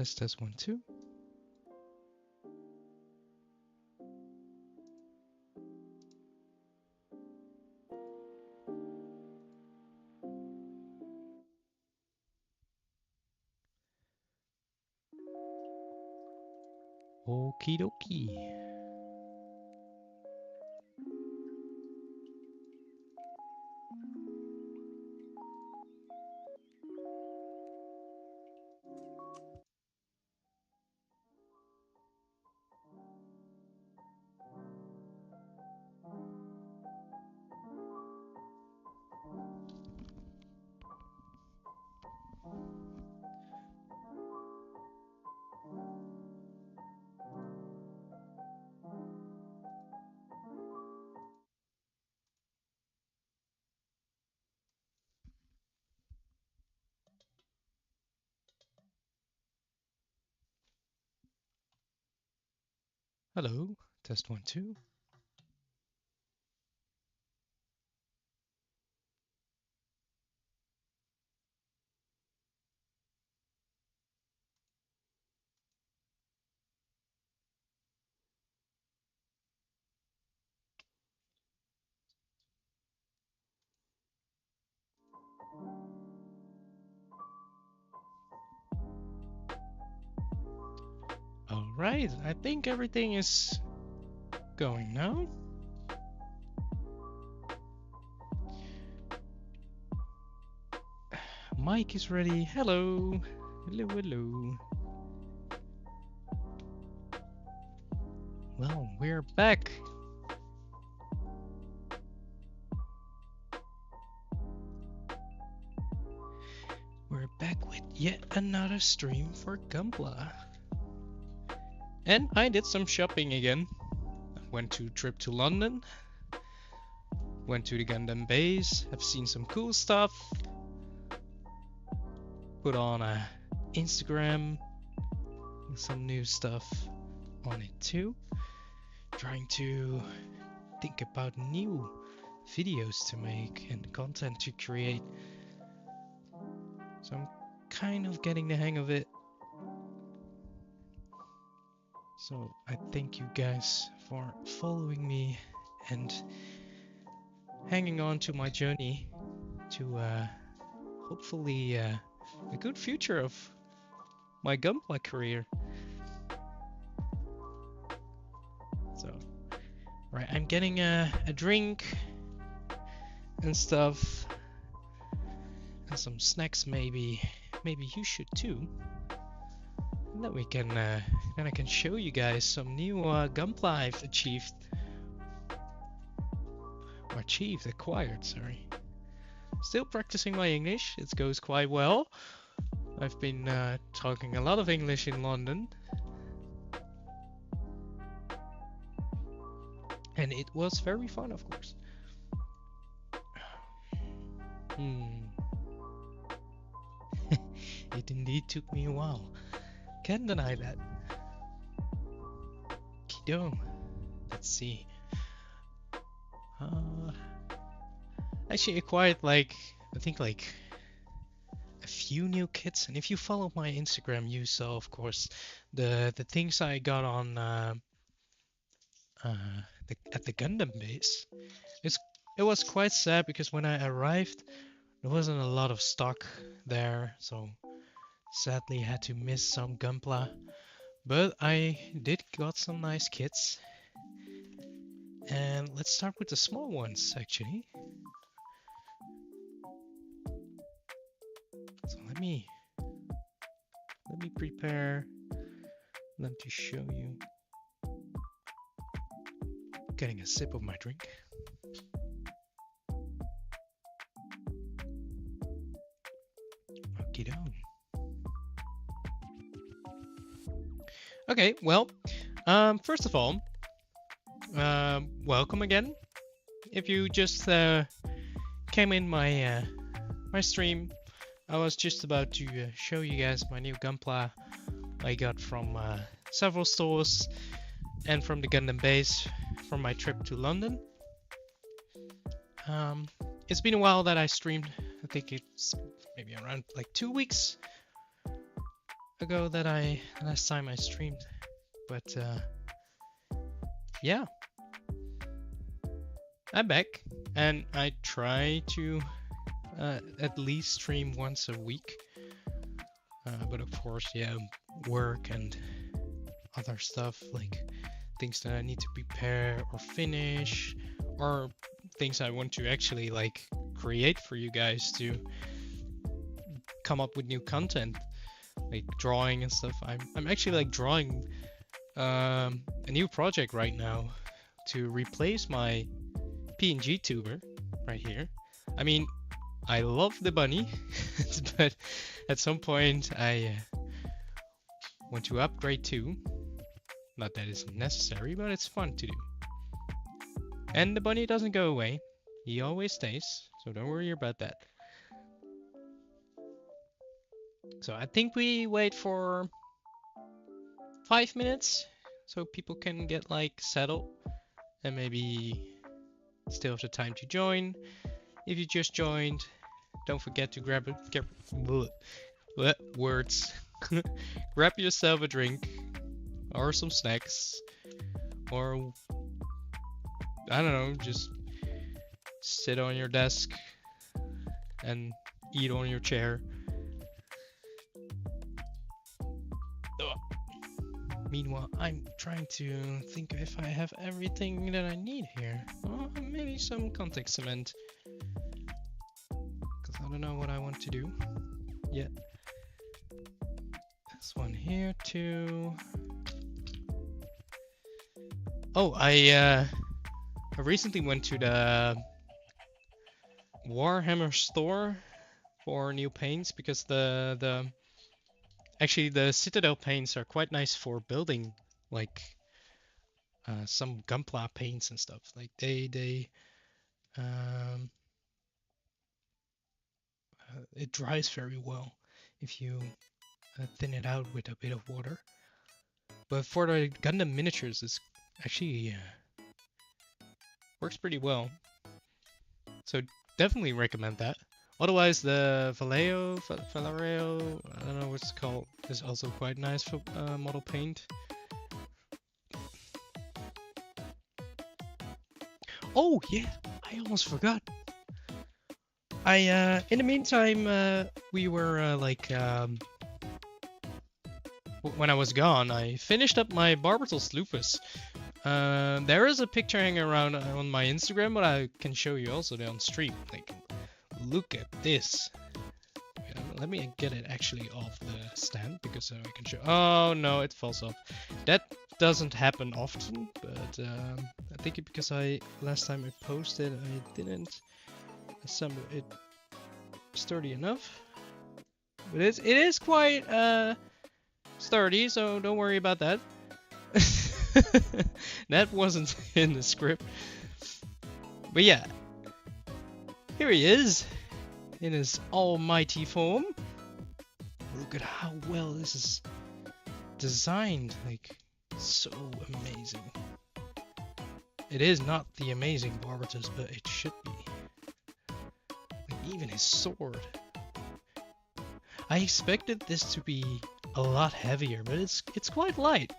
Test 1 2. Okie dokie. Hello, test 1 2. Alright, I think everything is going now. Mike is ready. Hello. Hello, hello. Well, we're back. We're back with yet another stream for Gunpla. And I did some shopping again. Went to trip to London. Went to the Gundam base. Have seen some cool stuff. Put on a Instagram. Some new stuff on it too. Trying to think about new videos to make and content to create. So I'm kind of getting the hang of it. So I thank you guys for following me and hanging on to my journey to hopefully a good future of my Gunpla career. So, right, I'm getting a drink and stuff and some snacks maybe. Maybe you should too. And then we can then I can show you guys some new Gunpla I've achieved. Or acquired, sorry. Still practicing my English, it goes quite well. I've been talking a lot of English in London. And it was very fun, of course. It indeed took me a while. Can't deny that. Kido. Let's see. Actually acquired I think a few new kits, and if you follow my Instagram you saw of course the things I got on at the Gundam base. It was quite sad because when I arrived there wasn't a lot of stock there, so sadly had to miss some Gunpla, but I did got some nice kits. And let's start with the small ones actually. So let me prepare them to show you. Getting a sip of my drink. Okie doke. Okay, well, first of all, welcome again. If you just came in my my stream, I was just about to show you guys my new Gunpla I got from several stores and from the Gundam base from my trip to London. It's been a while that I streamed. I think it's maybe around 2 weeks ago that last time I streamed, but yeah, I'm back, and I try to at least stream once a week. But of course, yeah, work and other stuff, like things that I need to prepare or finish, or things I want to actually like create for you guys to come up with new content, like drawing and stuff. I'm actually like drawing a new project right now to replace my PNG tuber right here. I mean, I love the bunny, but at some point I want to upgrade too. Not that it's necessary, but it's fun to do. And the bunny doesn't go away. He always stays, so don't worry about that. So I think we wait for 5 minutes so people can get like settled and maybe still have the time to join. If you just joined, don't forget to grab words. Grab yourself a drink or some snacks, or I don't know, just sit on your desk and eat on your chair. Meanwhile, I'm trying to think if I have everything that I need here. Oh, maybe some contact cement, because I don't know what I want to do yet. This one here too. Oh, I recently went to the Warhammer store for new paints, because actually the Citadel paints are quite nice for building, like some Gunpla paints and stuff. Like it dries very well if you thin it out with a bit of water. But for the Gundam miniatures, it's actually works pretty well. So definitely recommend that. Otherwise, the Vallejo, I don't know what it's called, is also quite nice for model paint. Oh yeah, I almost forgot. In the meantime, we were when I was gone, I finished up my Barbatos Lupus. There is a picture hanging around on my Instagram, but I can show you also there on stream. Like, look at this. Let me get it actually off the stand, because I can show. Oh no, it falls off. That doesn't happen often, but I think because last time I posted, I didn't assemble it sturdy enough. But it is quite sturdy, so don't worry about that. That wasn't in the script. But yeah, here he is in his almighty form. Look at how well this is designed, like so amazing. It is not the amazing Barbatos, but it should be. Like, even his sword. I expected this to be a lot heavier, but it's quite light.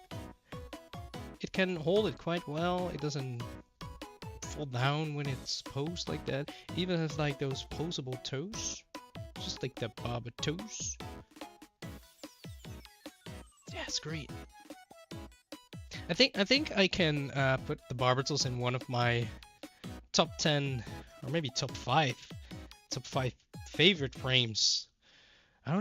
It can hold it quite well. It doesn't fall down when it's posed like that. It even has like those posable toes, just like the Barbatos. Yeah, it's great. I think I can put the Barbatos in one of my top 10 or maybe top 5 favorite frames. I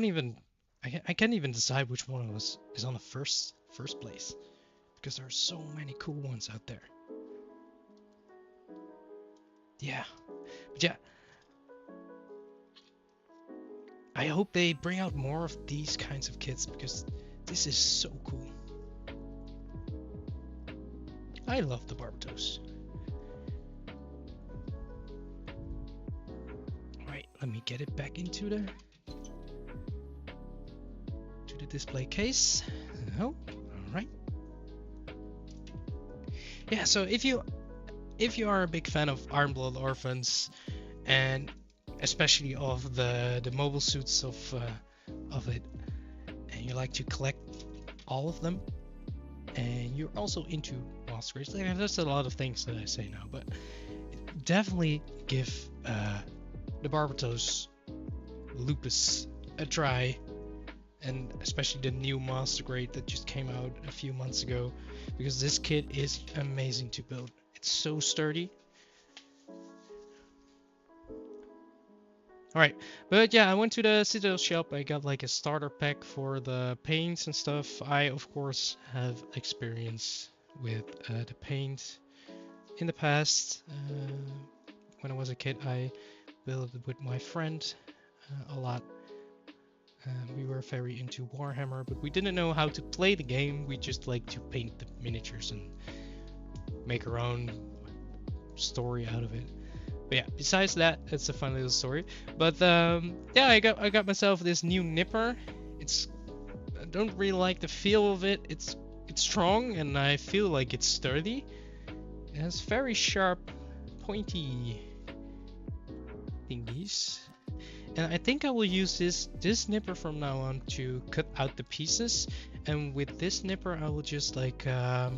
can't even decide which one is on the first place, because there are so many cool ones out there. Yeah, but yeah, I hope they bring out more of these kinds of kits, because this is so cool. I love the Barbatos. Alright, let me get it back into the display case. Oh, alright. Yeah, so if you are a big fan of Iron Blood Orphans, and especially of the mobile suits of it, and you like to collect all of them, and you're also into monster grades. Like, there's a lot of things that I say now, but definitely give the Barbatos Lupus a try, and especially the new monster grade that just came out a few months ago, because this kit is amazing to build. It's so sturdy. Alright, but yeah, I went to the Citadel shop. I got like a starter pack for the paints and stuff. I, of course, have experience with the paint in the past. When I was a kid, I built with my friend a lot. We were very into Warhammer, but we didn't know how to play the game. We just like to paint the miniatures and make our own story out of it. But yeah, besides that, it's a fun little story. But yeah, I got myself this new nipper. I don't really like the feel of it. It's strong, and I feel like it's sturdy. It has very sharp, pointy thingies. And I think I will use this nipper from now on to cut out the pieces. And with this nipper, I will just like oh,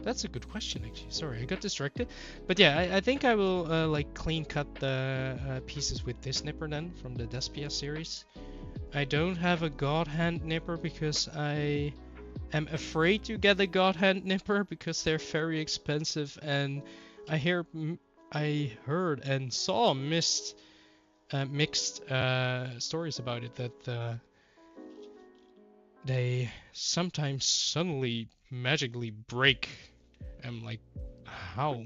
that's a good question actually. Sorry, I got distracted. But yeah, I think I will like clean cut the pieces with this nipper then from the Despia series. I don't have a God Hand nipper because I am afraid to get a God Hand nipper because they're very expensive, and I heard and saw mixed stories about it, that they sometimes suddenly magically break. I'm like, how?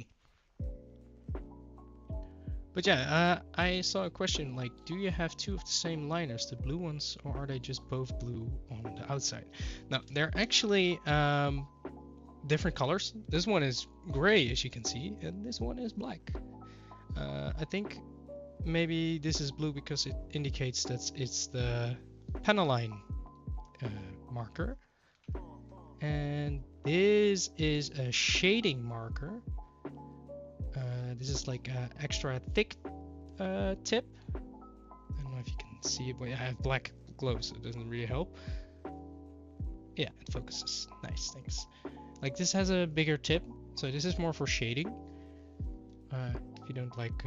But yeah, I saw a question like, do you have two of the same liners, the blue ones, or are they just both blue on the outside? Now, they're actually different colors. This one is gray, as you can see, and this one is black. I think maybe this is blue because it indicates that it's the Panaline marker, and this is a shading marker. This is like an extra thick tip. I don't know if you can see it, but I have black glow, so it doesn't really help. Yeah, it focuses. Nice, thanks. Like, this has a bigger tip, so this is more for shading. If you don't like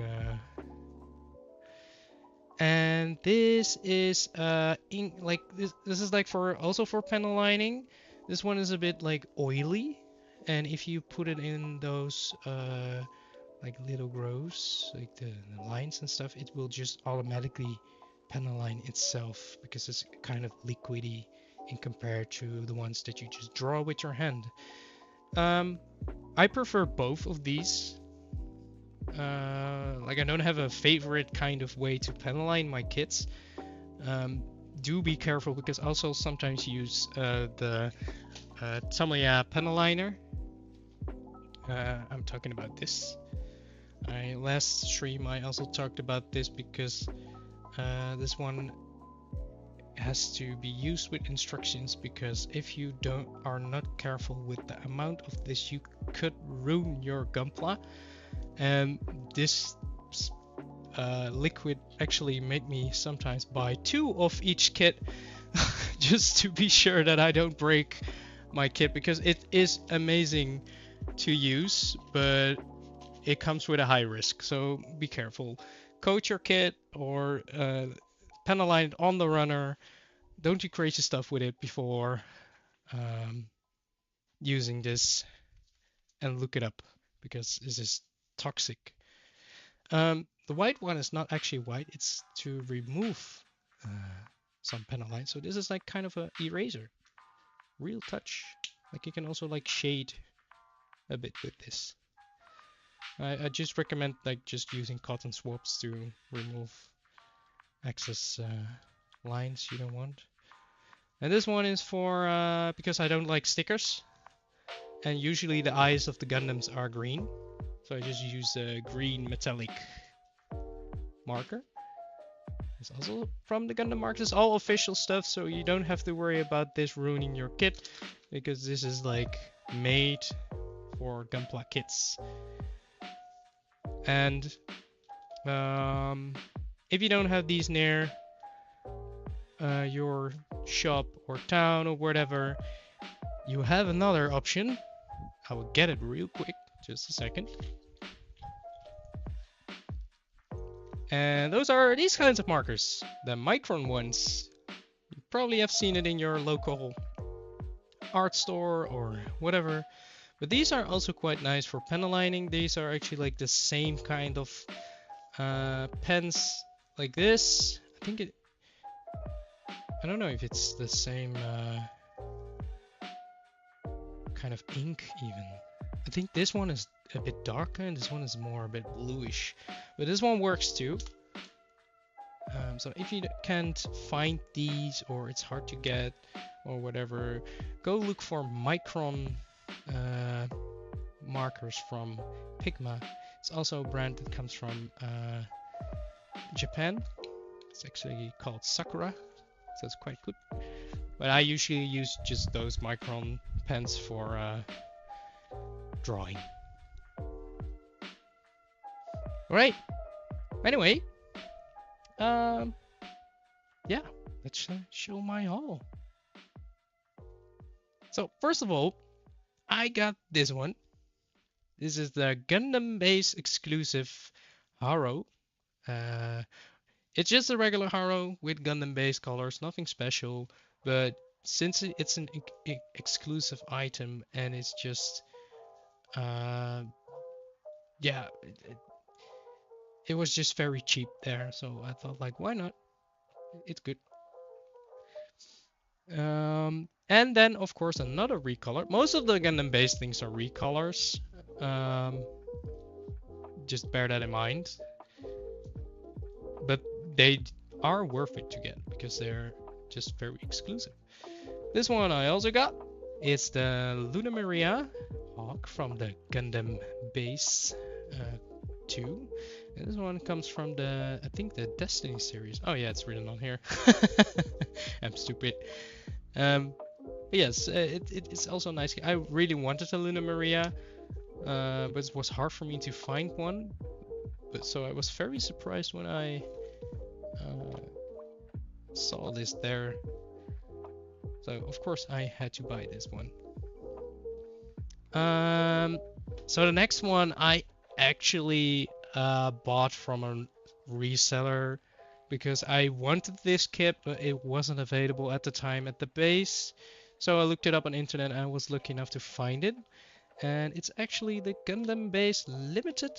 and this is ink, like this is like for also for panel lining. This one is a bit like oily, and if you put it in those like little grows, like the lines and stuff, it will just automatically panel line itself because it's kind of liquidy in compared to the ones that you just draw with your hand. I prefer both of these. Like, I don't have a favorite kind of way to panel line my kits. Do be careful because I also sometimes use the Tamiya panel liner. I'm talking about this. Last stream I also talked about this because this one has to be used with instructions, because if you are not careful with the amount of this, you could ruin your Gunpla. And this liquid actually made me sometimes buy 2 of each kit just to be sure that I don't break my kit, because it is amazing to use, but it comes with a high risk, so be careful. Coat your kit or panel line it on the runner. Don't do crazy stuff with it before using this, and look it up because this is toxic. The white one is not actually white, it's to remove some panel lines. So this is like kind of a eraser, real touch. Like, you can also like shade a bit with this. I just recommend like just using cotton swabs to remove excess lines you don't want. And this one is for because I don't like stickers, and usually the eyes of the Gundams are green, so I just use a green metallic marker. It's also from the Gundam marks. It's all official stuff, so you don't have to worry about this ruining your kit, because this is like made for Gunpla kits. And if you don't have these near your shop or town or whatever, you have another option. I will get it real quick, just a second. And those are these kinds of markers, the micron ones. You probably have seen it in your local art store or whatever. But these are also quite nice for pen aligning. These are actually like the same kind of pens like this. I don't know if it's the same kind of ink even. I think this one is a bit darker and this one is more a bit bluish. But this one works too. So if you can't find these or it's hard to get or whatever, go look for micron markers from Pigma. It's also a brand that comes from Japan. It's actually called Sakura, so it's quite good. But I usually use just those micron pens for drawing. Alright. Anyway, yeah, let's show my haul. So first of all, I got this one. This is the Gundam base exclusive Haro. It's just a regular Haro with Gundam base colors, nothing special. But since it's an exclusive item and it's just, yeah, it was just very cheap there. So I thought like, why not? It's good. And then of course another recolor. Most of the Gundam base things are recolors. Just bear that in mind. But they are worth it to get because they're just very exclusive. This one I also got. It's the Luna Maria Hawk from the Gundam base 2. And this one comes from the, I think the Destiny series. Oh yeah, it's written on here. I'm stupid. Yes, it's also nice. I really wanted a Luna Maria, but it was hard for me to find one. But so I was very surprised when I saw this there. So of course I had to buy this one. So the next one I actually bought from a reseller because I wanted this kit, but it wasn't available at the time at the base. So I looked it up on the internet and I was lucky enough to find it. And it's actually the Gundam base limited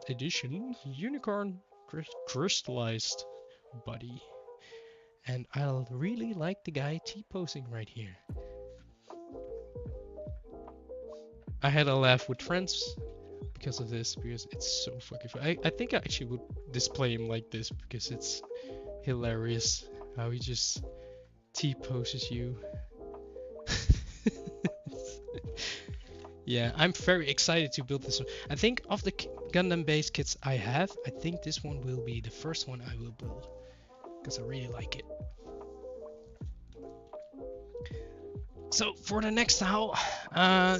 edition unicorn crystallized body. And I really like the guy T-posing right here. I had a laugh with friends because of this, because it's so fucking fun. I think I actually would display him like this because it's hilarious how he just T-poses you. Yeah, I'm very excited to build this one. I think of the Gundam base kits I have, I think this one will be the first one I will build because I really like it. So for the next haul,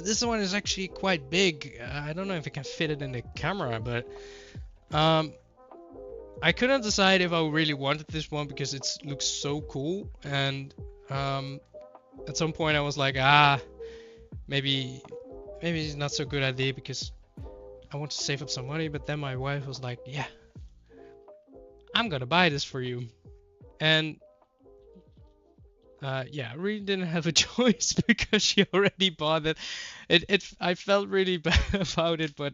this one is actually quite big. I don't know if I can fit it in the camera, but I couldn't decide if I really wanted this one because it looks so cool. And at some point I was like, maybe it's not so good idea because I want to save up some money. But then my wife was like, yeah, I'm gonna buy this for you. And yeah, I really didn't have a choice because she already bought it. I felt really bad about it, but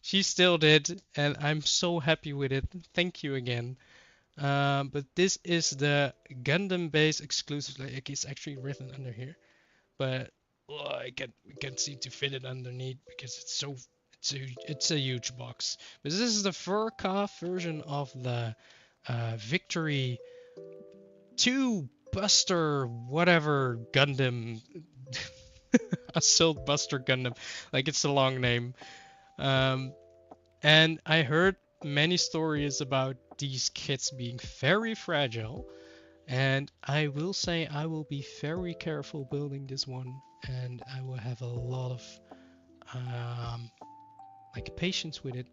she still did, and I'm so happy with it. Thank you again. But this is the Gundam base exclusive. Like, it's actually written under here, but I can't seem to fit it underneath because it's a huge box. But this is the fur-calf version of the Victory 2 Buster whatever Gundam. Assault Buster Gundam, like it's a long name. And I heard many stories about these kits being very fragile, and I will say I will be very careful building this one, and I will have a lot of like patience with it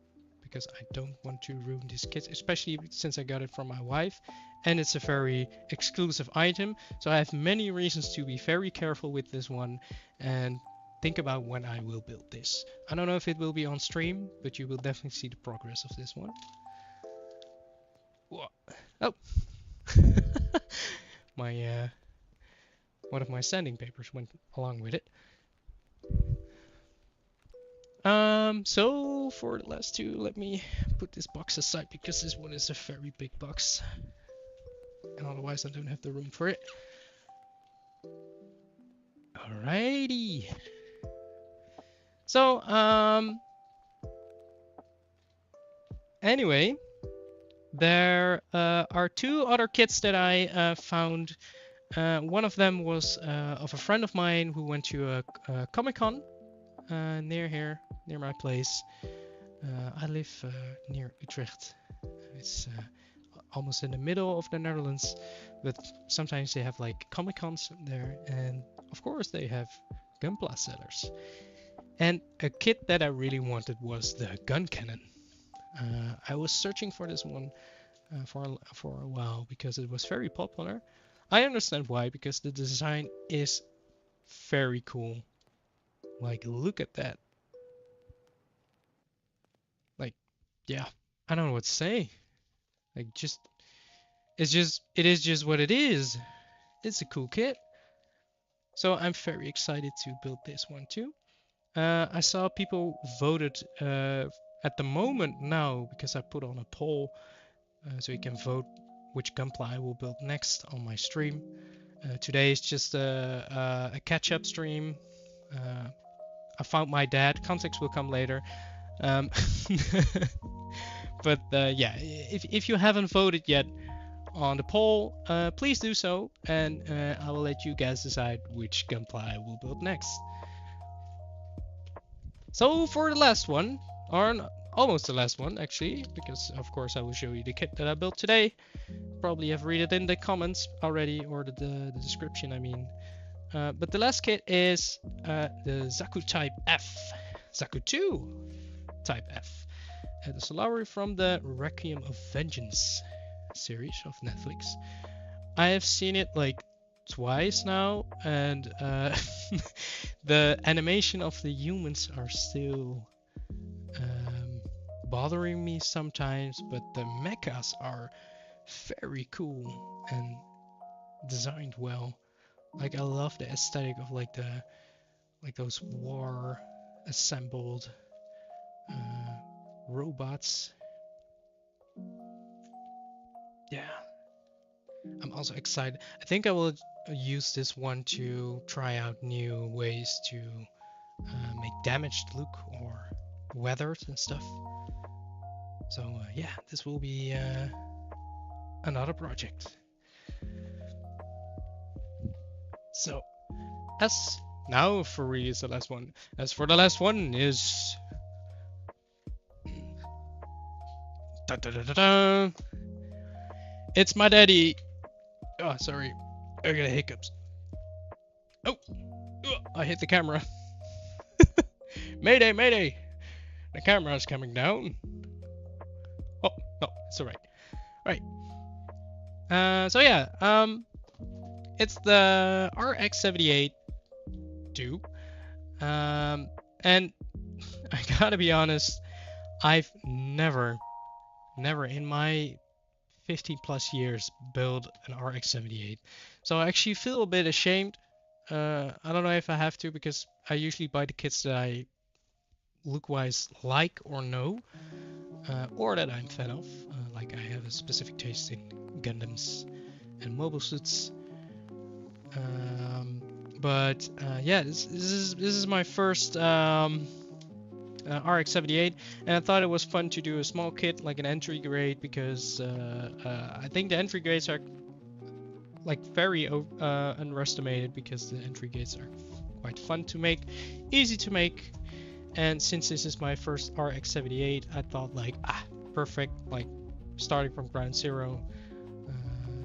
because I don't want to ruin this kit, especially since I got it from my wife and it's a very exclusive item. So I have many reasons to be very careful with this one and think about when I will build this. I don't know if it will be on stream, but you will definitely see the progress of this one. Whoa. Oh, my one of my sanding papers went along with it. So for the last two, let me put this box aside because this one is a very big box, and otherwise I don't have the room for it. Alrighty. So anyway, there are two other kits that I found. One of them was of a friend of mine who went to a Comic-Con near here, near my place. I live near Utrecht. It's almost in the middle of the Netherlands, but sometimes they have like Comic-Cons there, and of course they have Gunpla sellers. And a kit that I really wanted was the gun cannon. I was searching for this one for a while because it was very popular. I understand why, because the design is very cool. Like, look at that. Like, yeah, I don't know what to say. Like, it is just what it is. It's a cool kit. So I'm very excited to build this one too. I saw people voted at the moment now, because I put on a poll so you can vote which Gunpla I will build next on my stream. Today is just a catch-up stream. I found my dad. Context will come later. But yeah, if you haven't voted yet on the poll, please do so, and I will let you guys decide which Gunpla I will build next. So for the last one, or almost the last one actually, because of course I will show you the kit that I built today. Probably have read it in the comments already, or the description I mean. But the last kit is the Zaku Type F. Zaku 2 Type F. The Solari from the Requiem of Vengeance series of Netflix. I have seen it like twice now, and the animation of the humans are still bothering me sometimes, but the mechas are very cool and designed well. Like, I love the aesthetic of like those war assembled robots. Yeah, I'm also excited. I think I will use this one to try out new ways to make damaged look or weathered and stuff. So yeah, this will be another project. So as now for really is the last one. As for the last one is da, da, da, da, da. It's my daddy. Oh, sorry, I got hiccups. Oh, I hit the camera. Mayday, mayday! The camera is coming down. Oh no, it's alright. Alright. So yeah, it's the RX-78-2. And I gotta be honest, I've never in my 15 plus years built an RX-78. So I actually feel a bit ashamed. I don't know if I have to, because I usually buy the kits that I look-wise like or know, or that I'm a fan of. Like, I have a specific taste in Gundams and mobile suits. But yeah, this is my first RX-78, and I thought it was fun to do a small kit, like an entry grade, because I think the entry grades are like very underestimated, because the entry grades are quite fun to make, easy to make. And since this is my first RX-78, I thought like, perfect, like starting from ground zero.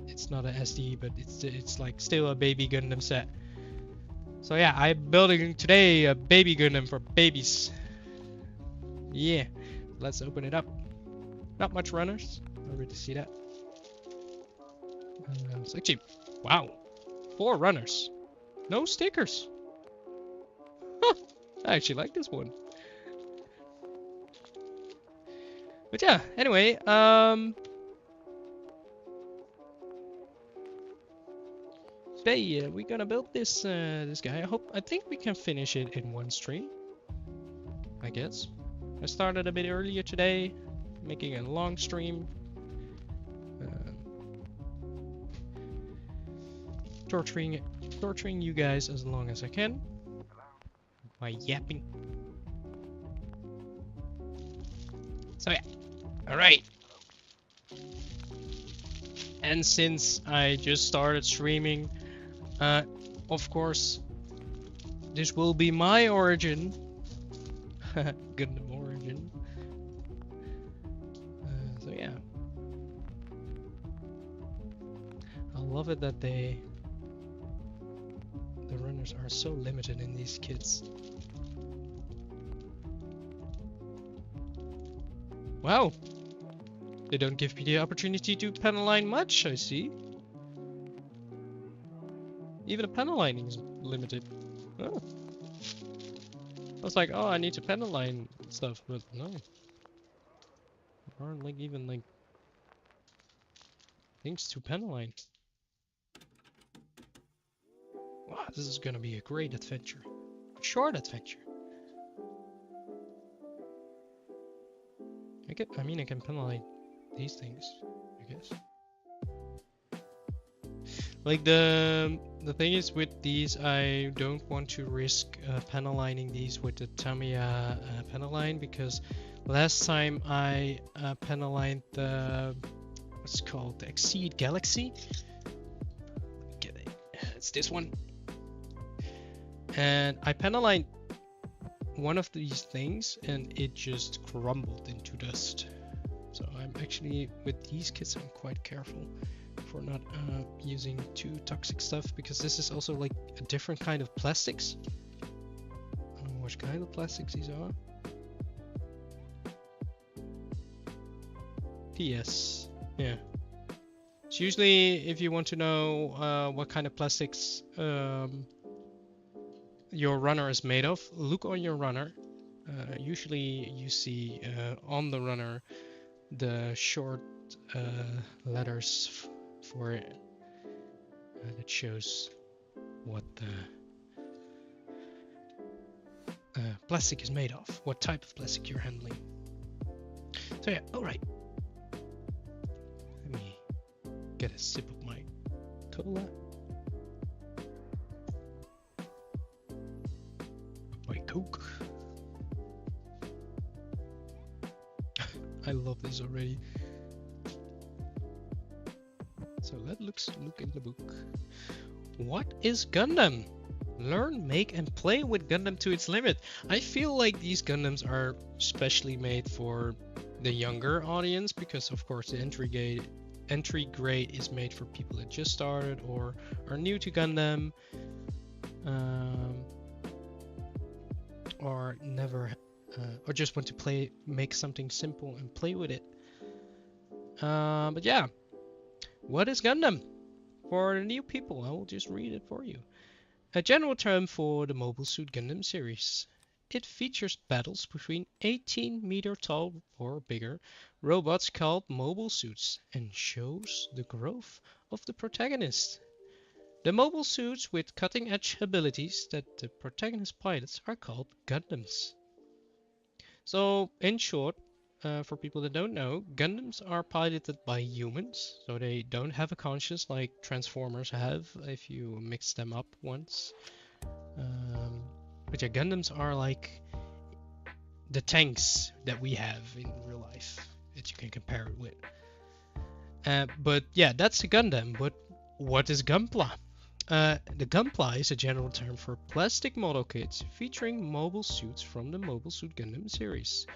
It's not an SD, but it's like still a baby Gundam set. So yeah, I'm building today a baby Gundam for babies. Yeah, let's open it up. Not much runners. Already see that. It's actually, wow, 4 runners. No stickers. Huh, I actually like this one. But yeah, anyway, today we're gonna build this this guy. I think we can finish it in one stream. I guess. I started a bit earlier today, making a long stream. Torturing you guys as long as I can by yapping. So yeah, all right. And since I just started streaming, of course, this will be my origin. Gundam origin. So yeah, I love it that the runners are so limited in these kits. Wow, they don't give me the opportunity to panel line much, I see. Even the panel lining is limited. Oh. I was like, oh, I need to panel line stuff, but no. There aren't like even like things to panel line. Wow, this is gonna be a great adventure. Short adventure. I mean, I can panel line these things, I guess. Like the thing is with these, I don't want to risk panel lining these with the Tamiya panel line, because last time I panel lined the what's it called, the Exceed Galaxy. Get it? It's this one. And I panel lined one of these things and it just crumbled into dust. So I'm actually, with these kits, I'm quite careful for not using too toxic stuff, because this is also like a different kind of plastics. I don't know what kind of plastics these are. PS, yeah. It's usually, if you want to know what kind of plastics your runner is made of, look on your runner. Usually you see on the runner the short letters for it that shows what the plastic is made of, what type of plastic you're handling. So yeah, alright. Let me get a sip of my cola. My Coke. I love this already. So let's look in the book. What is Gundam? Learn, make, and play with Gundam to its limit. I feel like these Gundams are specially made for the younger audience, because of course the entry grade is made for people that just started or are new to Gundam, or never, or just want to make something simple and play with it. But yeah, what is Gundam? For the new people, I will just read it for you. A general term for the Mobile Suit Gundam series. It features battles between 18-meter tall or bigger robots called mobile suits, and shows the growth of the protagonist. The mobile suits with cutting-edge abilities that the protagonist pilots are called Gundams. So, in short, for people that don't know, Gundams are piloted by humans, so they don't have a conscience like Transformers have if you mix them up once. But yeah, Gundams are like the tanks that we have in real life that you can compare it with. But yeah, that's a Gundam. But what is Gunpla? The Gunpla is a general term for plastic model kits featuring mobile suits from the Mobile Suit Gundam series.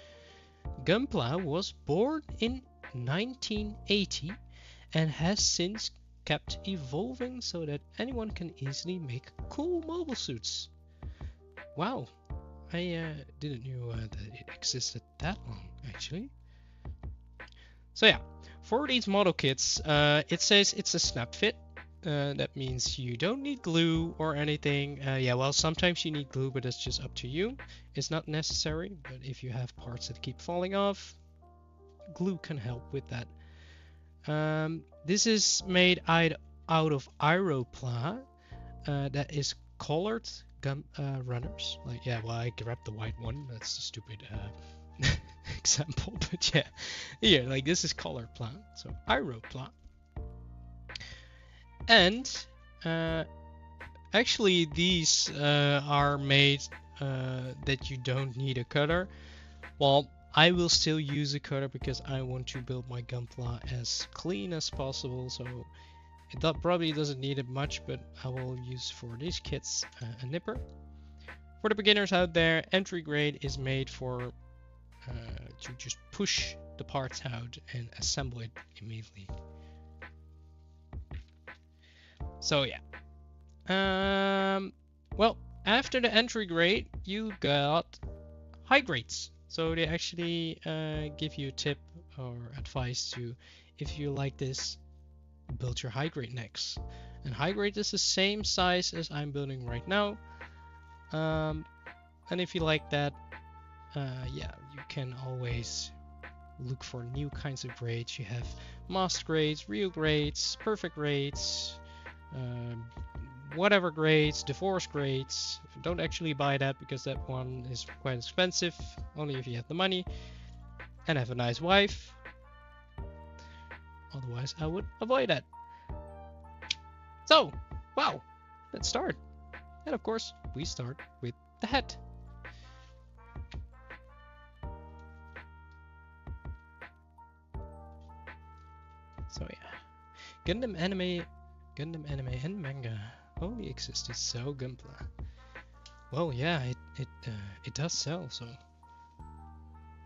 Gunpla was born in 1980 and has since kept evolving so that anyone can easily make cool mobile suits. Wow, I didn't know that it existed that long. actually. So yeah, for these model kits, it says it's a snap fit. That means you don't need glue or anything. Yeah, well, sometimes you need glue, but that's just up to you. It's not necessary, but if you have parts that keep falling off, glue can help with that. This is made out of Aeropla, that is colored gun runners. Like, yeah, well, I grabbed the white one. That's a stupid example, but yeah, here, like this is color plan, so Aeropla. And actually these are made that you don't need a cutter. Well, I will still use a cutter because I want to build my Gunpla as clean as possible, so it probably doesn't need it much, but I will use for these kits a nipper. For the beginners out there, entry grade is made for to just push the parts out and assemble it immediately. So yeah. Well, after the entry grade, you got high grades. So they actually give you a tip or advice to, if you like this, build your high grade next. And high grade is the same size as I'm building right now. And if you like that, yeah, you can always look for new kinds of grades. You have master grades, real grades, perfect grades, whatever grades, divorce grades. Don't actually buy that because that one is quite expensive, only if you have the money and have a nice wife. Otherwise, I would avoid that. So, wow, let's start. And of course, we start with the head. So yeah, Gundam anime and manga only existed so Gunpla. Well, yeah, it does sell, so,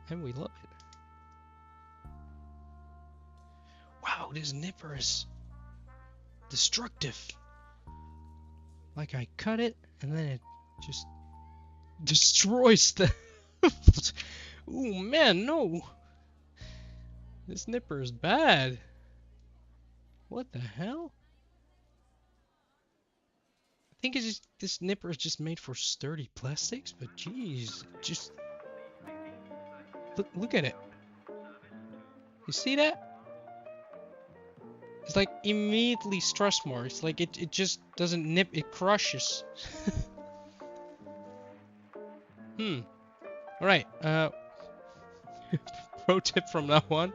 and we love it. Wow, this nipper is destructive. Like I cut it and then it just destroys the. Ooh man, no. This nipper is bad. What the hell? I think it's just, this nipper is just made for sturdy plastics, but geez, just look at it. You see that? It's like immediately stress marks. Like it just doesn't nip, it crushes. Alright, pro tip from now on,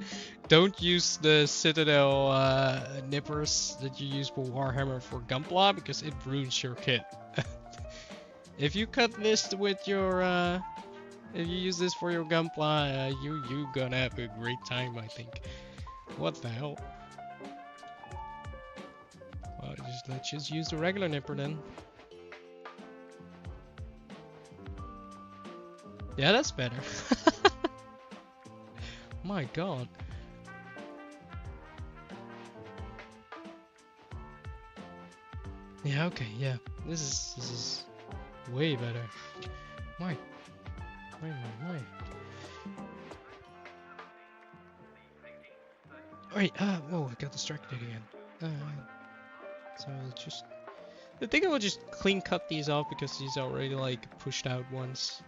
don't use the Citadel nippers that you use for Warhammer for Gunpla because it ruins your kit. If you cut this with your, if you use this for your Gunpla, you gonna have a great time, I think. What the hell? Well, let's just use the regular nipper then. Yeah, that's better. My god. Yeah, okay, yeah. This is way better. My. Alright, whoa, I got distracted again. So I'll just, I think I will just clean cut these off because these are already like pushed out once.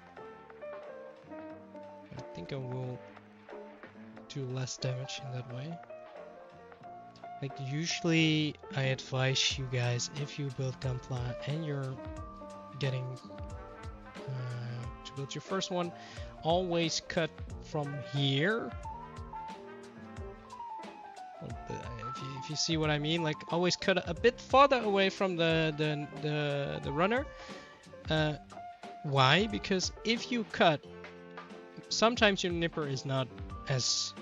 I think I will do less damage in that way. Like usually I advise you guys, if you build Gunpla and you're getting to build your first one, always cut from here. If you see what I mean, like always cut a bit farther away from the runner. Why? Because if you cut, sometimes your nipper is not as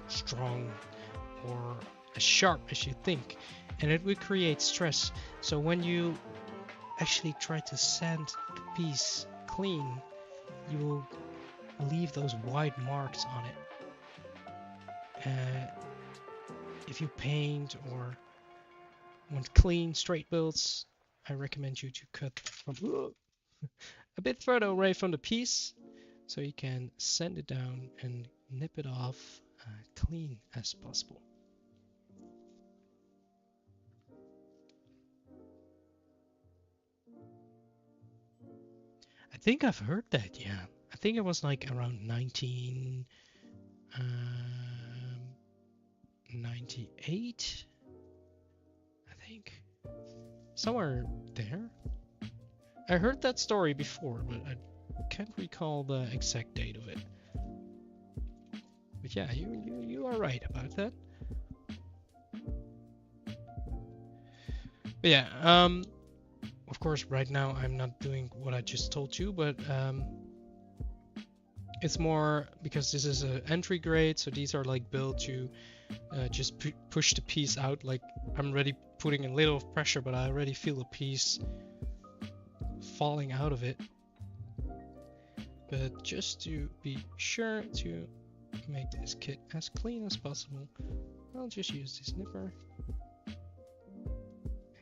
strong or as sharp as you think, and it will create stress. So when you actually try to sand the piece clean, you will leave those white marks on it. If you paint or want clean, straight builds, I recommend you to cut from a bit further away from the piece, so you can sand it down and nip it off clean as possible. I think I've heard that, yeah. I think it was like around 1998, I think. Somewhere there. I heard that story before, but I can't recall the exact date of it. But yeah, you are right about that. But yeah, of course, right now I'm not doing what I just told you, but it's more because this is an entry grade, so these are like built to just push the piece out. Like I'm already putting a little pressure, but I already feel a piece falling out of it. But just to be sure to make this kit as clean as possible, I'll just use this nipper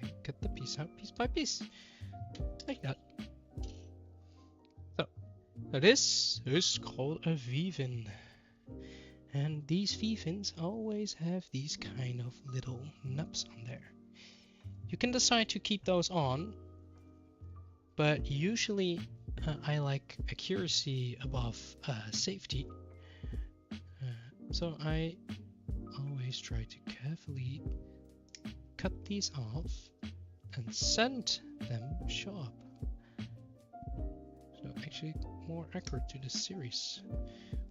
and cut the piece out piece by piece, like that. So this is called a V-fin, and these V-fins always have these kind of little nubs on there. You can decide to keep those on, but usually I like accuracy above safety, so I always try to carefully cut these off and sand them sharp. So actually more accurate to the series.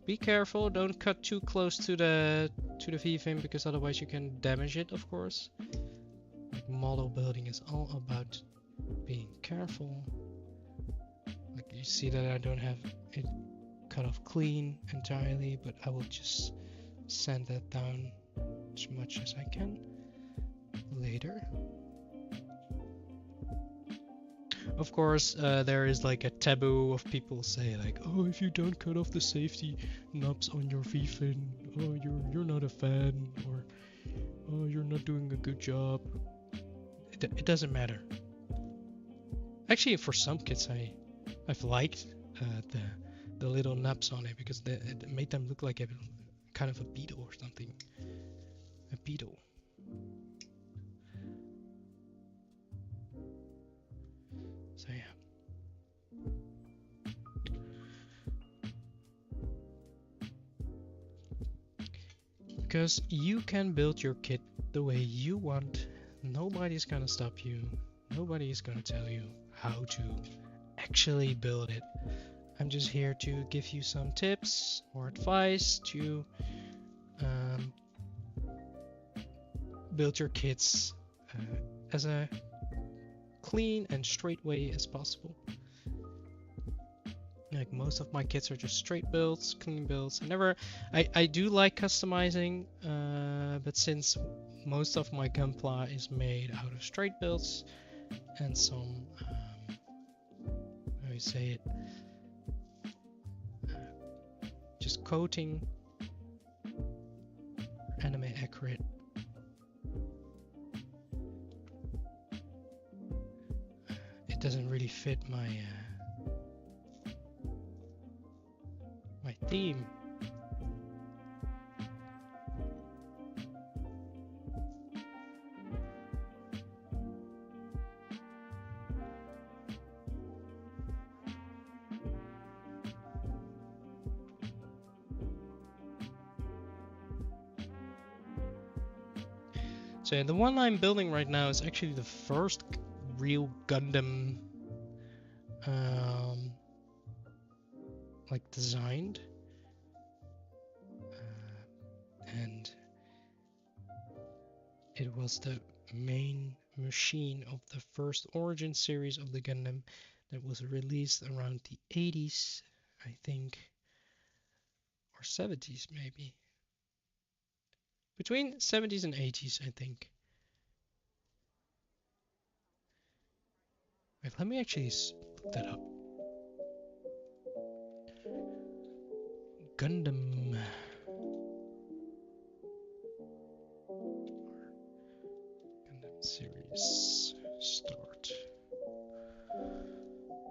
Be careful, don't cut too close to the V-fin, because otherwise you can damage it, of course. Like model building is all about being careful. Like you see that I don't have it cut off clean entirely, but I will just sand that down as much as I can later. Of course, there is like a taboo of people say like, oh, if you don't cut off the safety knobs on your V-fin, oh, you're not a fan, or oh, you're not doing a good job. It doesn't matter. Actually, for some kits, I've liked the little nubs on it, because it made them look like a kind of a beetle or something. A beetle. So yeah. Because you can build your kit the way you want. Nobody's gonna stop you. Nobody's gonna tell you how to actually build it. I'm just here to give you some tips or advice to build your kits as a clean and straight way as possible. Like most of my kits are just straight builds, clean builds. I do like customizing, but since most of my Gunpla is made out of straight builds and some, how do you say it, just coating, anime accurate. It doesn't really fit my my theme. So the one I'm building right now is actually the first real Gundam like designed, and it was the main machine of the first origin series of the Gundam that was released around the 80s, I think, or 70s maybe. Between 70s and 80s, I think. Wait, let me actually look that up. Gundam. Gundam series start.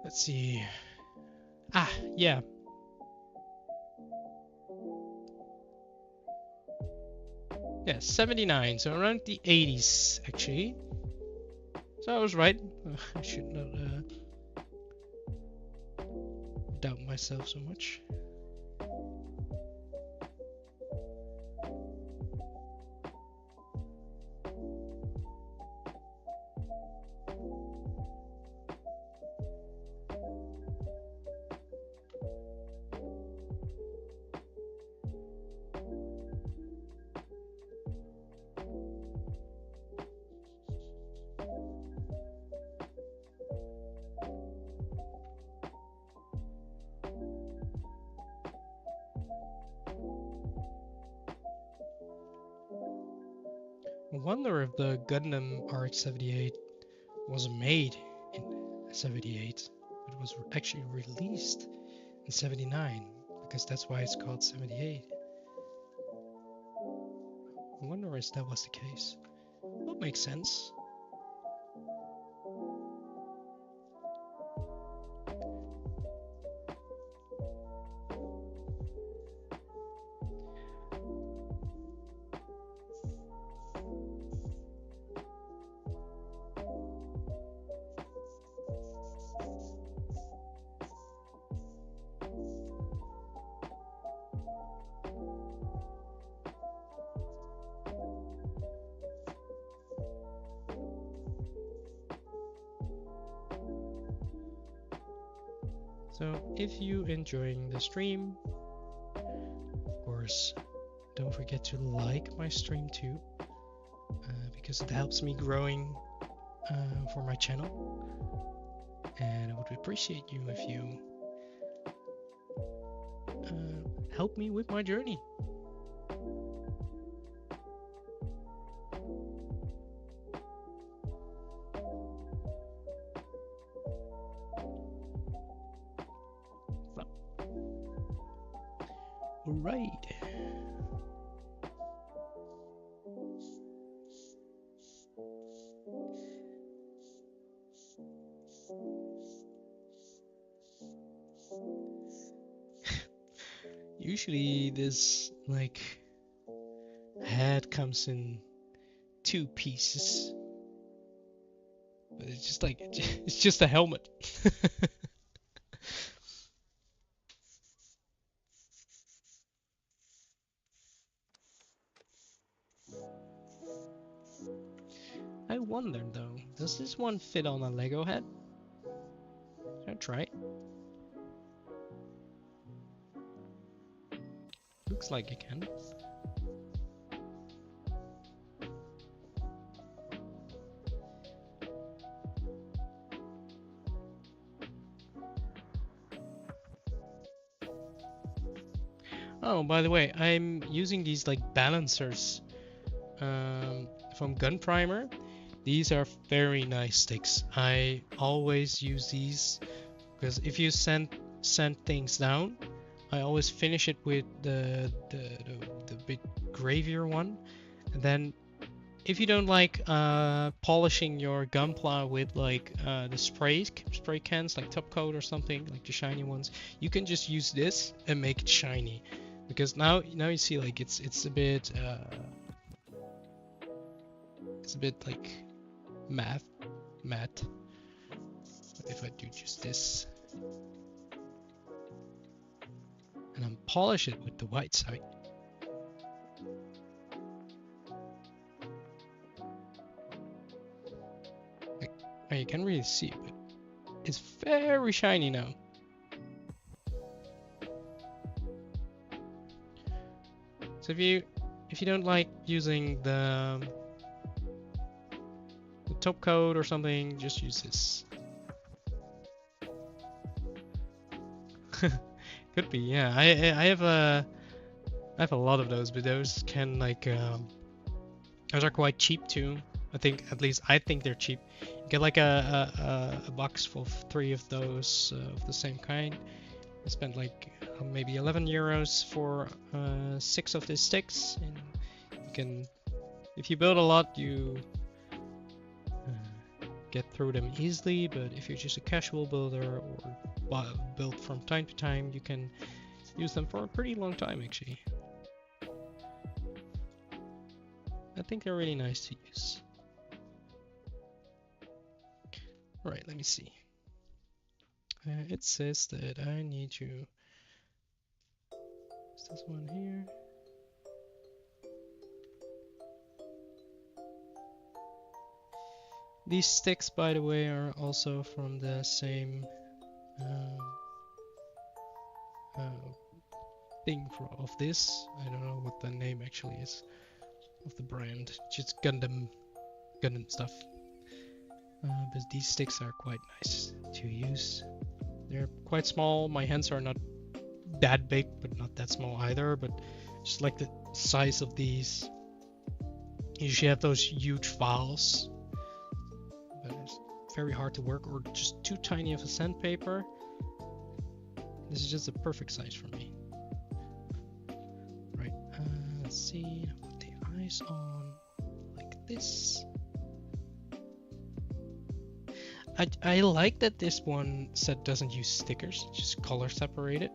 Let's see. Ah, yeah. Yeah, 79, so around the 80s actually. So I was right. I should not doubt myself so much. I wonder if the Gundam RX-78 was made in 78. It was actually released in 79, because that's why it's called 78. I wonder if that was the case. That makes sense. So if you're enjoying the stream, of course, don't forget to like my stream too, because it helps me growing for my channel. And I would appreciate you if you help me with my journey. Right. Usually this like head comes in 2 pieces, but it's just like it's just a helmet. I wonder though, does this one fit on a Lego head? I'll try. Looks like it can. Oh, by the way, I'm using these like balancers from Gunpla. These are very nice sticks. I always use these because if you send things down, I always finish it with the bit gravier one. And then if you don't like polishing your Gunpla with like the spray cans like top coat or something, like the shiny ones, you can just use this and make it shiny. Because now you see like it's a bit like matte. But if I do just this and then polish it with the white side, like, you can really see it, but it's very shiny now. So if you don't like using the top coat or something, just use this. Could be, yeah. I have a lot of those, but those can like those are quite cheap too. I think, at least I think they're cheap. You get like a box full of 3 of those of the same kind. I spent like maybe 11 euros for 6 of these sticks, and you can, if you build a lot, you get through them easily. But if you're just a casual builder or build from time to time, you can use them for a pretty long time actually. I think they're really nice to use. Alright, let me see. It says that I need to... Is this one here? These sticks, by the way, are also from the same thing of this. I don't know what the name actually is of the brand. Just Gundam stuff. But these sticks are quite nice to use. They're quite small. My hands are not that big, but not that small either. But just like the size of these. You usually have those huge files. But it's very hard to work, or just too tiny of a sandpaper. This is just a perfect size for me. Right, let's see. Put the eyes on like this. I like that this one set doesn't use stickers, just color separated.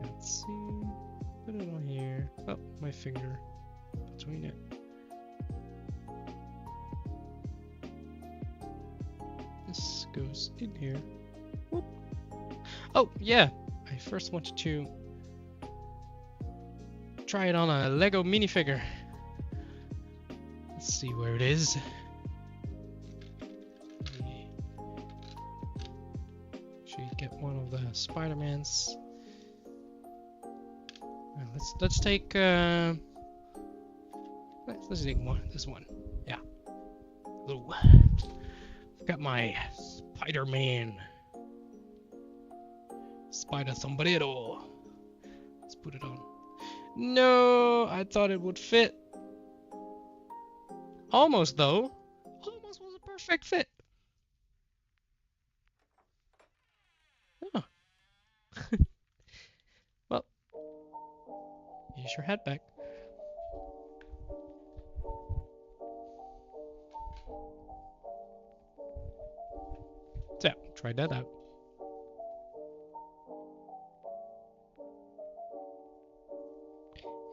Let's see, put it on here. Oh, my finger between it. This goes in here. Whoop. Oh, yeah, I first wanted to try it on a Lego minifigure. Let's see where it is. Should get one of the Spider-Mans. Let's take let's take this one. Yeah. Ooh. I've got my Spider-Man. Spider sombrero. Let's put it on. No, I thought it would fit. Almost though. Almost was a perfect fit. Oh. Well, use your head back. So, try that out.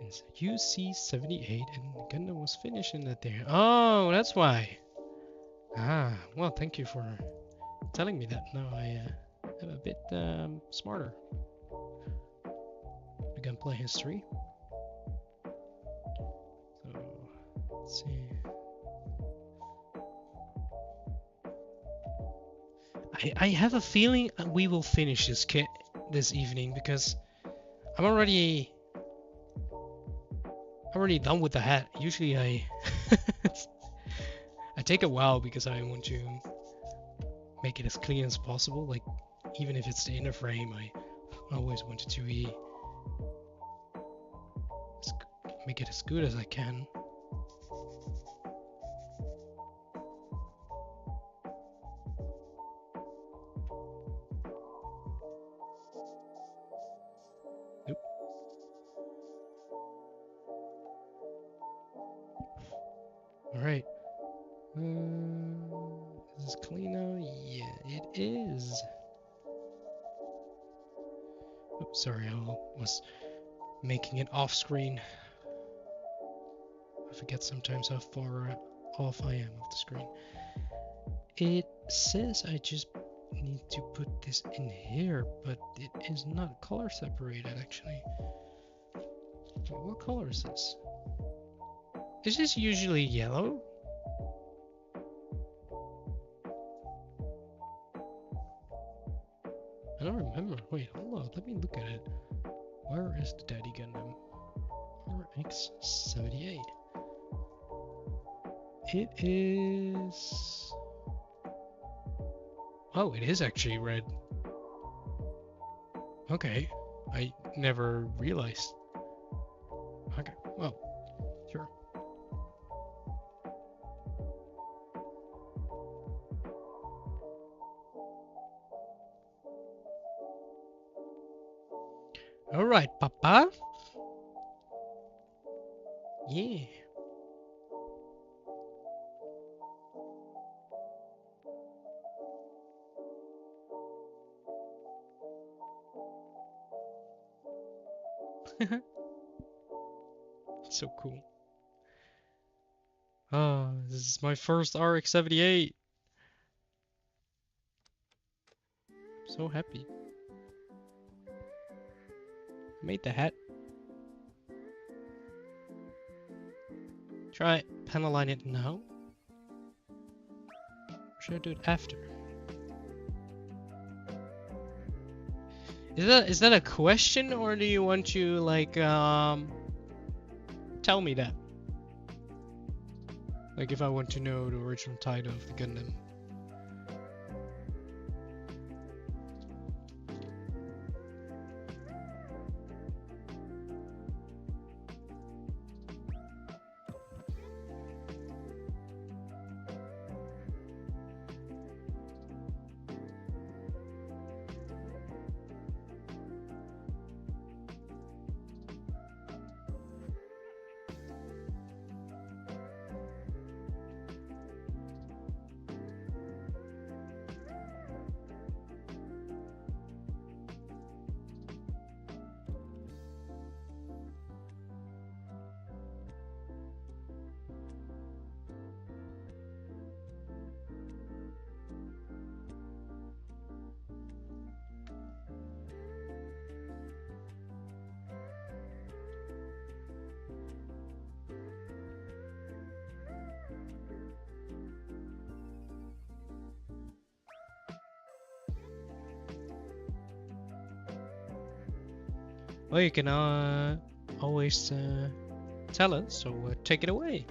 It's UC-78 and Gundam was finished in that there. Oh, that's why. Ah, well, thank you for telling me that. Now I am a bit smarter. The Gunpla history. So, let's see. I have a feeling we will finish this kit this evening because I'm already done with the hat. Usually I I take a while because I want to make it as clean as possible. Like even if it's the inner frame, I always want it to be make it as good as I can. Alright. Is this clean now? Yeah, it is. Oh, sorry, I was making it off screen. I forget sometimes how far off I am of the screen. It says I just need to put this in here, but it is not color separated actually. Wait, what color is this? Is this usually yellow? I don't remember. Wait, hold on. Let me look at it. Where is the Daddy Gundam? RX-78. It is... Oh, it is actually red. Okay. I never realized. Okay, well, sure. Alright, Papa. Yeah. So cool. Oh, this is my first RX-78. So happy. Made the hat. Try panel line it now. Or should I do it after? Is that a question, or do you want to like tell me that? Like if I want to know the original title of the Gundam. Well, you can always tell us, so take it away.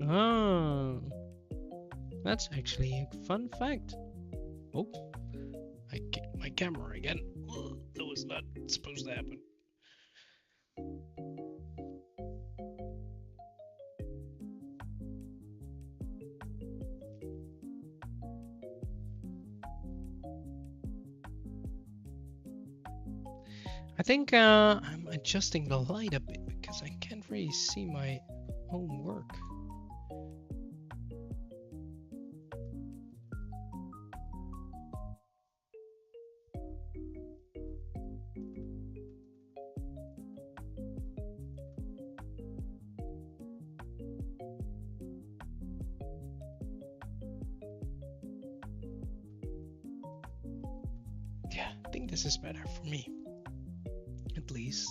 Oh, that's actually a fun fact. Oh, I kicked my camera again. Ugh, that was not supposed to happen. I think I'm adjusting the light a bit because I can't really see my own work. Yeah, I think this is better for me. at least.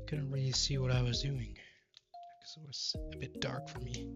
Couldn't really see what I was doing because it was a bit dark for me.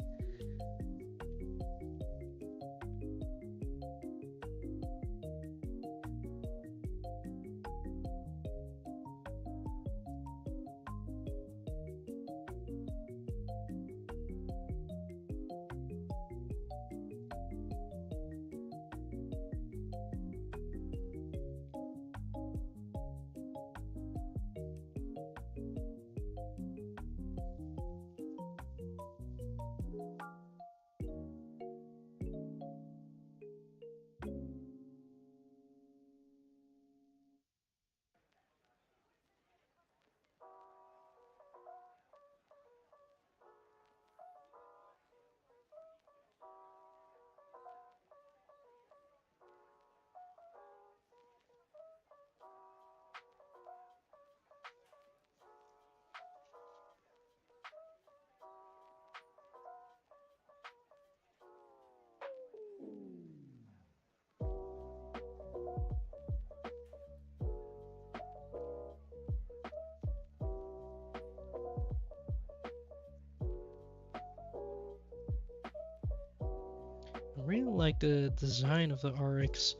I really like the design of the RX.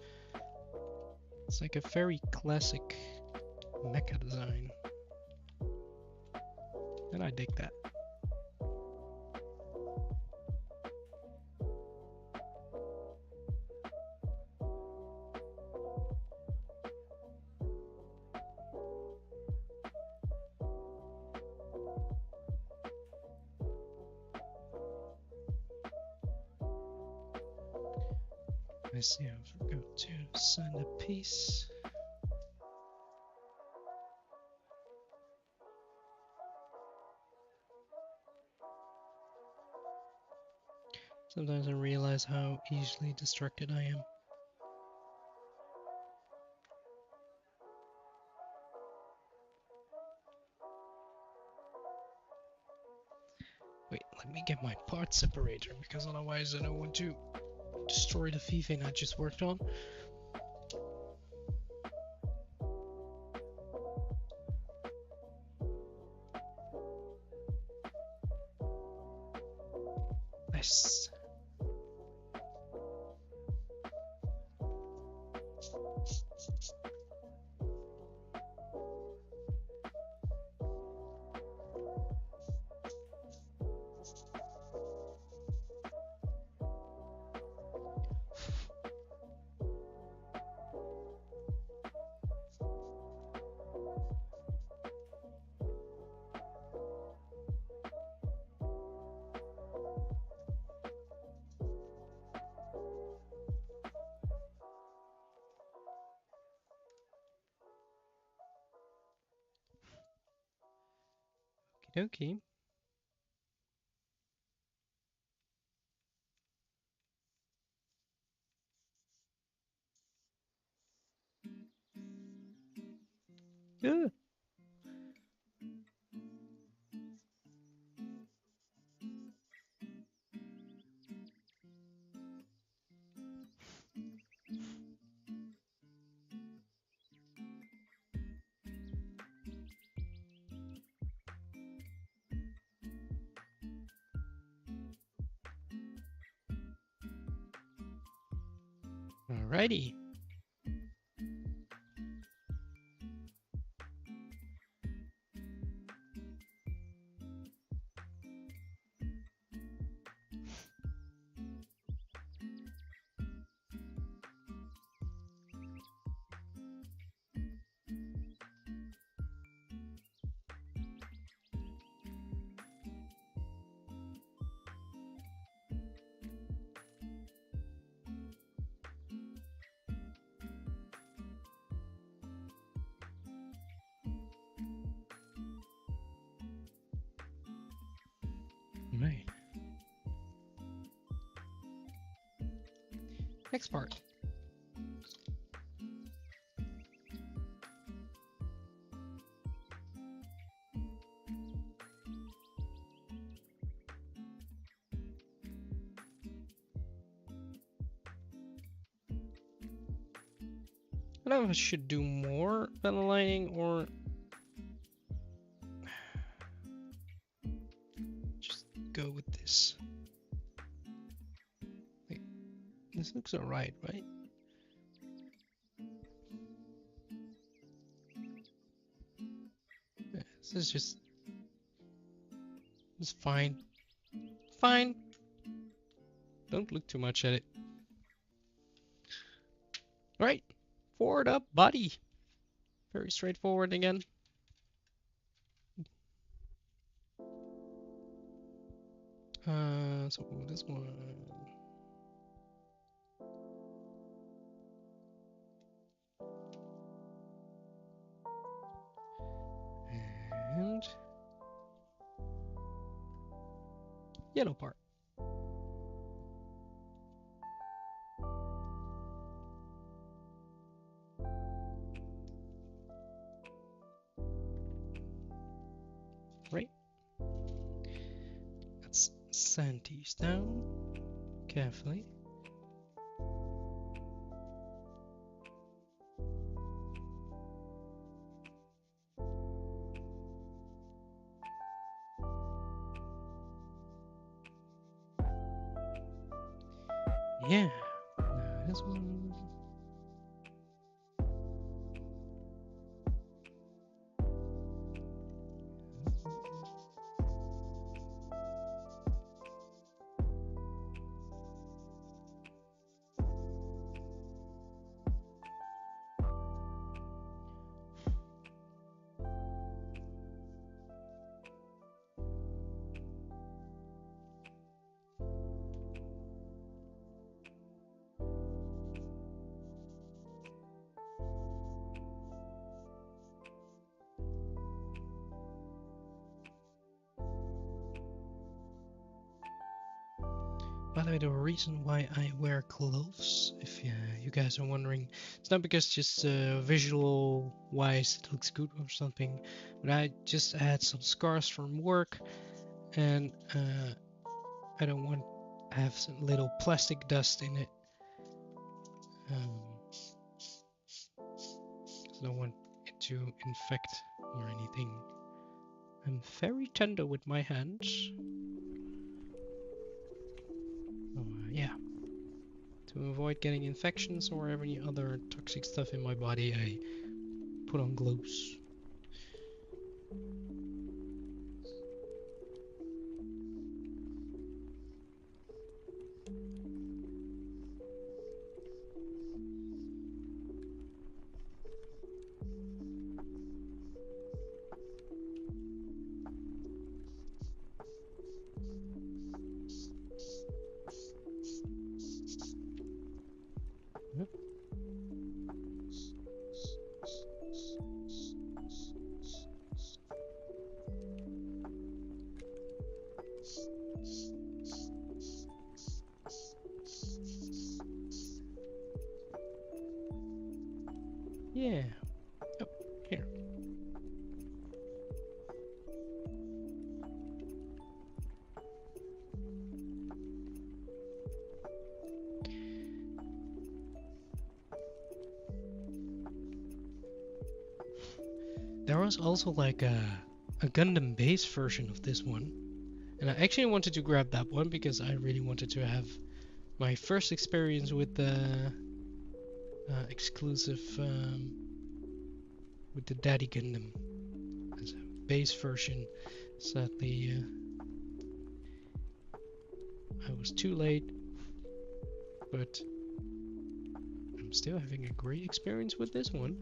It's like a very classic mecha design. And I dig that. I see, I forgot to send a piece. Sometimes I realize how easily distracted I am. Wait, let me get my part separator, because otherwise I don't want to destroy the thieving I just worked on. Nice. Okay. Yeah. Alrighty. Right. Next part. don't know if I should do more metal lining or just go with this. Like, this looks alright, right? Yeah, this is just... It's fine. Fine. Don't look too much at it. Right. Forward up body. Very straightforward again. So this one. And yellow part. Right. Let's sand these down carefully. Yeah. Now this one. By the way, the reason why I wear gloves, if you guys are wondering, it's not because just visual wise it looks good or something, but I just had some scars from work, and I don't want to have some little plastic dust in it. I don't want it to infect or anything. I'm very tender with my hands. Yeah. To avoid getting infections or any other toxic stuff in my body, I put on gloves. Yeah. Oh, here. There was also like a Gundam base version of this one. And I actually wanted to grab that one because I really wanted to have my first experience with the exclusive with the Daddy Gundam as a base version. Sadly, I was too late, but I'm still having a great experience with this one.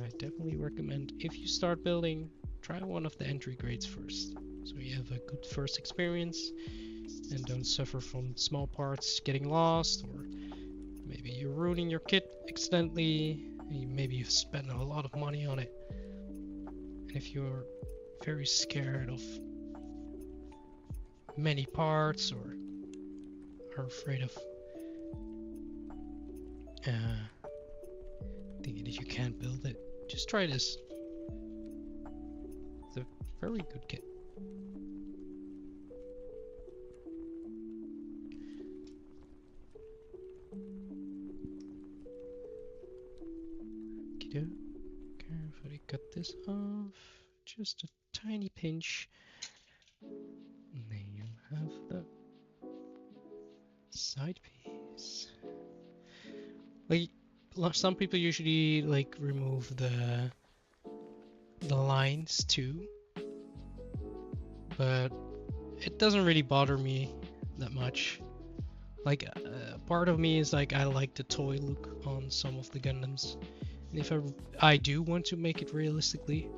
I definitely recommend, if you start building, try one of the entry grades first, so you have a good first experience and don't suffer from small parts getting lost, or maybe you're ruining your kit accidentally, maybe you've spent a lot of money on it. And if you're very scared of many parts or are afraid of thinking that you can't build it, just try this. It's a very good kit. go. Carefully cut this off. Just a tiny pinch. And then you have the side piece. Like, some people usually like remove the lines too, but it doesn't really bother me that much. Like, part of me is like, I like the toy look on some of the Gundams, and if I do want to make it realistically,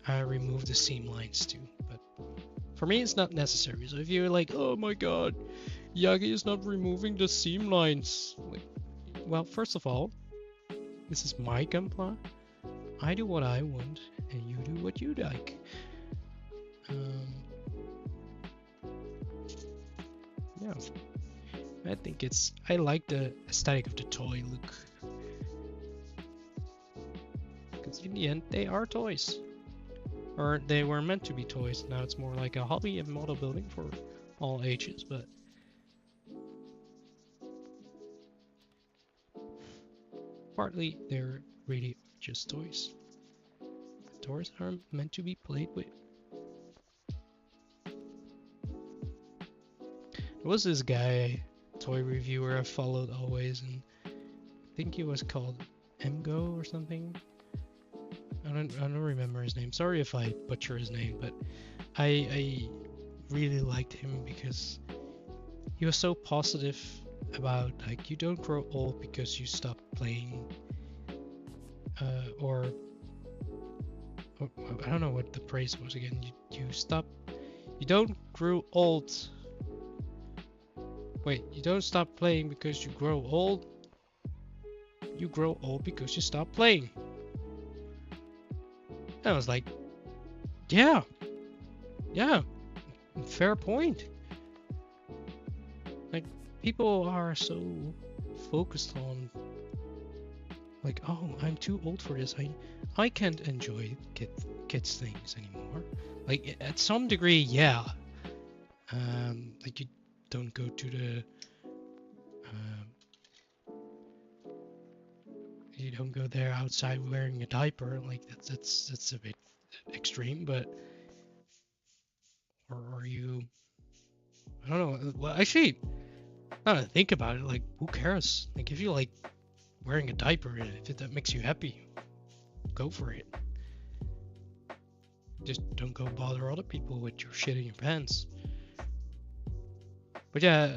I remove the seam lines too. But for me, it's not necessary. So if you're like, oh my god, Yagi is not removing the seam lines, like, well, first of all, this is my Gunpla. I do what I want, and you do what you like. Yeah, I think I like the aesthetic of the toy look. Because in the end, they are toys. Or they were meant to be toys. Now it's more like a hobby and model building for all ages, but partly they're really just toys. Toys are meant to be played with. There was this guy, toy reviewer I followed always, and I think he was called Emgo or something. I don't remember his name. Sorry if I butcher his name, but I really liked him because he was so positive about, like, you don't grow old because you stop playing, or I don't know what the phrase was again. You don't grow old. Wait, you don't stop playing because you grow old. You grow old because you stop playing. I was like, yeah, fair point. Like, people are so focused on, like, oh, I'm too old for this. I can't enjoy kids things anymore. Like, at some degree, yeah. Like, you don't go to the you don't go there outside wearing a diaper. Like, that's a bit extreme, but or are you, I don't know. Well, actually, now that I think about it, like, who cares? Like, if you like wearing a diaper, if that makes you happy, go for it. Just don't go bother other people with your shit in your pants. But yeah,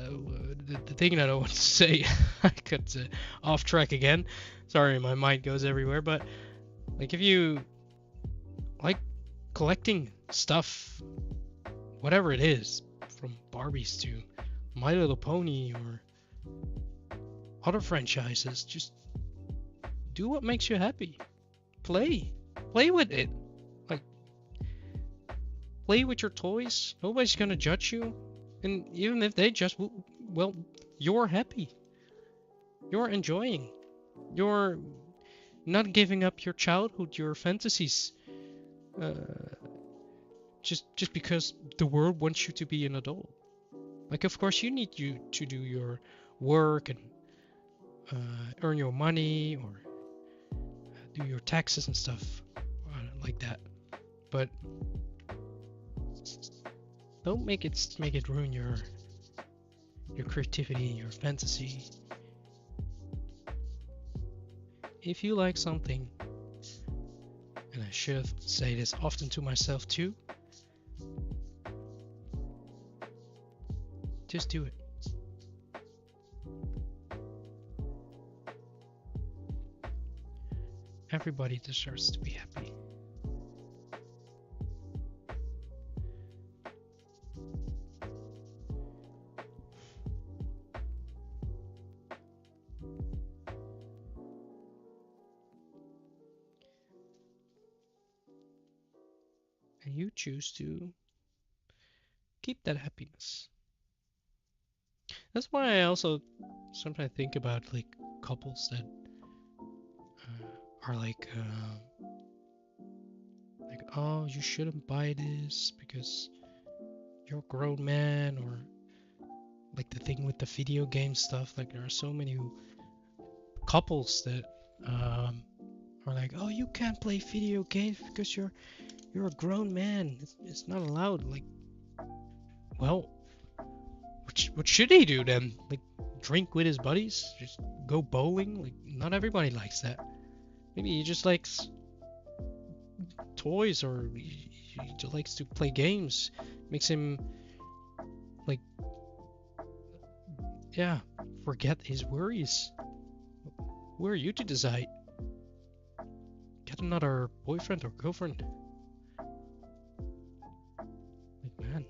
the thing that I want to say, I got off track again. Sorry, my mind goes everywhere. But like, if you like collecting stuff, whatever it is, from Barbies to My Little Pony or other franchises, just do what makes you happy. Play with it. Like, play with your toys. Nobody's gonna judge you. And even if they just, well, you're happy. You're enjoying. You're not giving up your childhood, your fantasies, just because the world wants you to be an adult. Like, of course, you need to do your work and earn your money, or do your taxes and stuff like that. But don't make it ruin your creativity, your fantasy. If you like something, and I should say this often to myself too, just do it. Everybody deserves to be happy. And you choose to keep that happiness. That's why I also sometimes think about, like, couples that are like, oh, you shouldn't buy this because you're a grown man, or like the thing with the video game stuff. Like, there are so many couples that Or like, oh, you can't play video games because you're a grown man. It's not allowed. Like, well, what should he do then? Like, drink with his buddies? Just go bowling? Like, not everybody likes that. Maybe he just likes toys, or he just likes to play games. Makes him, like, yeah, forget his worries. Who are you to decide? Get another boyfriend or girlfriend. Like, man.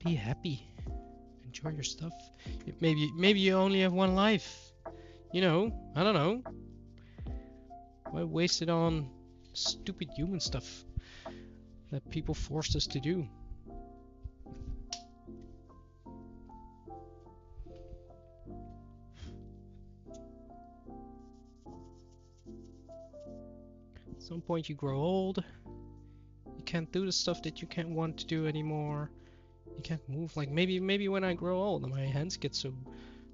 Be happy. Enjoy your stuff. Maybe you only have one life. You know, I don't know. Why waste it on stupid human stuff that people forced us to do? At some point you grow old. You can't do the stuff that you can't want to do anymore. You can't move. Like, maybe when I grow old, my hands get so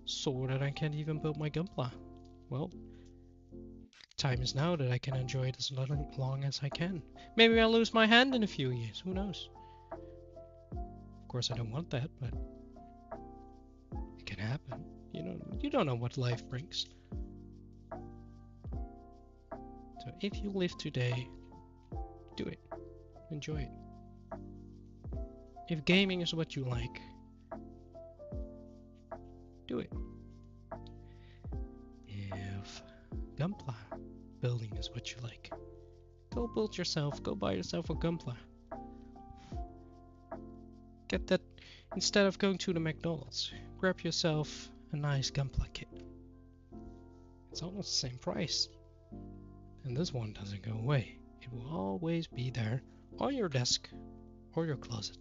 sore that I can't even build my Gunpla. Well, time is now that I can enjoy it as long as I can. Maybe I'll lose my hand in a few years. Who knows? Of course, I don't want that, but it can happen. You don't know what life brings. So if you live today, do it. Enjoy it. If gaming is what you like, do it. If Gunpla building is what you like, go build yourself, go buy yourself a Gunpla. Get that, instead of going to the McDonald's, grab yourself a nice Gunpla kit. It's almost the same price. And this one doesn't go away. It will always be there on your desk or your closet.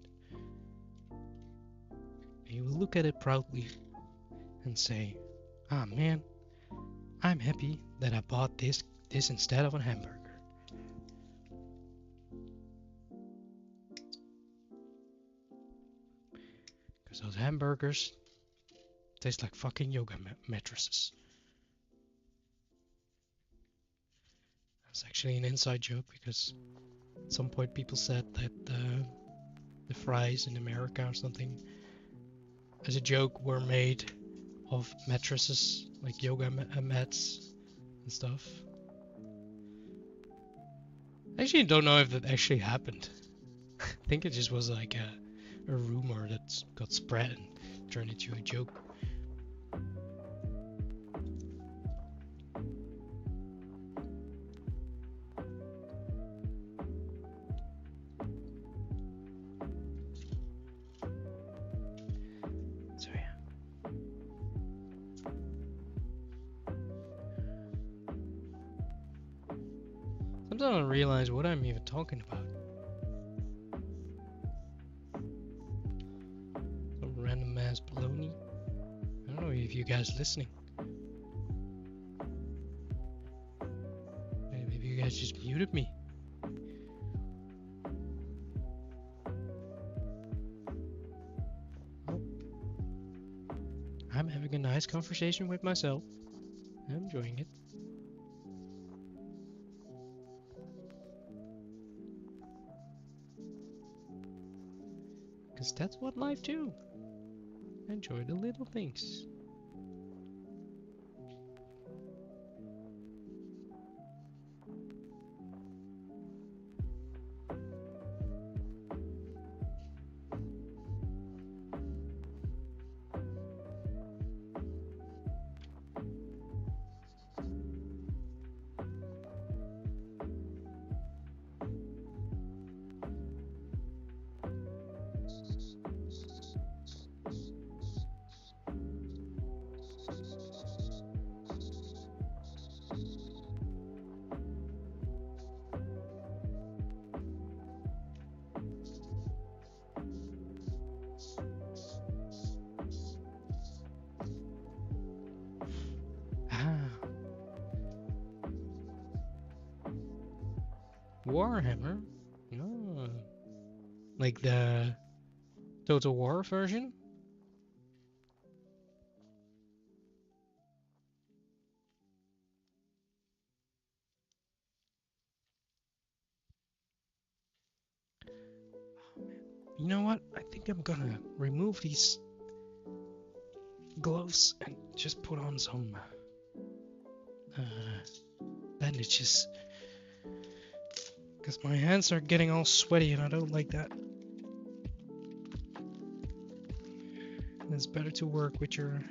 And you will look at it proudly and say, ah man, I'm happy that I bought this instead of a hamburger. Because those hamburgers taste like fucking yoga mattresses. That's actually an inside joke, because at some point people said that the fries in America or something, as a joke, were made of mattresses, like yoga mats and stuff. I actually don't know if that actually happened. I think it just was like a rumor that got spread and turned into a joke. So yeah. Sometimes I don't realize what I'm even talking about. Some random ass baloney. I don't know if you guys are listening. Maybe you guys just muted me. I'm having a nice conversation with myself. I'm enjoying it. Because that's what life do. Enjoy the little things. Warhammer? Oh. Like the Total War version? You know what? I think I'm gonna remove these gloves and just put on some bandages. Because my hands are getting all sweaty and I don't like that. It's better to work with your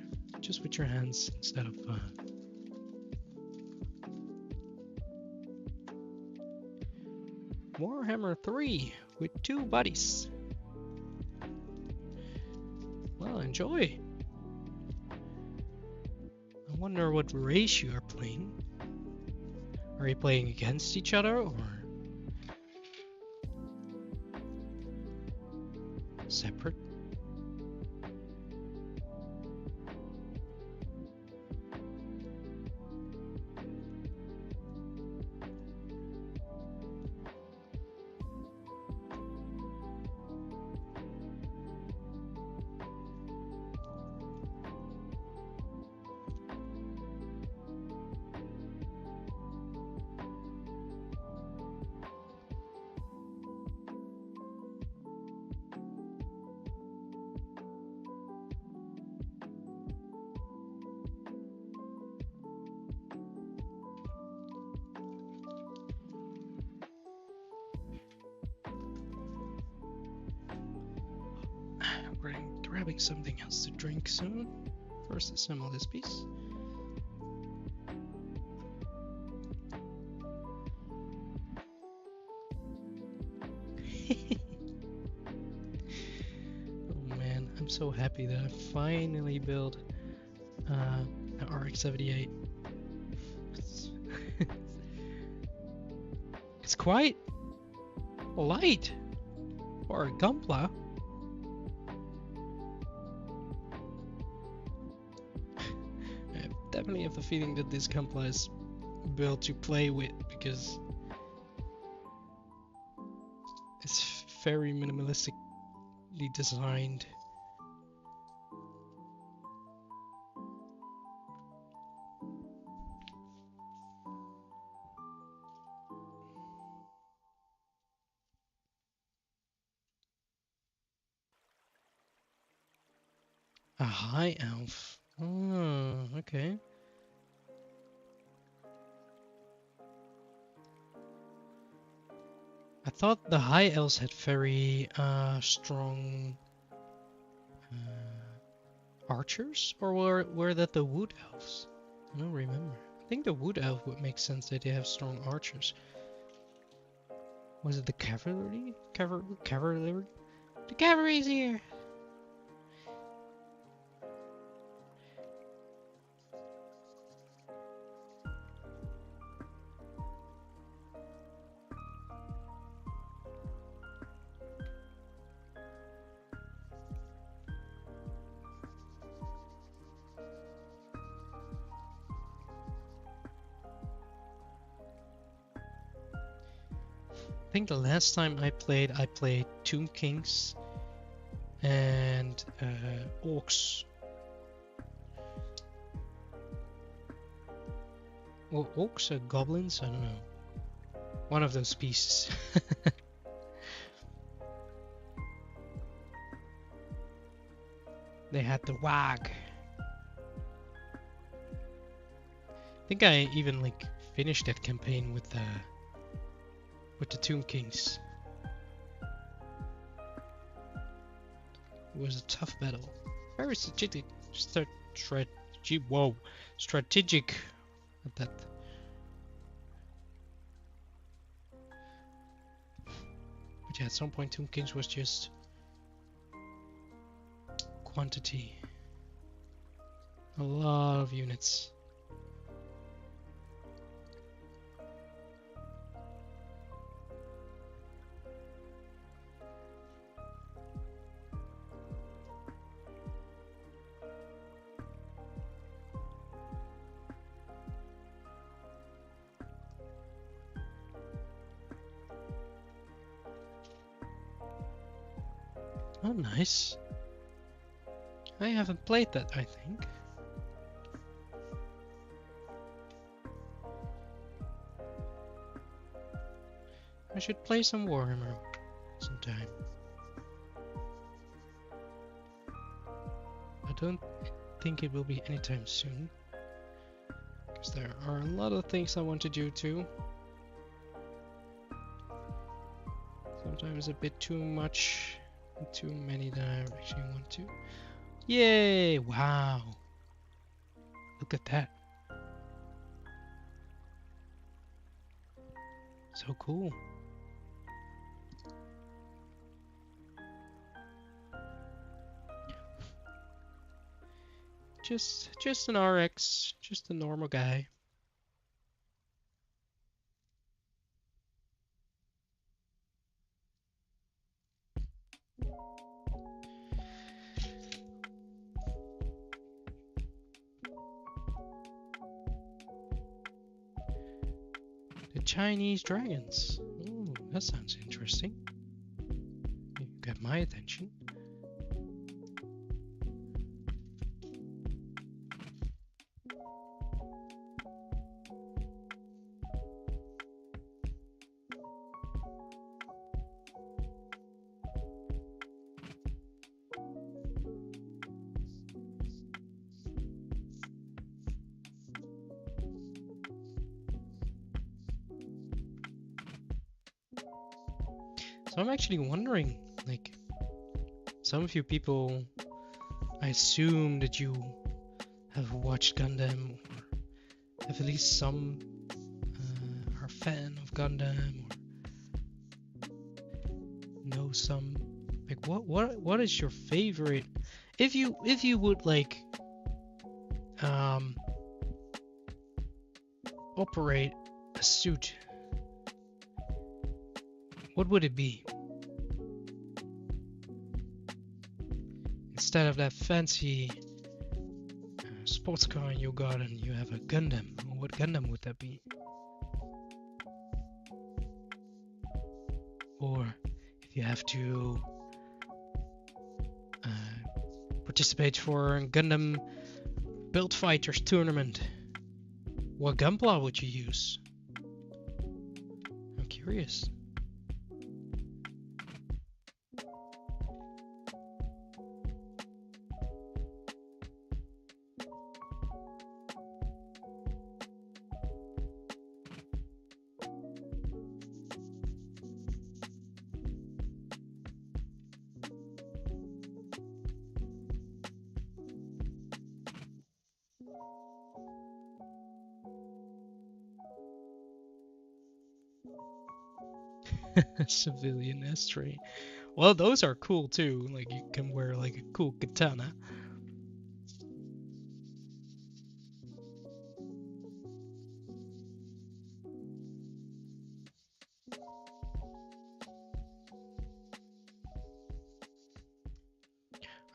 hands instead of Warhammer 3 with 2 buddies. Well, enjoy. I wonder what race you are playing. Are you playing against each other or separate? We're grabbing something else to drink soon. First, assemble this piece. Oh man, I'm so happy that I finally built an RX-78. It's quite light for a Gunpla. Definitely have the feeling that this Gunpla is built to play with because it's very minimalistically designed. A high elf. Oh, okay. I thought the high elves had very strong archers, or were that the wood elves? I don't remember. I think the wood elf would make sense that they have strong archers. Was it the cavalry? Cavalry? The cavalry's here! I think the last time I played Tomb Kings and Orcs. Or Orcs or Goblins? I don't know. One of those pieces. They had the wag. I think I even like finished that campaign with the Tomb Kings. It was a tough battle. Very strategic. Strategic at that. But yeah, at some point Tomb Kings was just quantity. A lot of units. Oh, nice. I haven't played that, I think. I should play some Warhammer. sometime. I don't think it will be anytime soon, because there are a lot of things I want to do too. Sometimes a bit too much, too many that I actually want to. Yay! Wow! Look at that. So cool. Just an RX, just a normal guy. The Chinese dragons. Ooh, that sounds interesting. You got my attention. So I'm actually wondering, like, some of you people, I assume that you have watched Gundam or have at least some are a fan of Gundam or know some. Like, what is your favorite? If you would like operate a suit, what would it be? Instead of that fancy sports car in your garden, you have a Gundam. What Gundam would that be? Or if you have to participate for a Gundam Build Fighters tournament, what Gunpla would you use? I'm curious. Civilian S-Train. Well, those are cool too. Like, you can wear like a cool katana.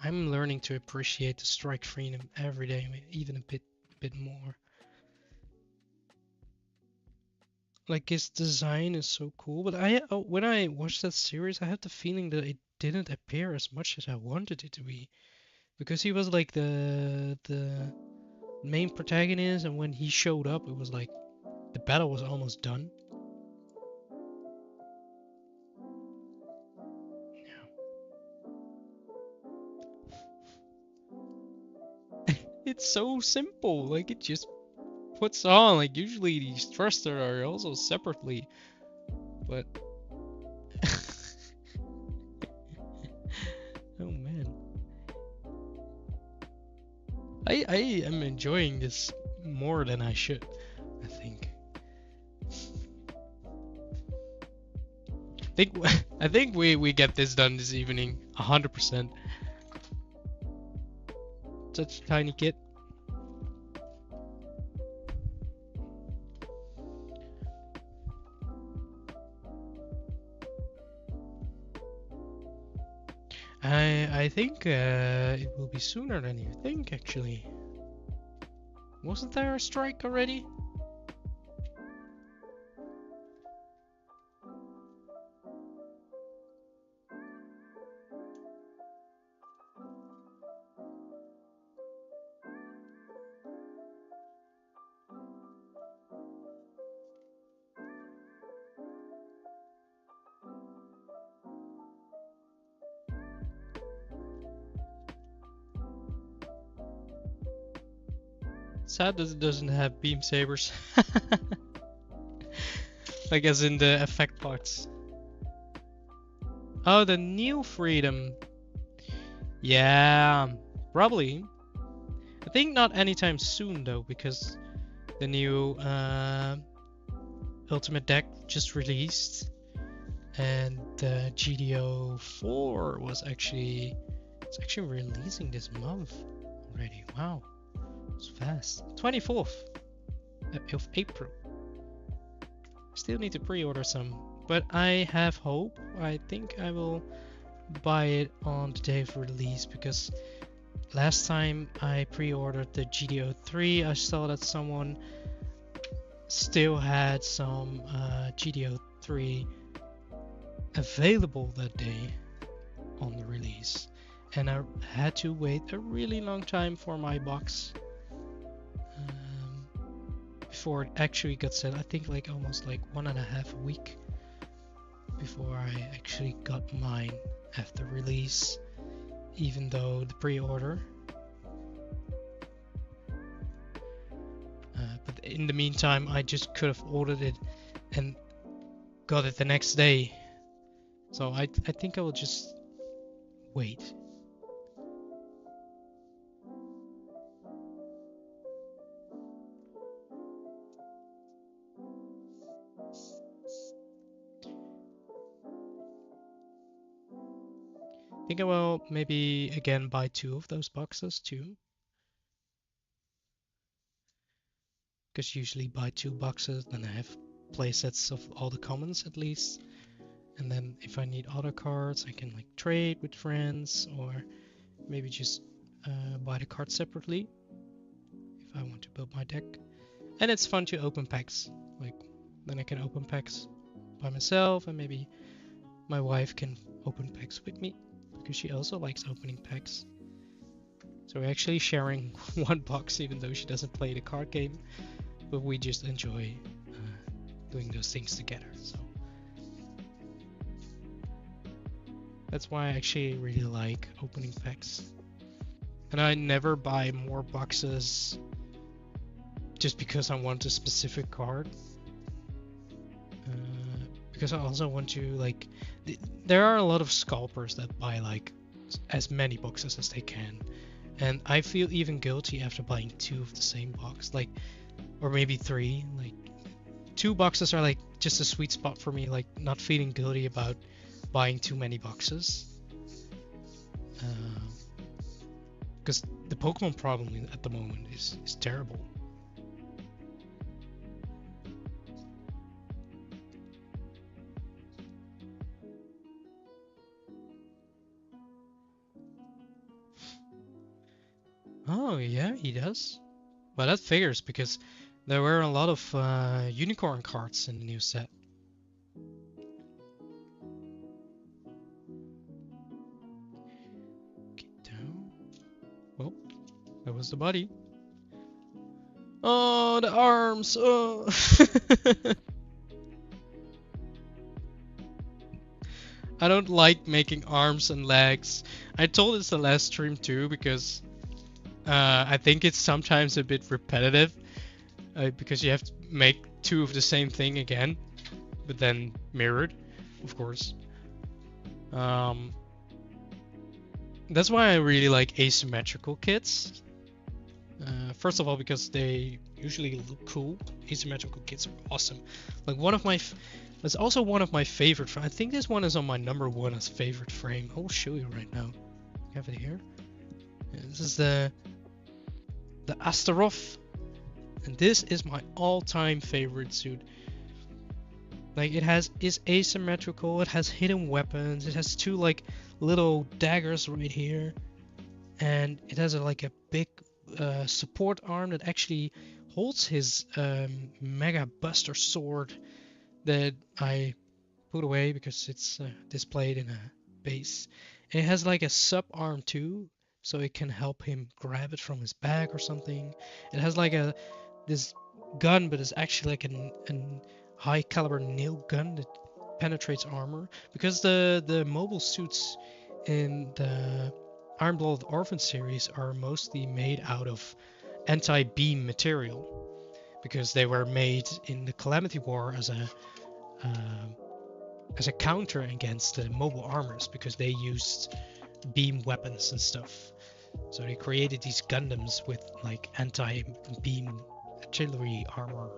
I'm learning to appreciate the strike freedom every day, even a bit more. Like, his design is so cool, but when I watched that series, I had the feeling that it didn't appear as much as I wanted it to be, because he was like the main protagonist, and when he showed up, it was like the battle was almost done. Yeah. It's so simple, like it just puts on. Like, usually these thrusters are also separately, but oh man, I am enjoying this more than I should, I think. I think we get this done this evening, 100%. Such a tiny kid. I think it will be sooner than you think, actually. Wasn't there a strike already? Sad that it doesn't have beam sabers. Like as in the effect parts. Oh, the new Freedom. Yeah, probably. I think not anytime soon though, because the new Ultimate deck just released, and the GDO 4 was actually releasing this month already. Wow, it's fast. 24th of April. Still need to pre-order some, but I have hope. I think I will buy it on the day of release, because last time I pre-ordered the GDO 3, I saw that someone still had some GDO 3 available that day on the release, and I had to wait a really long time for my box before it actually got sent. I think like almost like 1.5 weeks before I actually got mine after release, even though the pre-order. But in the meantime, I just could have ordered it and got it the next day. So I think I will just wait. I think I will maybe again buy 2 of those boxes too. Because usually buy 2 boxes, then I have playsets of all the commons at least. And then if I need other cards, I can like trade with friends, or maybe just buy the cards separately if I want to build my deck. And it's fun to open packs. Like then I can open packs by myself, and maybe my wife can open packs with me, because she also likes opening packs. So we're actually sharing one box, even though she doesn't play the card game, but we just enjoy doing those things together. So that's why I actually really like opening packs. And I never buy more boxes just because I want a specific card. Because I also want to, like, there are a lot of scalpers that buy like as many boxes as they can. And I feel even guilty after buying 2 of the same box, like, or maybe 3. Like 2 boxes are like just a sweet spot for me, like not feeling guilty about buying too many boxes. Because the Pokemon problem at the moment is terrible. Oh yeah, he does. Well, that figures, because there were a lot of unicorn cards in the new set. Get down. Well, that was the body. Oh, the arms! Oh! I don't like making arms and legs. I told this the last stream too, because I think it's sometimes a bit repetitive, because you have to make 2 of the same thing again, but then mirrored, of course. That's why I really like asymmetrical kits. First of all, because they usually look cool. Asymmetrical kits are awesome. Like that's also one of my favorite. I think this one is on my #1 as favorite frame. I'll show you right now. You have it here. Yeah, this is the Astaroth, and this is my all-time favorite suit. Like is asymmetrical. It has hidden weapons. It has 2 like little daggers right here, and it has like a big support arm that actually holds his Mega Buster sword that I put away because it's displayed in a base. And it has like a sub arm too, so it can help him grab it from his bag or something. It has like this gun, but it's actually like an high caliber nail gun that penetrates armor, because the mobile suits in the Iron Blooded Orphan series are mostly made out of anti-beam material, because they were made in the Calamity War as a counter against the mobile armors, because they used beam weapons and stuff. So they created these Gundams with like anti-beam artillery armor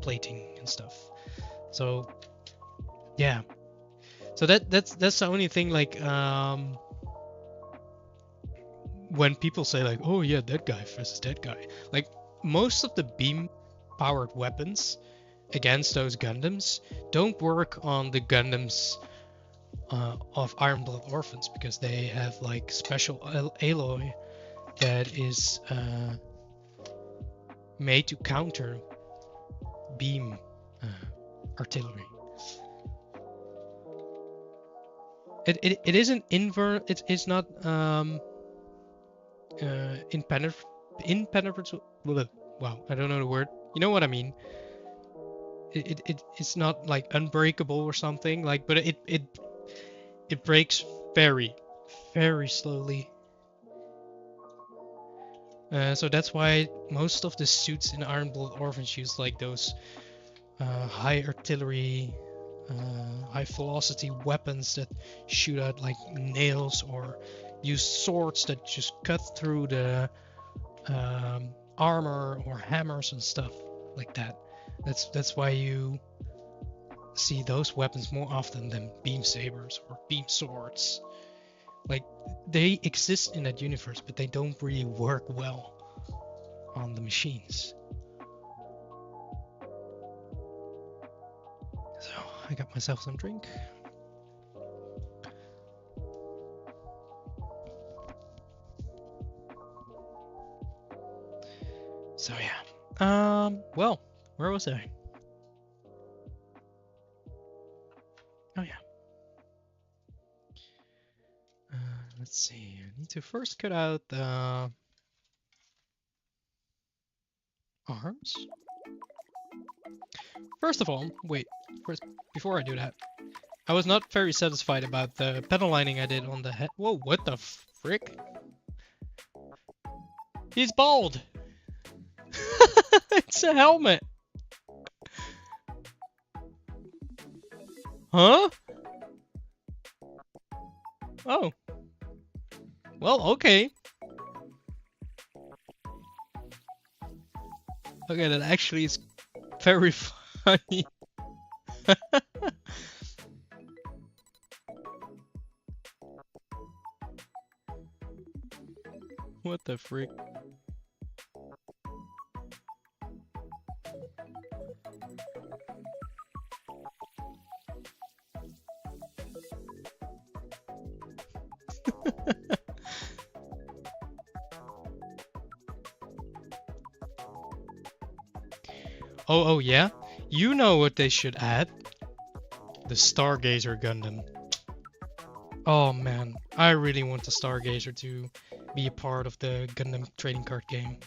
plating and stuff. So yeah, so that's the only thing, like when people say like, oh yeah, that guy versus that guy, like most of the beam powered weapons against those Gundams don't work on the Gundams of Iron Blood Orphans, because they have like special alloy that is made to counter beam artillery. It isn't it's not impenetrable. Wow, I don't know the word. You know what I mean? It's not like unbreakable or something, like, but it breaks very, very slowly. So that's why most of the suits in Iron Blood Orphans use like those high artillery, high velocity weapons that shoot out like nails, or use swords that just cut through the armor, or hammers and stuff like that. That's why you see those weapons more often than beam sabers or beam swords. Like, they exist in that universe, but they don't really work well on the machines. So I got myself some drink. So yeah. Well, where was I? Oh yeah. Let's see. I need to first cut out the arms. First of all, wait. First, before I do that, I was not very satisfied about the panel lining I did on the head. Whoa, what the frick? He's bald! It's a helmet! Huh? Oh. Well, okay. Okay, that actually is very funny. What the frick? Oh yeah? You know what they should add? The Stargazer Gundam. Oh man, I really want the Stargazer to be a part of the Gundam trading card game.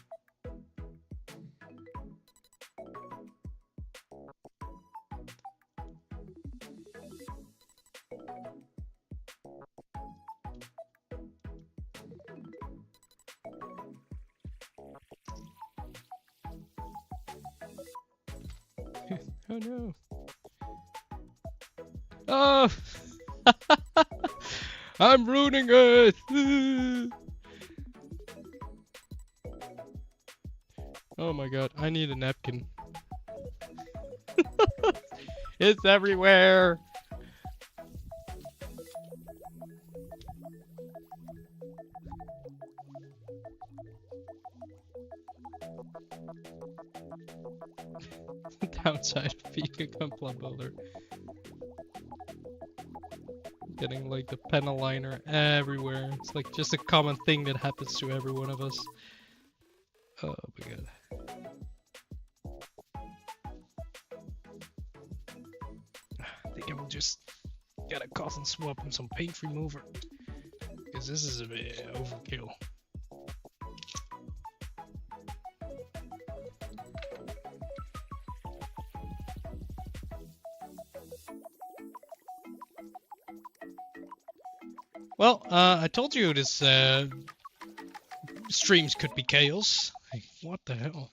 Oh no. Oh! I'm ruining it! Oh my god, I need a napkin. It's everywhere! Downside of being a Gunpla builder. Getting like the panel liner everywhere. It's like just a common thing that happens to every one of us. Oh my god. I think I will just get a cotton swab and some paint remover, because this is a bit overkill. Well, I told you this streams could be chaos. What the hell?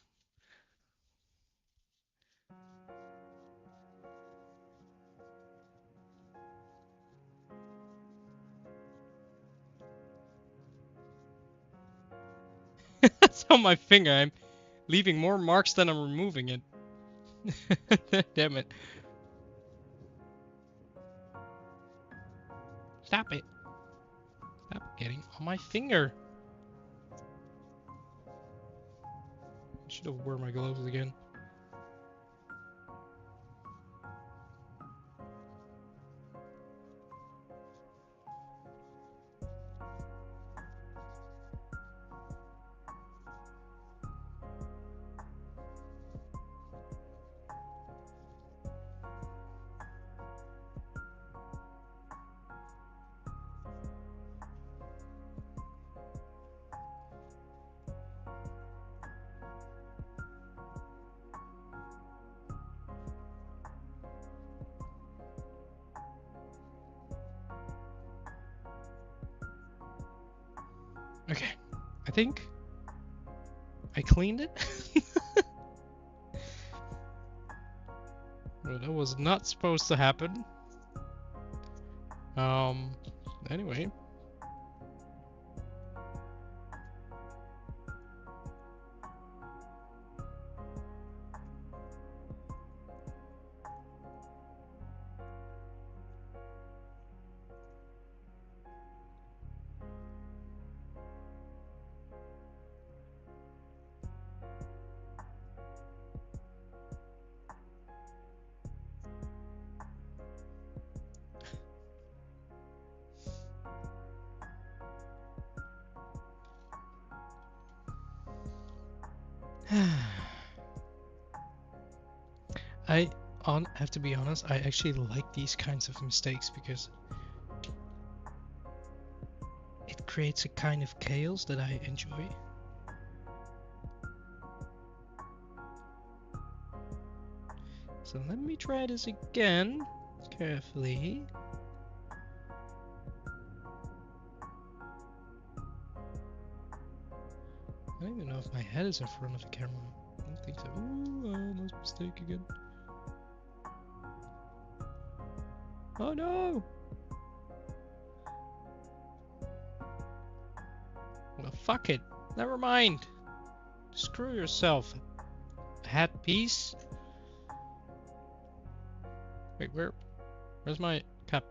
That's on my finger. I'm leaving more marks than I'm removing it. Damn it. Stop it. Stop getting on my finger. I should have worn my gloves again. Okay, I think I cleaned it. Well, that was not supposed to happen. Anyway. I have to be honest, I actually like these kinds of mistakes because it creates a kind of chaos that I enjoy. So let me try this again, carefully. I don't even know if my head is in front of the camera. I don't think so. Ooh, almost mistake again. Oh no! Well, fuck it. Never mind. Screw yourself. Hat piece. Wait, where's my cap?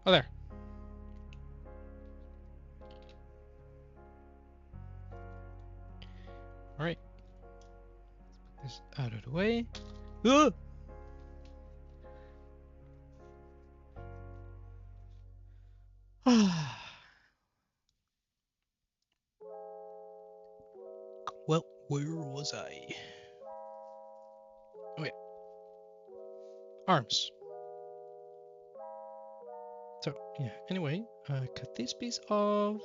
Oh, there. All right. Let's put this out of the way. Ugh! Well, where was I? Oh yeah. Arms. So yeah. Anyway, cut this piece off.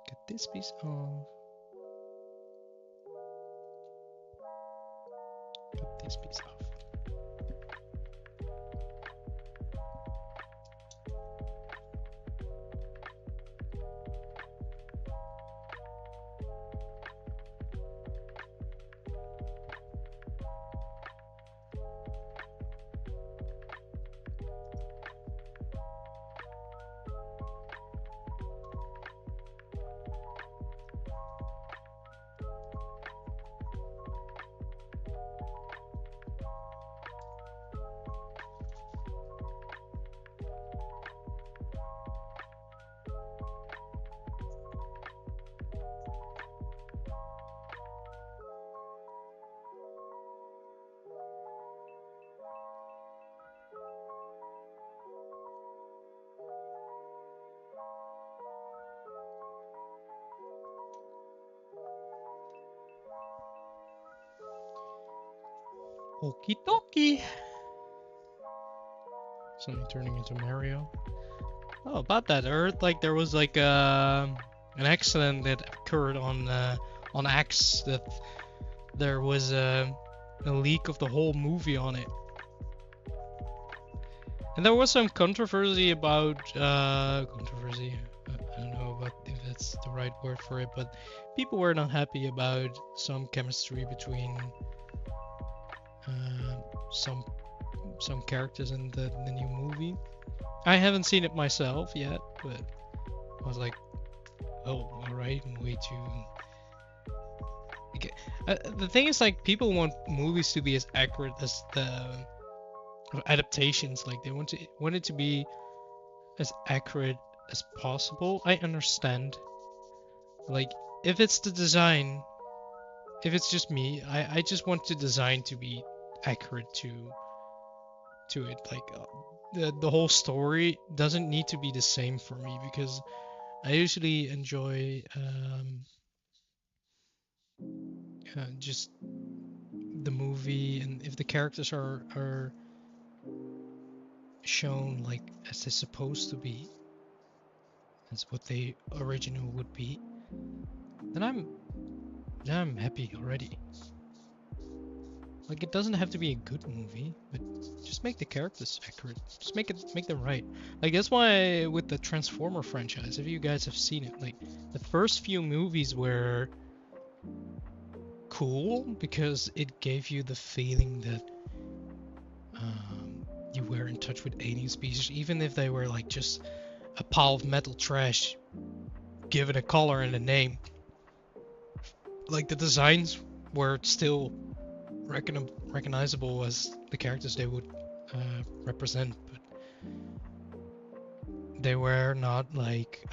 Cut this piece off. Cut this piece off. Okie dokie. Suddenly turning into Mario. Oh, about that, I heard like there was like an accident that occurred on X, that there was a leak of the whole movie on it. And there was some controversy about I don't know if that's the right word for it, but people were not happy about some chemistry between uh, some characters in the new movie. I haven't seen it myself yet, but I was like, oh, alright, way too. Okay. The thing is, like, people want movies to be as accurate as the adaptations. Like, they want it to be as accurate as possible. I understand. Like, if it's the design, if it's just me, I just want the design to be accurate to it. Like, the whole story doesn't need to be the same for me, because I usually enjoy just the movie, and if the characters are shown like as they're supposed to be, as what they original would be, then I'm happy already. Like, it doesn't have to be a good movie, but just make the characters accurate. Just make them right. Like, that's why with the Transformer franchise, if you guys have seen it, like, the first few movies were cool because it gave you the feeling that you were in touch with alien species, even if they were like just a pile of metal trash given a color and a name. Like, the designs were still recognizable as the characters they would represent, but they were not like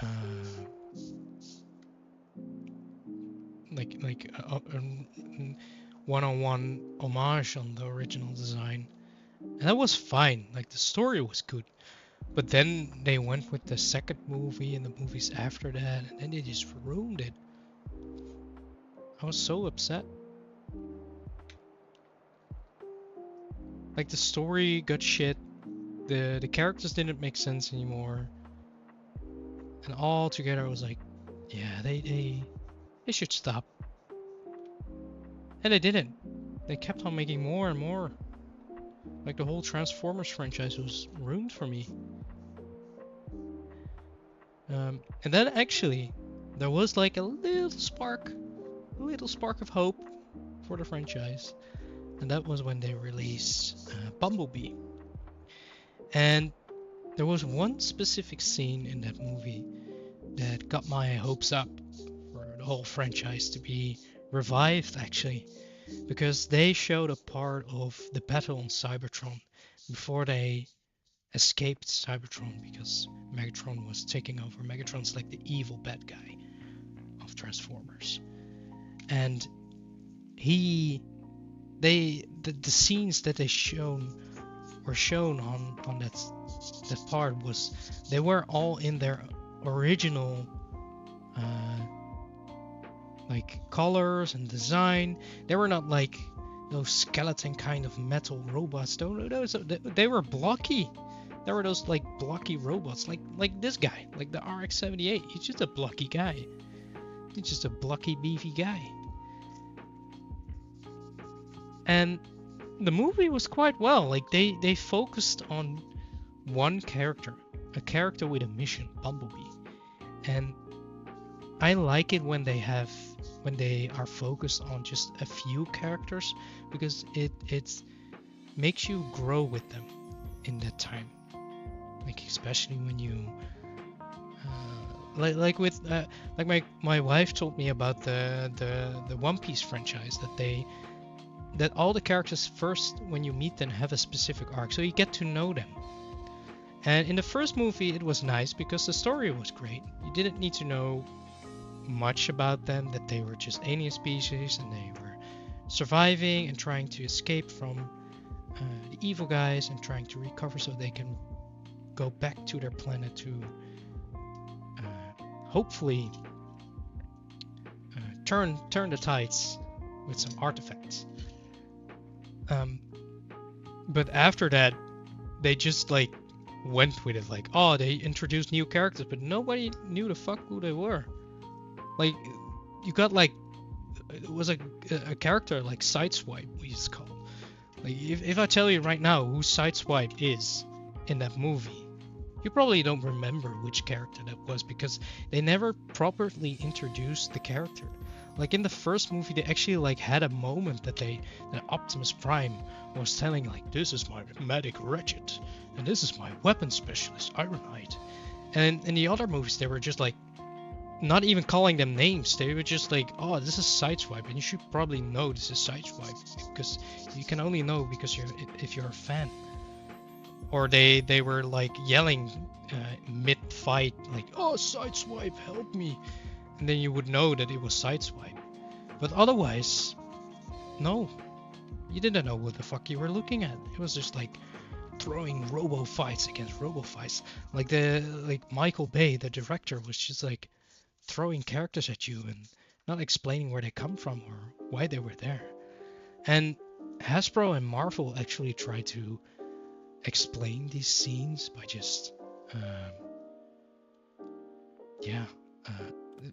one-on-one homage on the original design, and that was fine. Like, the story was good, but then they went with the second movie and the movies after that, and then they just ruined it. I was so upset. Like, the story got shit, the characters didn't make sense anymore, and all together I was like, yeah, they should stop. And they didn't. They kept on making more and more. Like, the whole Transformers franchise was ruined for me. And then actually, there was like a little spark of hope for the franchise. And that was when they released Bumblebee. And there was one specific scene in that movie that got my hopes up for the whole franchise to be revived, actually, because they showed a part of the battle on Cybertron before they escaped Cybertron, because Megatron was taking over. Megatron's like the evil bad guy of Transformers, and the scenes that were shown on that part was, they were all in their original like colors and design. They were not like those skeleton kind of metal robots. They were blocky. There were those like blocky robots, like this guy, like the RX-78. He's just a blocky guy. He's just a blocky, beefy guy. And the movie was quite well. Like, they focused on one character, a character with a mission, Bumblebee. And I like it when they are focused on just a few characters, because it makes you grow with them in that time. Like, especially when you like my wife told me about the One Piece franchise, that all the characters first, when you meet them, have a specific arc, so you get to know them. And in the first movie it was nice because the story was great. You didn't need to know much about them, that they were just alien species and they were surviving and trying to escape from the evil guys and trying to recover so they can go back to their planet to hopefully turn the tides with some artifacts. But after that, they just like went with it, like, oh, they introduced new characters, but nobody knew the fuck who they were. Like, you got like, it was a character like Sideswipe, we used to call it. Like, if I tell you right now who Sideswipe is in that movie, You probably don't remember which character that was because they never properly introduced the character. Like in the first movie, they actually like had a moment that Optimus Prime was telling like, "This is my medic Ratchet, and this is my weapon specialist Ironhide." And in the other movies, they were just like not even calling them names. They were just like, "Oh, this is Sideswipe," and you should probably know this is Sideswipe because you can only know because if you're a fan. Or they were like yelling mid-fight, like, "Oh, Sideswipe, help me!" And then you would know that it was Sideswipe. But otherwise, no, you didn't know what the fuck you were looking at. It was just like throwing robo fights against robo fights. Like Michael Bay, the director, was just like throwing characters at you and not explaining where they come from or why they were there. And Hasbro and Marvel actually tried to explain these scenes by just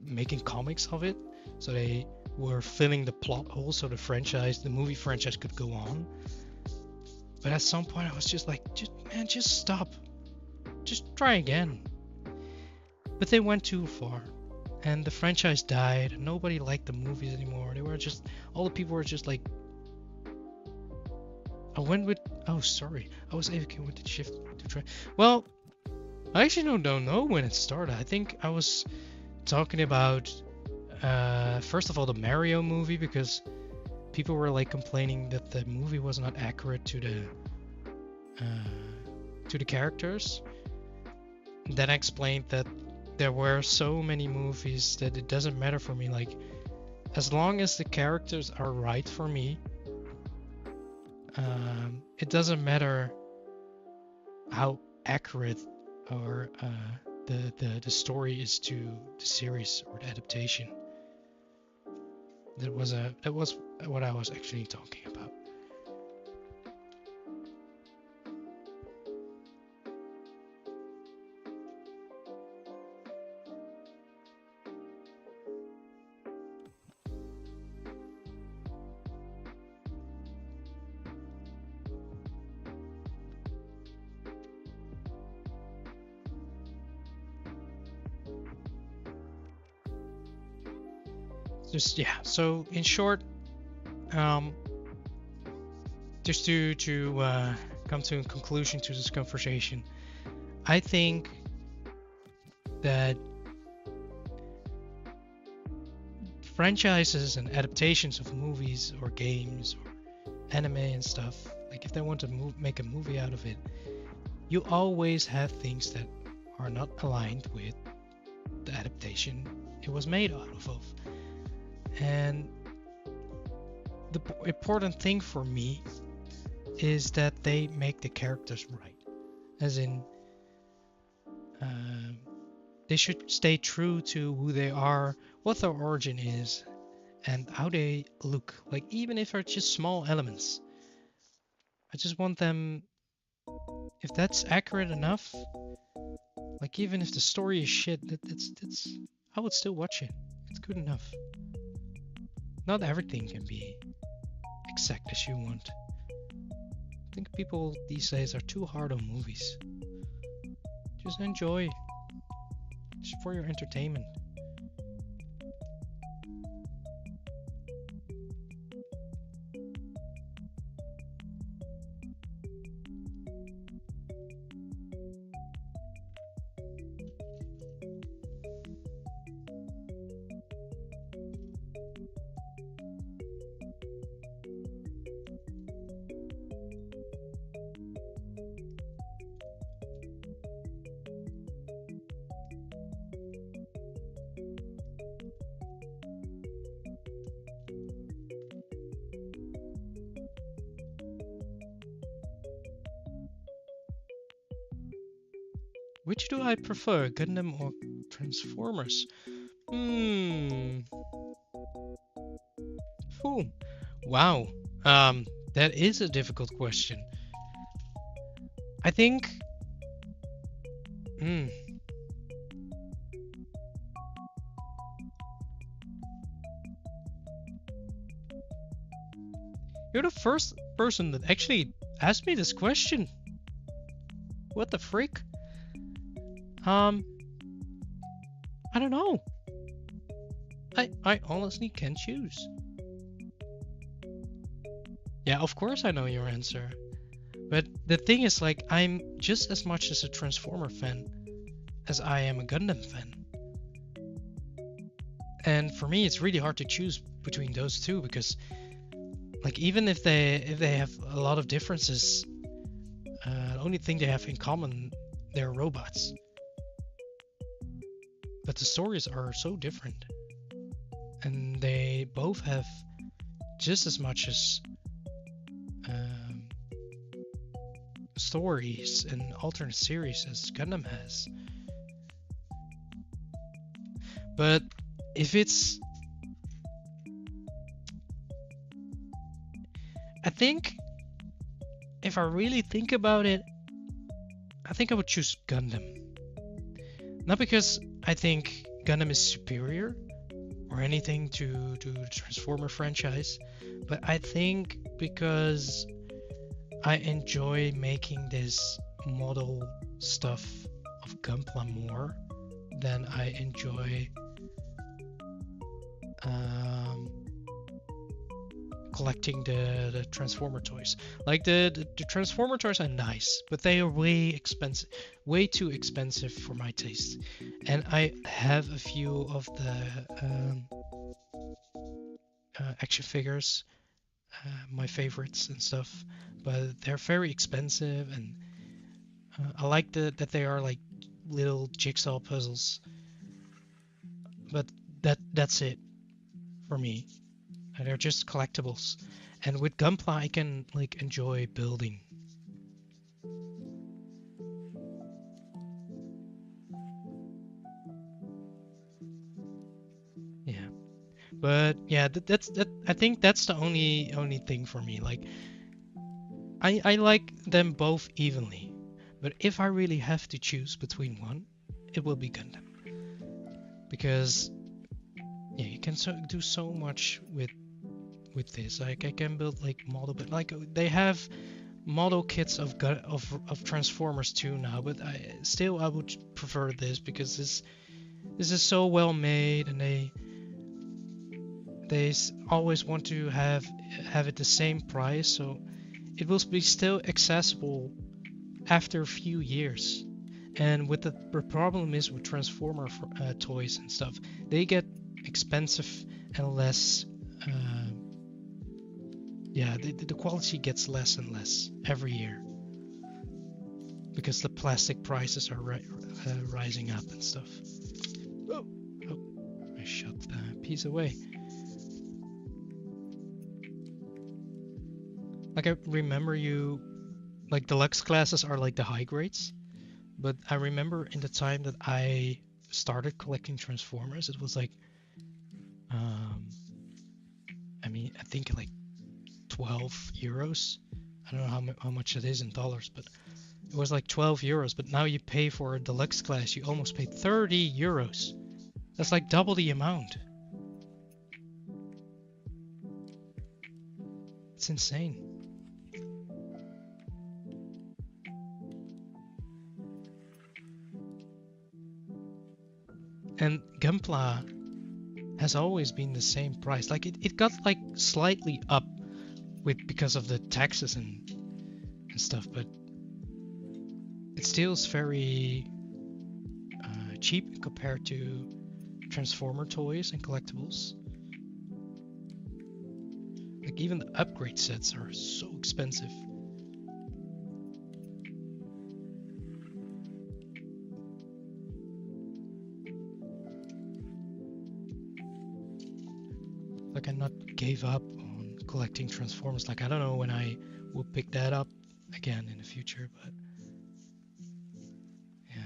making comics of it, so they were filling the plot hole so the movie franchise could go on. But at some point I was just like, just stop, just try again. But they went too far and the franchise died. Nobody liked the movies anymore. All the people were just like, I was AFK with the shift to try. Well, I actually don't know when it started. I think I was talking about first of all the Mario movie, because people were like complaining that the movie was not accurate to the characters. Then I explained that there were so many movies that it doesn't matter for me. Like, as long as the characters are right for me, it doesn't matter how accurate or the story is to the series or the adaptation. That was what I was actually talking about. So in short, just to come to a conclusion to this conversation, I think that franchises and adaptations of movies or games or anime and stuff, like if they want to make a movie out of it, you always have things that are not aligned with the adaptation it was made out of. And the important thing for me is that they make the characters right. As in, they should stay true to who they are, what their origin is, and how they look. Like, even if they're just small elements. I just want them, if that's accurate enough, like even if the story is shit, I would still watch it. It's good enough. Not everything can be exact as you want. I think people these days are too hard on movies. Just enjoy. Just for your entertainment. Which do I prefer, Gundam or Transformers? Wow. That is a difficult question. I think... You're the first person that actually asked me this question. What the freak? Um, I don't know. I honestly can't choose. Yeah, of course I know your answer. But the thing is, like, I'm just as much as a Transformer fan as I am a Gundam fan. And for me, it's really hard to choose between those two because, like, even if they have a lot of differences, the only thing they have in common, they're robots. But the stories are so different, and they both have just as much as um, stories and alternate series as Gundam has. But if it's, I think, if I really think about it, I think I would choose Gundam. Not because I think Gundam is superior or anything to the Transformer franchise, but I think because I enjoy making this model stuff of Gunpla more than I enjoy collecting the Transformer toys. Like the Transformer toys are nice, but they are way too expensive for my taste. And I have a few of the action figures, my favorites and stuff, but they're very expensive, and I like that they are like little jigsaw puzzles. But that's it for me. They're just collectibles. And with Gunpla, I can like enjoy building. Yeah, but yeah, that's that. I think that's the only thing for me. Like, I like them both evenly, but if I really have to choose between one, it will be Gundam because yeah, you can do so much with this. Like I can build like model, but like they have model kits of Transformers too now. But I would prefer this because this is so well made, and they always want to have it the same price, so it will be still accessible after a few years. And with the problem is with Transformer toys and stuff, they get expensive and less. Uh, yeah, the quality gets less and less every year because the plastic prices are rising up and stuff. Oh, oh, I shot the piece away. Like I remember like deluxe classes are like the high grades, but I remember in the time that I started collecting Transformers, it was like, um, I mean, I think like 12 euros. I don't know how much it is in dollars, but it was like 12 euros. But now you pay for a deluxe class, you almost pay 30 euros. That's like double the amount. It's insane. And Gunpla has always been the same price. Like it got like slightly up because of the taxes and stuff, but it still is very cheap compared to Transformer toys and collectibles. Like even the upgrade sets are so expensive. Like I not gave up on collecting Transformers. Like I don't know when I will pick that up again in the future, but yeah.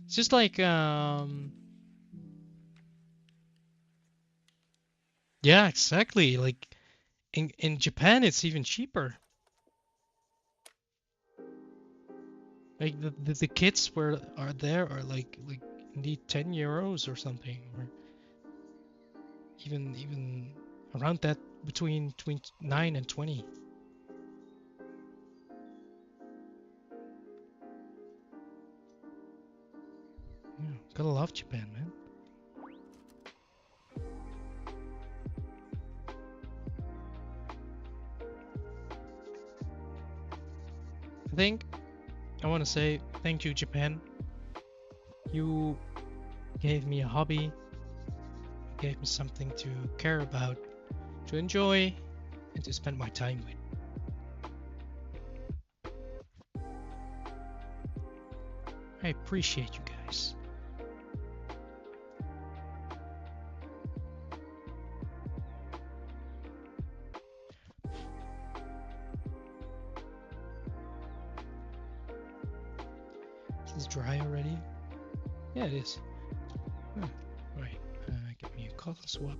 It's just like yeah, exactly. Like in Japan it's even cheaper. Like the kits where are there are like indeed 10 euros or something, or even around that between 9 and 20. Gotta love Japan, man. I think I want to say thank you, Japan. You gave me a hobby, gave me something to care about, to enjoy, and to spend my time with. I appreciate you guys. Is this dry already? Yeah, it is. Huh. Right, give me a cotton swab.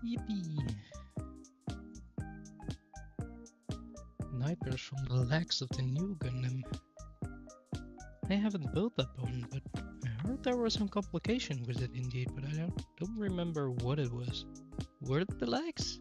Yippee! Nightmares from the legs of the new Gundam. I haven't built that one, but I heard there was some complication with it indeed, but I don't remember what it was. Were it the legs?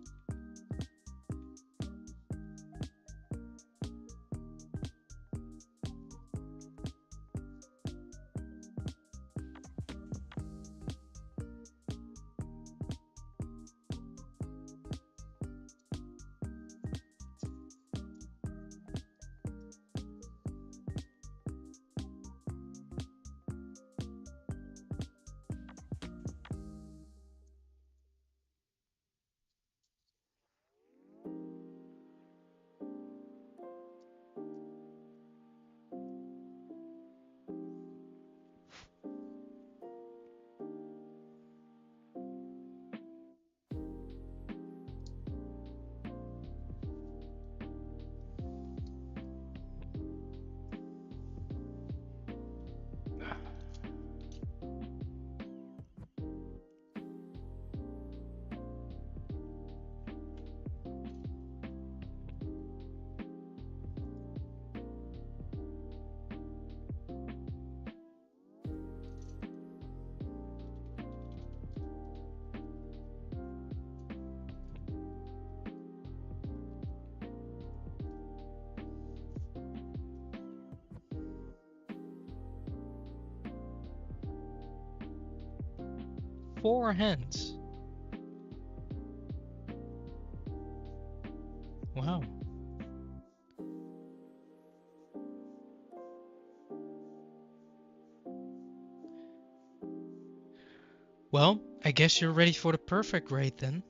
Four hands. Wow. Well, I guess you're ready for the perfect raid then.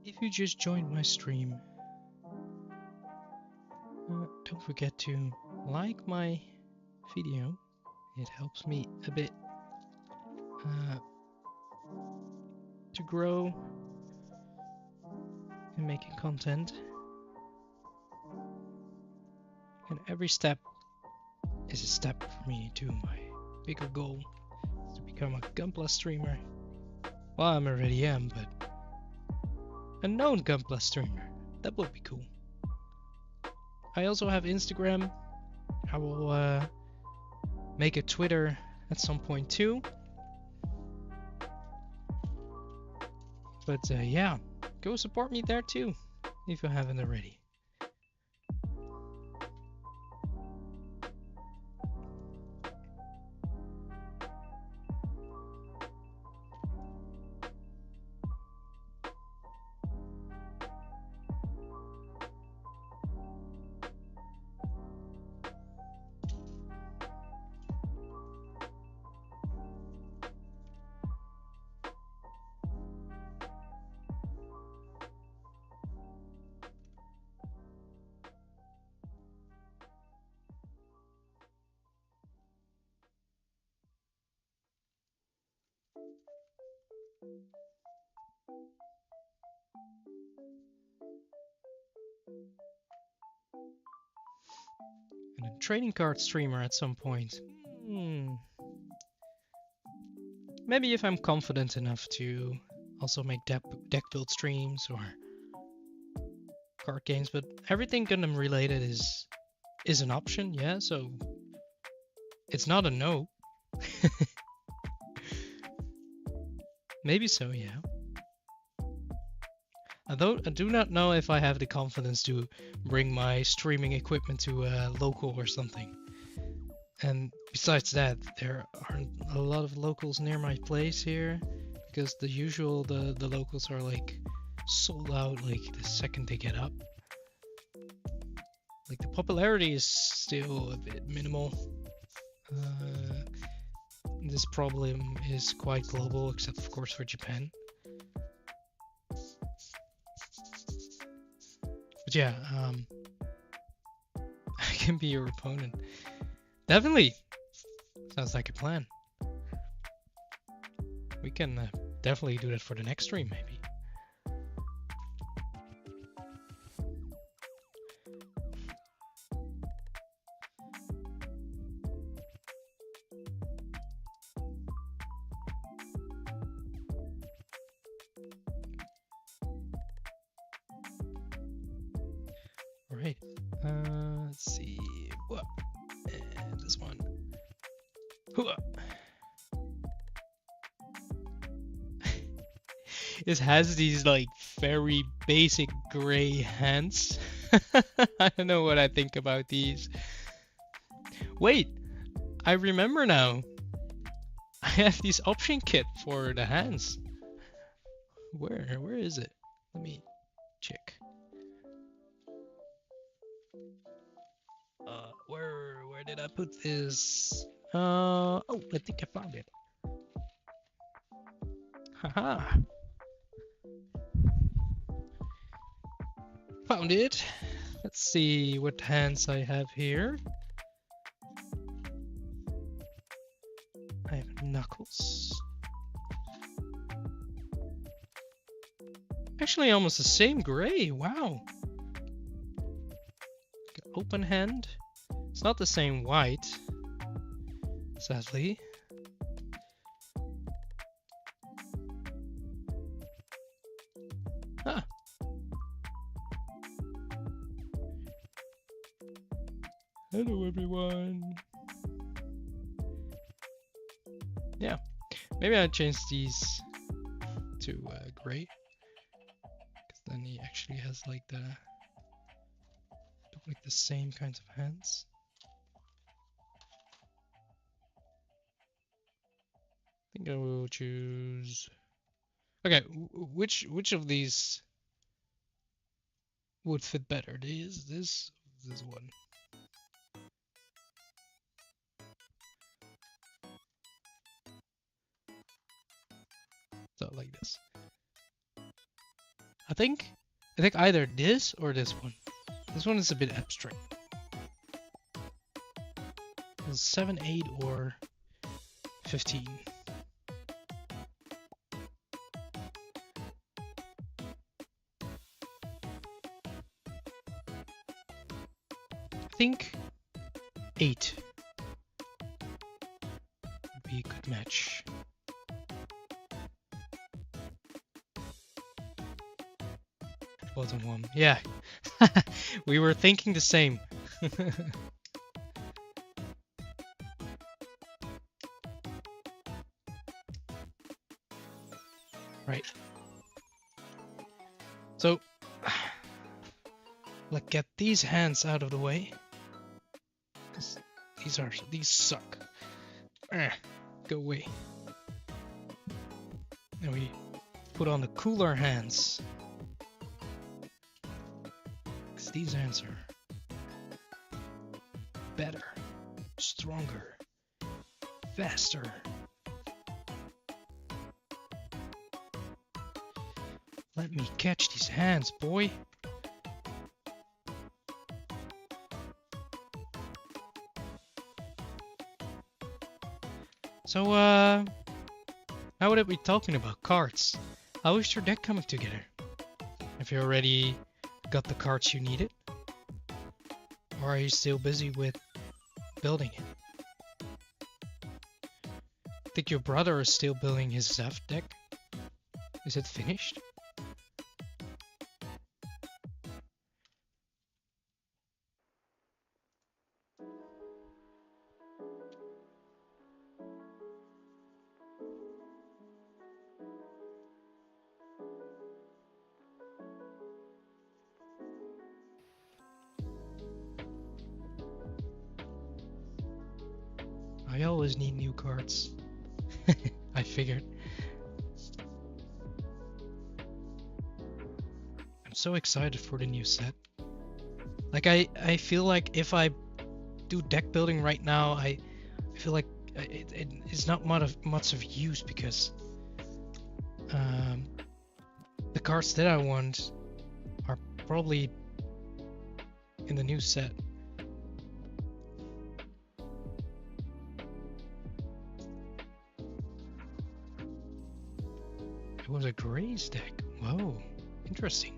If you just joined my stream, don't forget to like my video. It helps me a bit to grow in making content. And every step is a step for me to my bigger goal, to become a Gunpla streamer. Well, I already am, but a known Gunpla streamer. That would be cool. I also have Instagram. I will make a Twitter at some point too. But yeah, go support me there too, if you haven't already. And a trading card streamer at some point. Maybe if I'm confident enough to also make deck build streams or card games, but everything Gundam related is an option, yeah, so it's not a no. Maybe so, yeah. Although I do not know if I have the confidence to bring my streaming equipment to a local or something. And besides that, there aren't a lot of locals near my place here, because the locals are like sold out like the second they get up. Like the popularity is still a bit minimal. This problem is quite global, except of course for Japan. But yeah, I can be your opponent. Definitely. Sounds like a plan. We can definitely do that for the next stream, maybe. Right. Let's see. What? And this one. Hooah. It has these like very basic gray hands. I don't know what I think about these. Wait, I remember now. I have this option kit for the hands. Where is it? Let me check. Where did I put this? Oh, I think I found it. Haha. Found it. Let's see what hands I have here. I have knuckles. Actually, almost the same gray. Wow. Open hand. It's not the same white, sadly. Ah. Hello, everyone. Yeah, maybe I'll change these to gray, because then he actually has like the same kinds of hands. I think I will choose. Okay, which of these would fit better? This one. So like this. I think either this or this one. This one is a bit abstract. It's 7, 8, or 15. I think 8 would be a good match. Bottom one, yeah. We were thinking the same. Right. So, let's get these hands out of the way. These suck. Go away. And we put on the cooler hands. Because these hands are better, stronger, faster. Let me catch these hands, boy. So, how would it be talking about cards? How is your deck coming together? Have you already got the cards you needed? Or are you still busy with building it? I think your brother is still building his Zeph deck. Is it finished? I always need new cards. I figured. I'm so excited for the new set. Like I feel like if I do deck building right now, I feel like it's not much of use because the cards that I want are probably in the new set. It was a Grays deck. Whoa, interesting.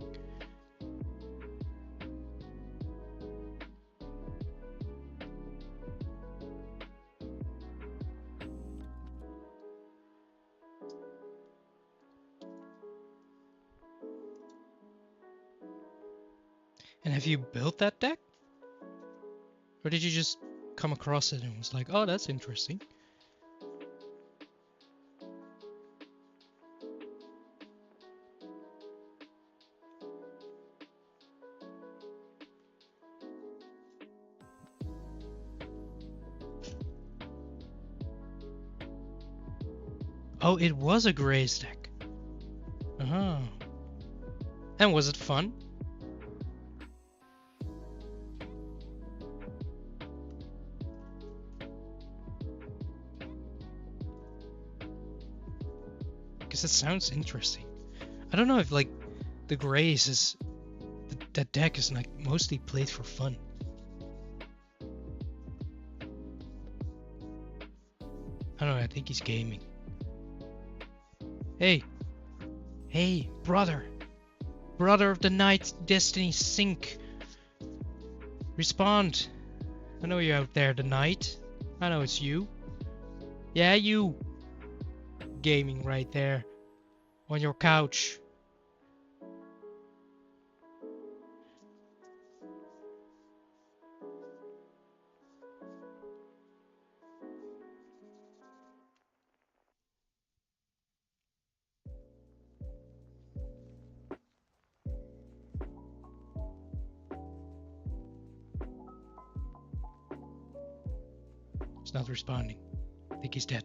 And have you built that deck? Or did you just come across it and was like, oh, that's interesting? Oh, it was a Grays deck. Oh. And was it fun? Because it sounds interesting. I don't know if like the Grays is that deck is like mostly played for fun. I don't know, I think he's gaming. Hey! Hey, brother! Brother of the night, Destiny Sync! Respond! I know you're out there, the night. I know it's you. Yeah, you! Gaming right there. On your couch. He's not responding. I think he's dead.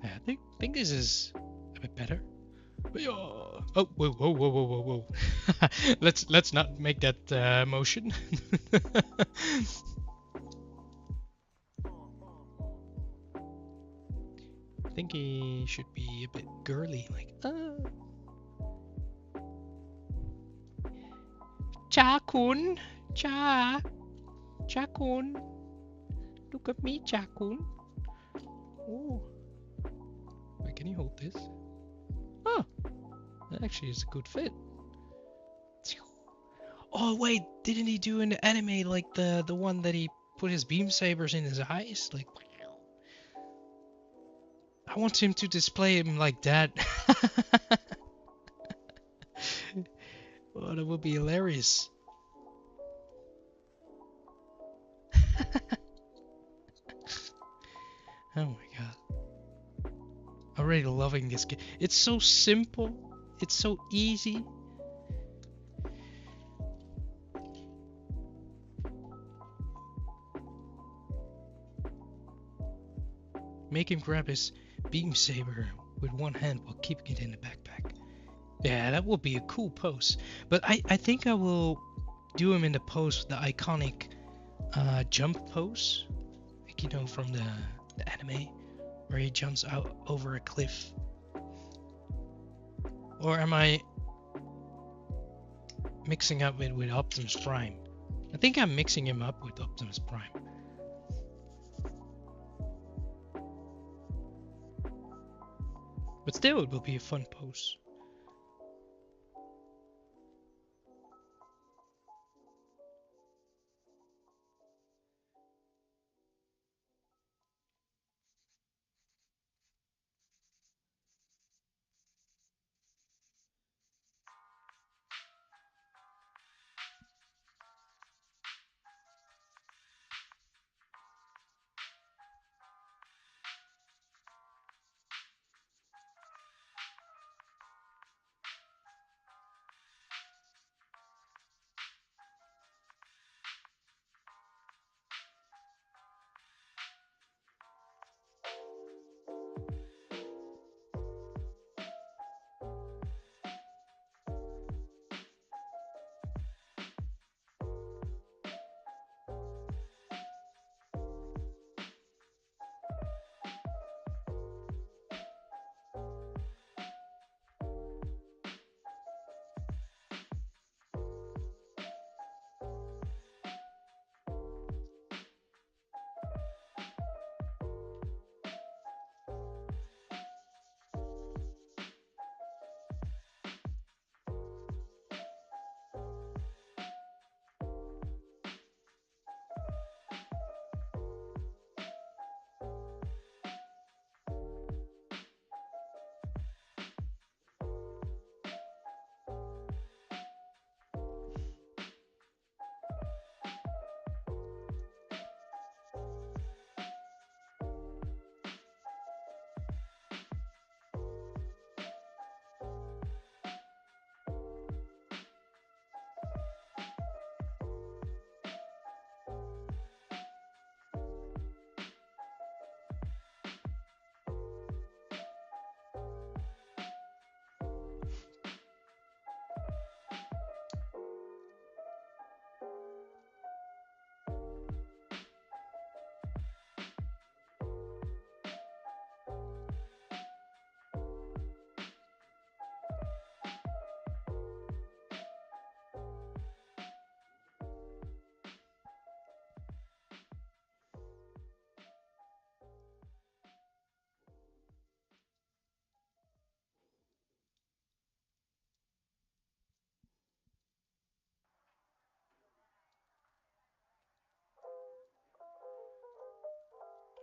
Yeah, I think this is a bit better. Oh, whoa, whoa, whoa, whoa, whoa, whoa! let's not make that motion. I think he should be a bit girly, like Cha-kun, Cha-kun. Look at me, Cha-kun. Oh, wait, can you hold this? Oh, that actually is a good fit. Oh wait, didn't he do in the anime like the one that he put his beam sabers in his eyes? Like, I want him to display him like that. Oh, that would be hilarious. Oh my god. Already loving this game. It's so simple. It's so easy. Make him grab his beam saber with one hand while keeping it in the backpack. Yeah, that would be a cool pose. But I think I will do him in the pose, the iconic jump pose. Like, you know, from the anime, where he jumps out over a cliff. Or am I mixing up it with Optimus Prime? I think I'm mixing him up with Optimus Prime. But still, it will be a fun pose.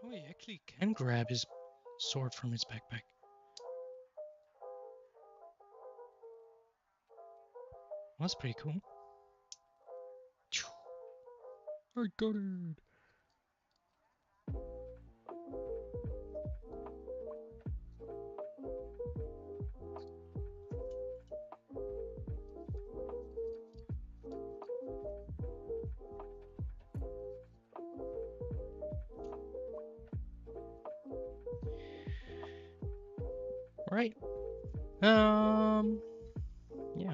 Oh, he actually can grab his sword from his backpack. That's pretty cool. I got it! Right. Yeah. Yeah.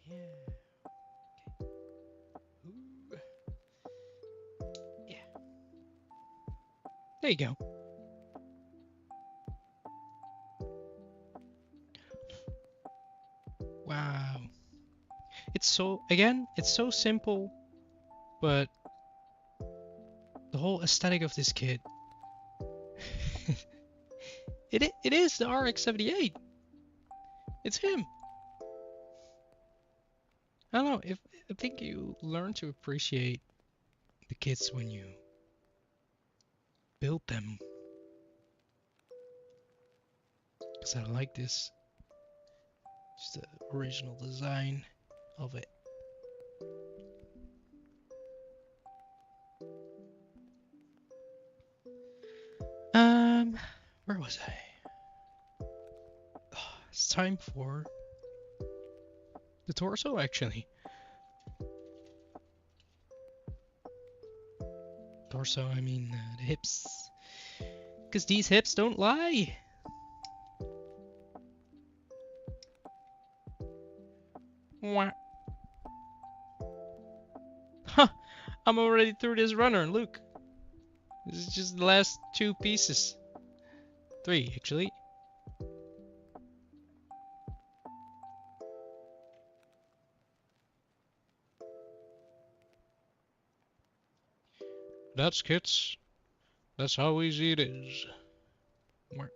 Okay. Ooh. Yeah. There you go. Wow. It's so simple, but the whole aesthetic of this kit. it is the RX-78. It's him. I don't know. If I think you learn to appreciate the kits when you build them. Because I like this. Just the original design of it. Where was I? Oh, it's time for the torso, actually. Torso, I mean the hips. Because these hips don't lie. Wah. Huh, I'm already through this runner, look. This is just the last 2 pieces. 3, actually. That's kits. That's how easy it is. Wah.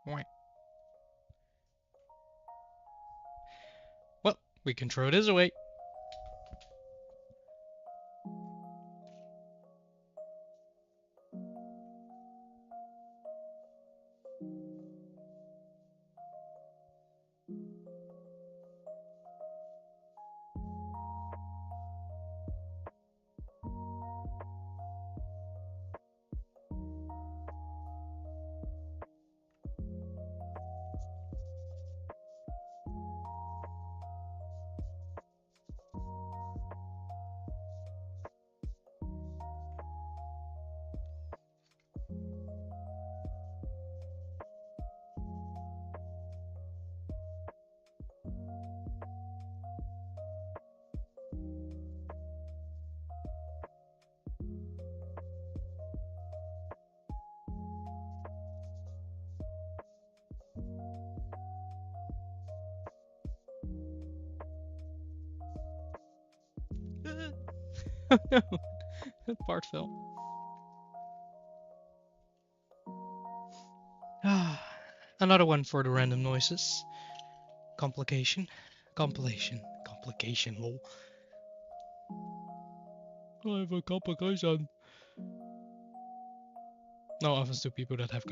Wah. We can throw this away. Oh no, that part fell. Another one for the random noises. Complication. Compilation. Complication, lol. I have a complication. No offense to people that have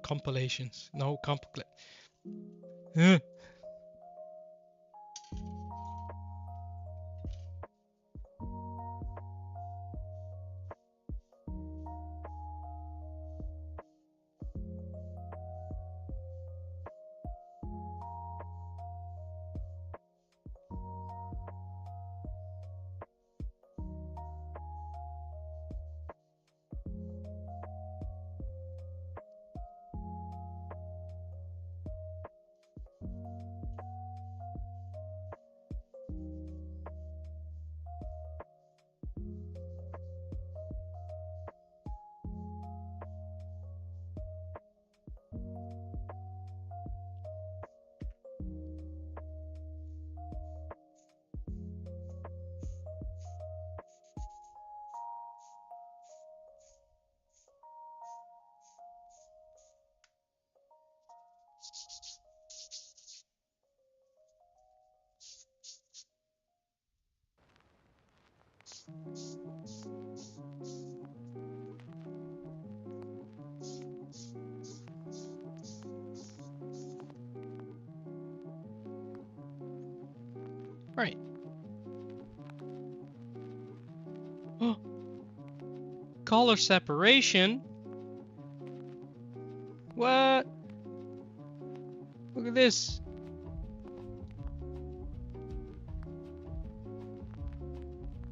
compilations. No, Right. Color separation? What? Look at this.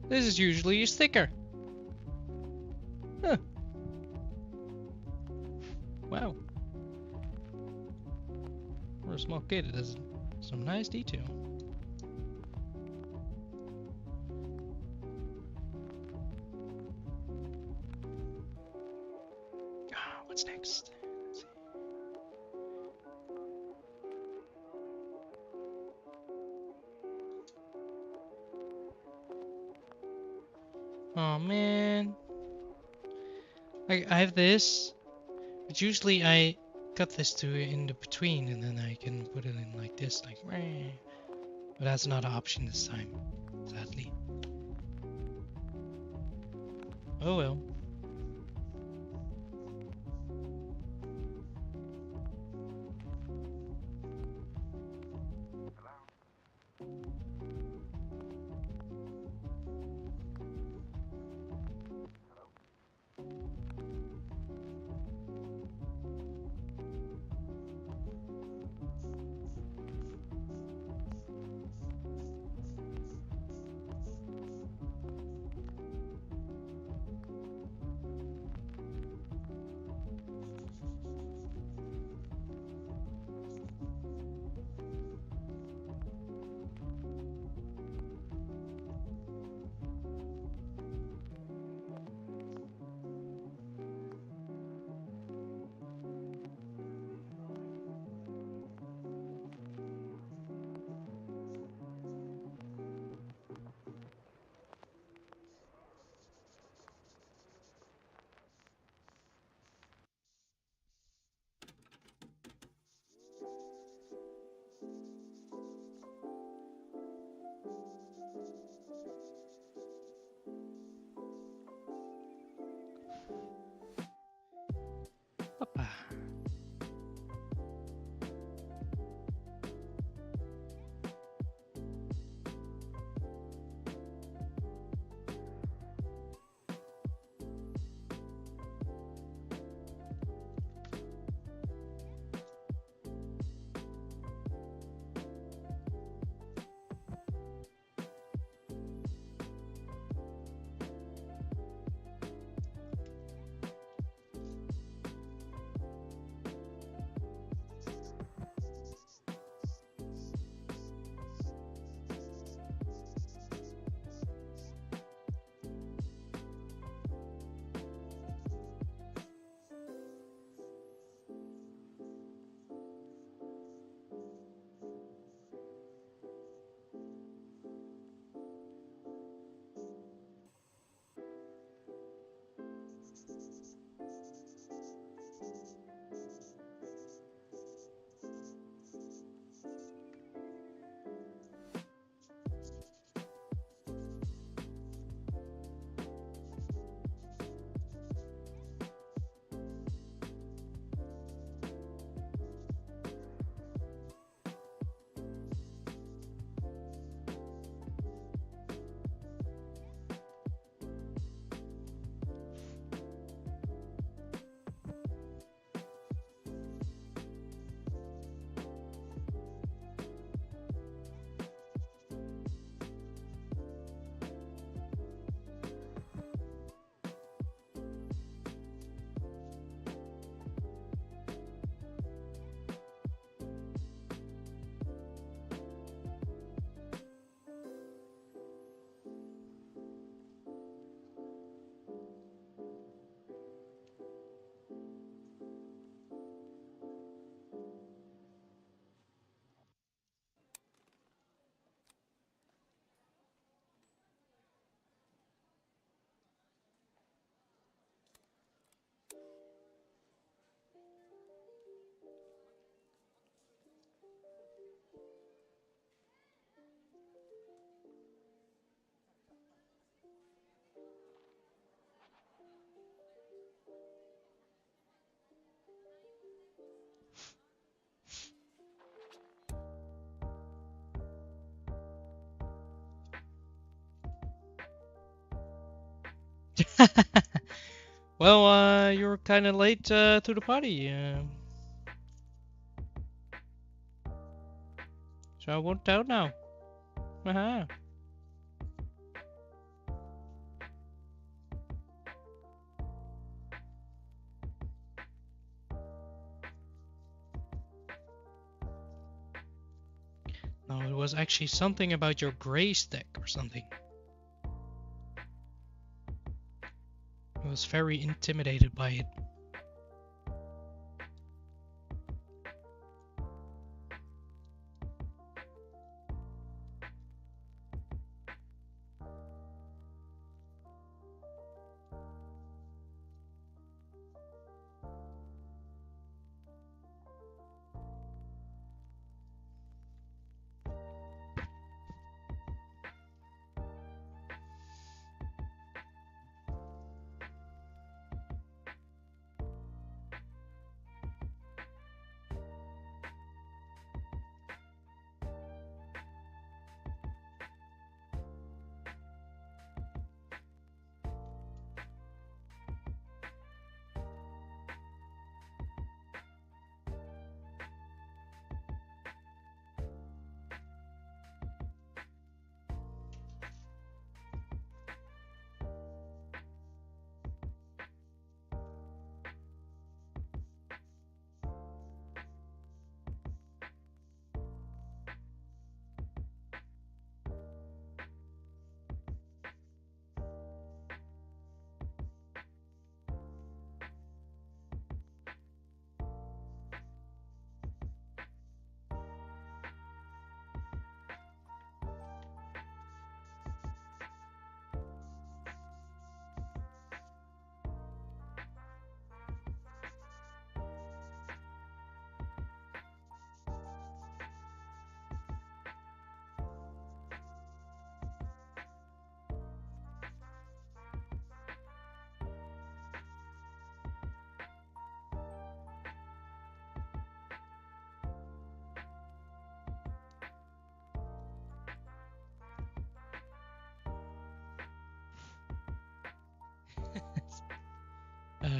This is usually a sticker. Huh. Wow. For a small kid, it has some nice detail. What's next? Let's see. Oh man. I have this, but usually I cut this to in the between and then I can put it in like this, like meh. But that's not an option this time, sadly. Oh well. Well, you're kind of late to the party. So I won't tell now. Haha. No, it was actually something about your grace deck or something. I was very intimidated by it.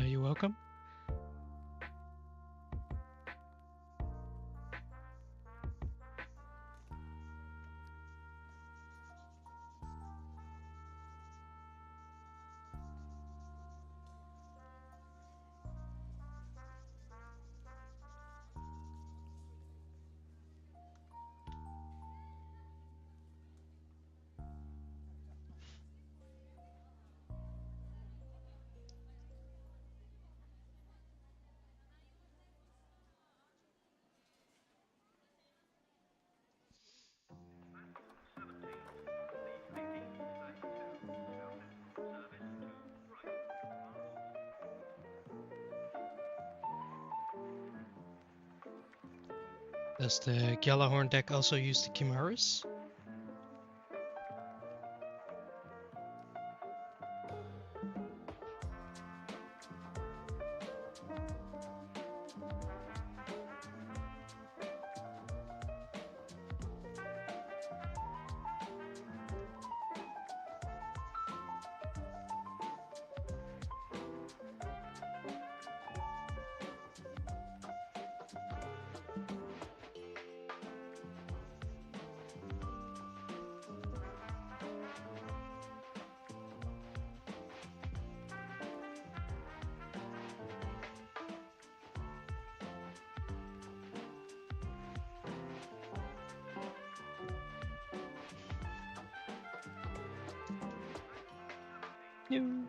You're welcome. Does the Gjallarhorn deck also use the Chimeras? You.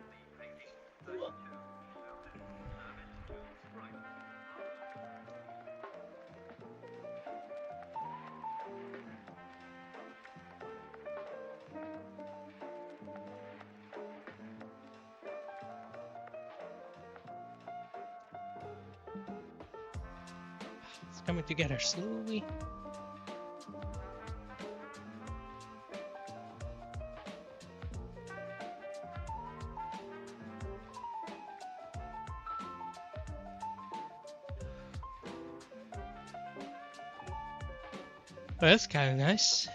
It's coming together slowly. Oh, that's kind of nice.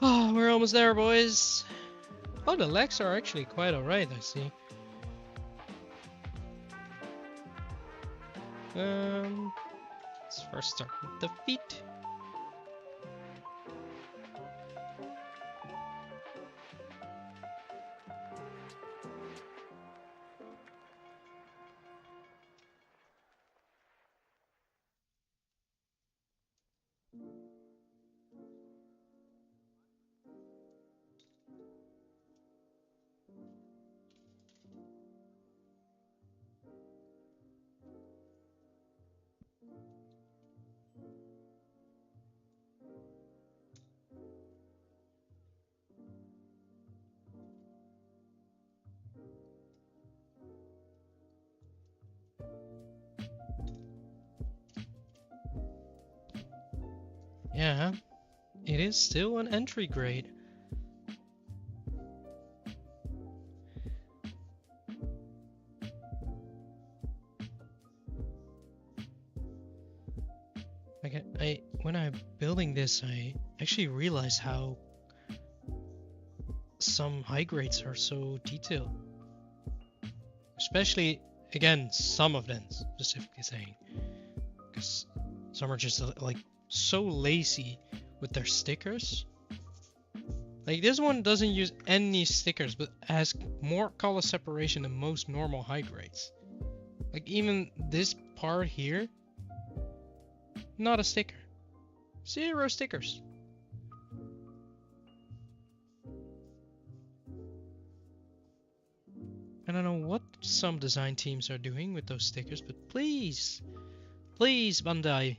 Oh, we're almost there, boys. Oh, the legs are actually quite alright, I see. Let's first start with the feet. Yeah, it is still an entry grade. Like when I'm building this, I actually realized how some high grades are so detailed. Especially, again, some of them specifically saying, because some are just like so lazy with their stickers. Like this one doesn't use any stickers, but has more color separation than most normal high grades. Like even this part here, not a sticker. 0 stickers. I don't know what some design teams are doing with those stickers, but please, please, Bandai.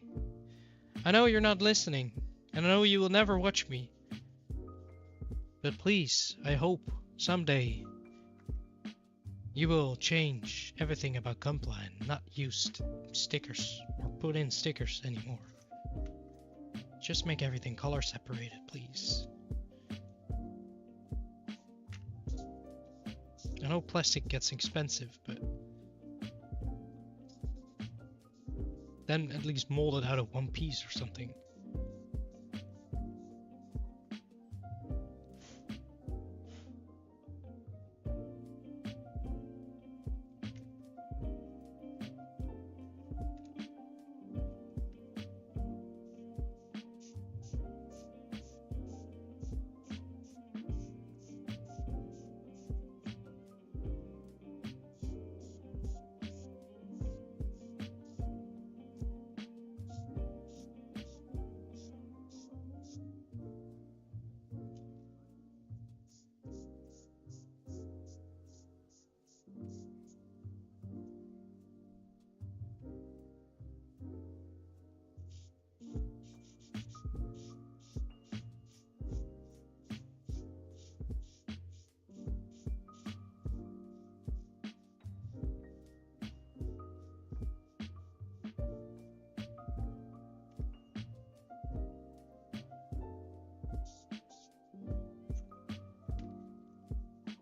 I know you're not listening, and I know you will never watch me. But please, I hope someday you will change everything about Gunpla and not use stickers or put in stickers anymore. Just make everything color separated, please. I know plastic gets expensive, but then at least mold it out of one piece or something.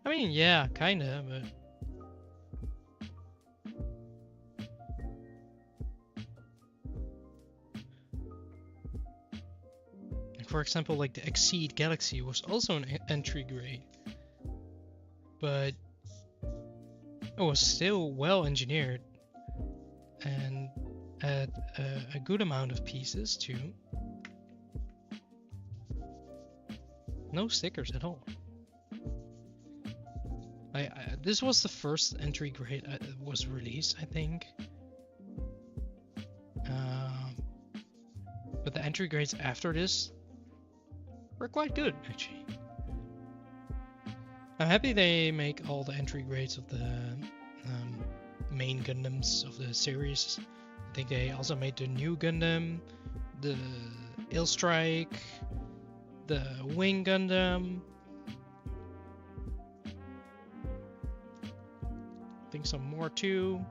I mean, yeah, kinda, but... For example, like the Exceed Galaxy was also an entry grade, but it was still well engineered and had a good amount of pieces too. No stickers at all. This was the first entry grade was released, I think. But the entry grades after this were quite good, actually. I'm happy they make all the entry grades of the main Gundams of the series. I think they also made the new Gundam, the Illstrike, the Wing Gundam. I think some more too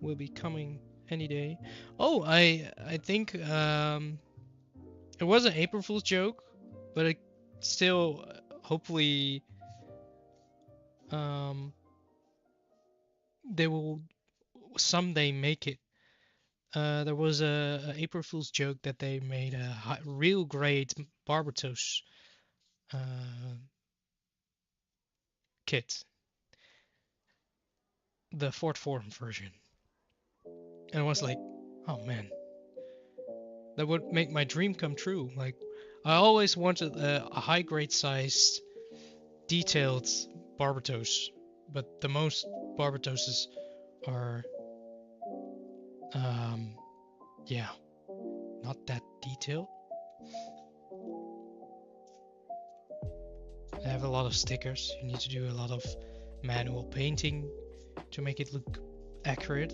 will be coming any day. Oh, I think it was an April Fool's joke, but it still hopefully they will someday make it. There was a April Fool's joke that they made a real great Barbatos kit, the fourth form version, and I was like, oh man, that would make my dream come true. Like, I always wanted a high grade sized, detailed Barbatos, but the most Barbatoses are, yeah, not that detailed. They have a lot of stickers. You need to do a lot of manual painting to make it look accurate.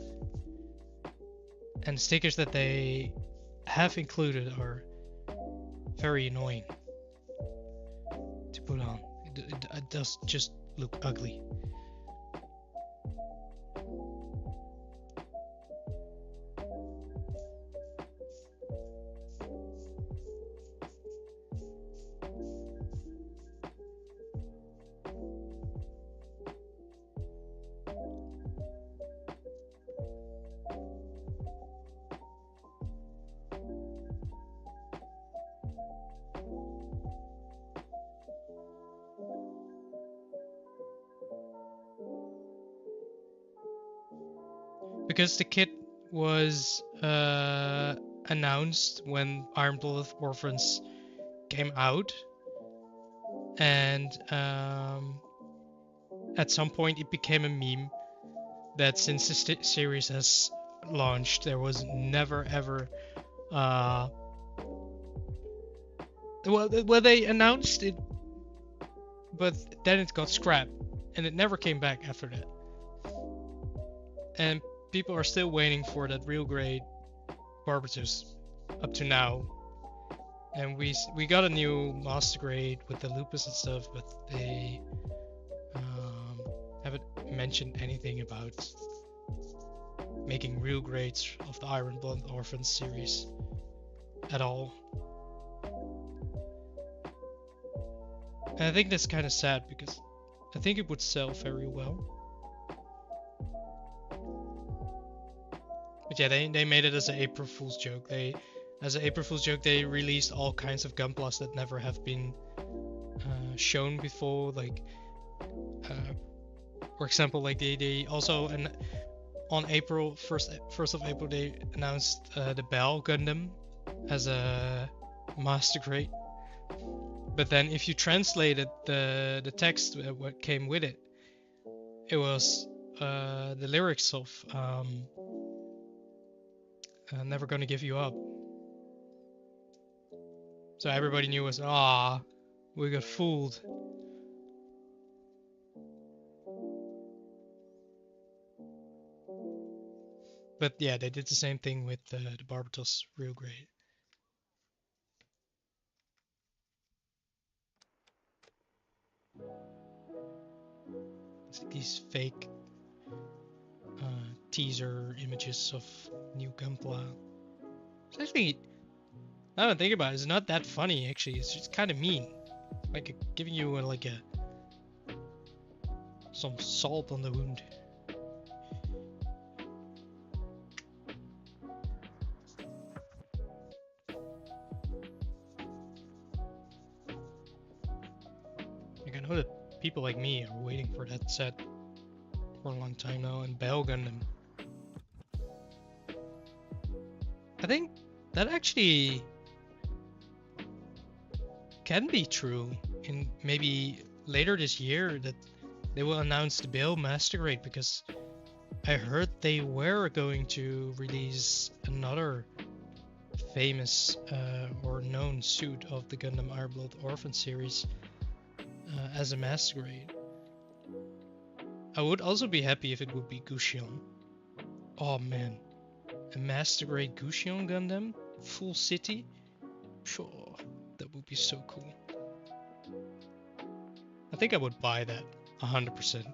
And the stickers that they have included are very annoying to put on. It does just look ugly. Because the kit was announced when Iron Blooded Orphans came out, and at some point it became a meme that since the series has launched, there was never ever well they announced it, but then it got scrapped and it never came back after that. And people are still waiting for that real grade Barbatos up to now. And we got a new master grade with the lupus and stuff, but they haven't mentioned anything about making real grades of the Iron Blood Orphans series at all. And I think that's kind of sad because I think it would sell very well. But yeah, they made it as an April Fool's joke. As an April Fool's joke, they released all kinds of Gunplas that never have been shown before. Like, for example, like they also, and on April 1st of April, they announced the Bell Gundam as a master grade. But then if you translated the text, what came with it, it was the lyrics of Never Gonna Give You Up. So everybody knew it was, we got fooled. But yeah, they did the same thing with the Barbatos real grade. It's like these fake teaser images of new Gunpla. It's actually, now that I think about it, it's not that funny actually. It's just kind of mean, like giving you some salt on the wound. Like, I know that people like me are waiting for that set for a long time now, and Bell Gundam. I think that actually can be true in maybe later this year, that they will announce the Bell Master Grade, because I heard they were going to release another famous or known suit of the Gundam Iron Blood Orphan series as a Master Grade. I would also be happy if it would be Gusion. Oh man, a Master Grade Gusion Gundam, full city? Sure, that would be so cool. I think I would buy that 100%.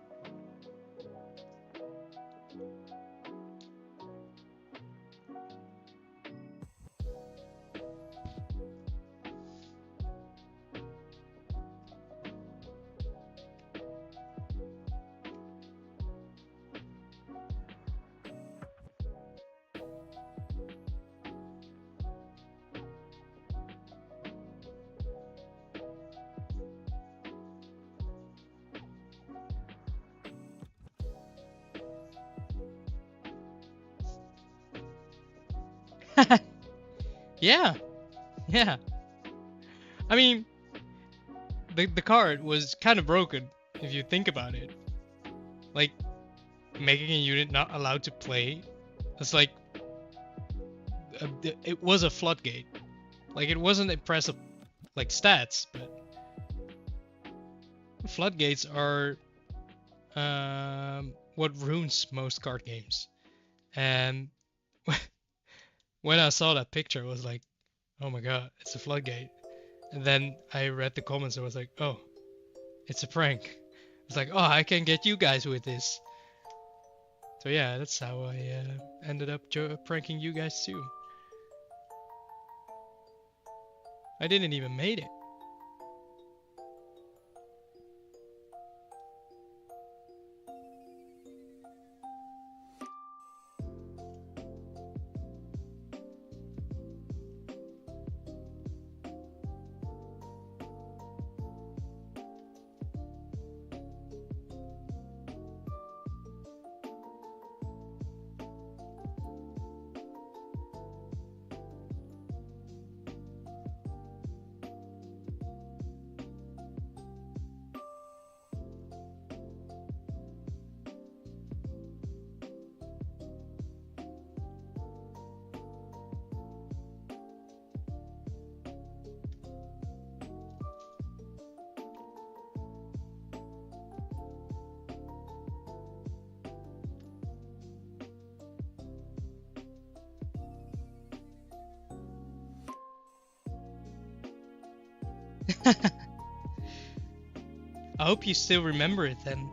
Yeah, yeah. I mean, the card was kind of broken if you think about it. Like, making a unit not allowed to play, it's like it was a floodgate. Like, it wasn't impressive like stats, but floodgates are what ruins most card games. And when I saw that picture, I was like, oh my god, it's a floodgate. And then I read the comments and was like, oh, it's a prank. It's like, oh, I can get you guys with this. So yeah, that's how I ended up pranking you guys too. I didn't even made it. I hope you still remember it then.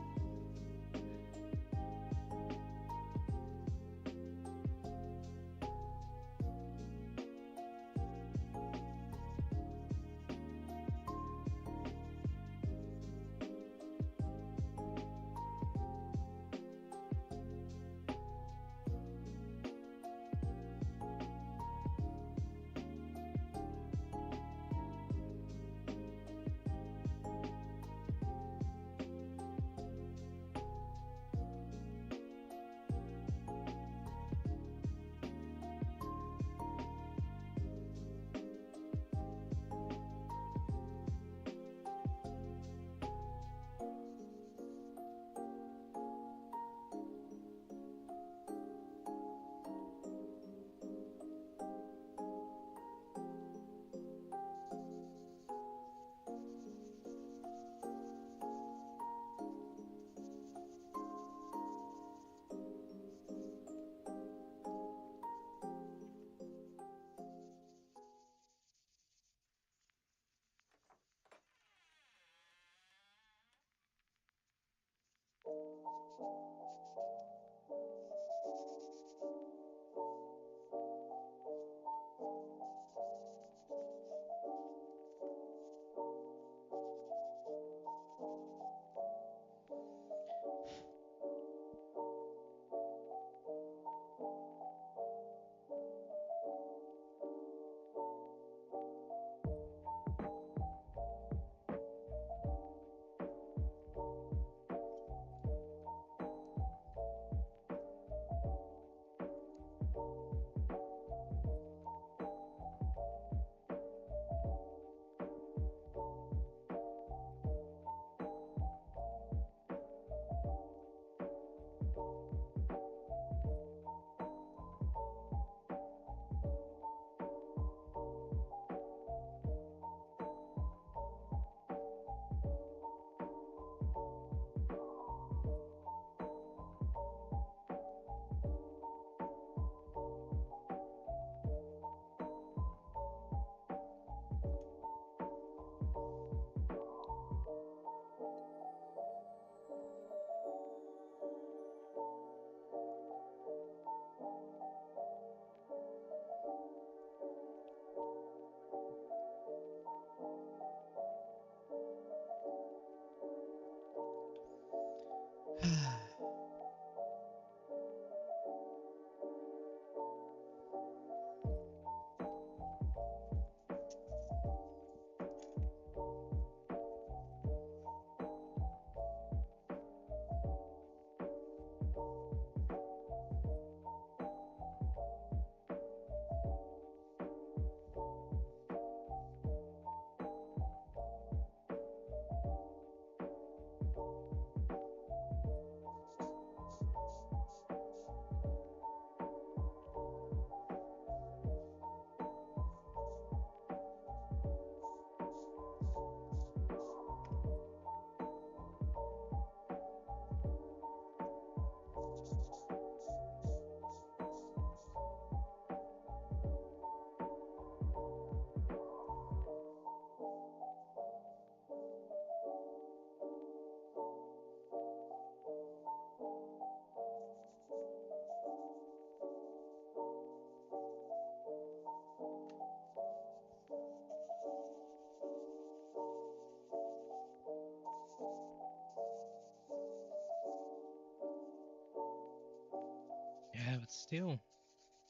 Yeah, but still,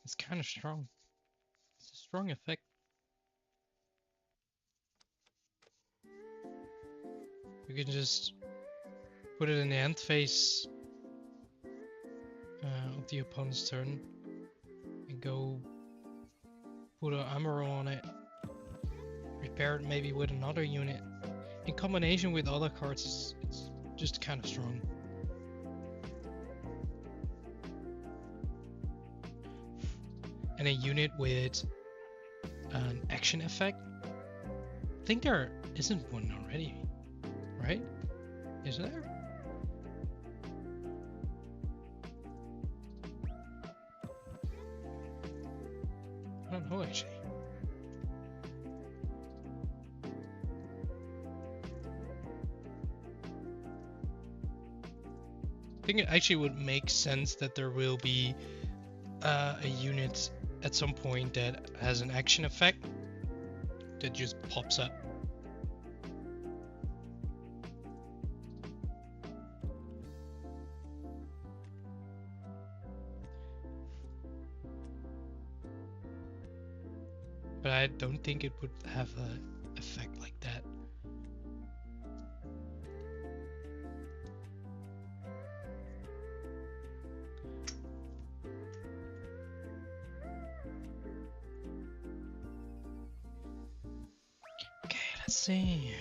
it's kind of strong. It's a strong effect. You can just put it in the end phase of the opponent's turn and go put an armor on it, repair it maybe with another unit. In combination with other cards, it's just kind of strong. And a unit with an action effect. I think there isn't one already, right? Is there? I don't know actually. I think it actually would make sense that there will be a unit at some point that has an action effect that just pops up. But I don't think it would have an effect like that. Okay, let's see.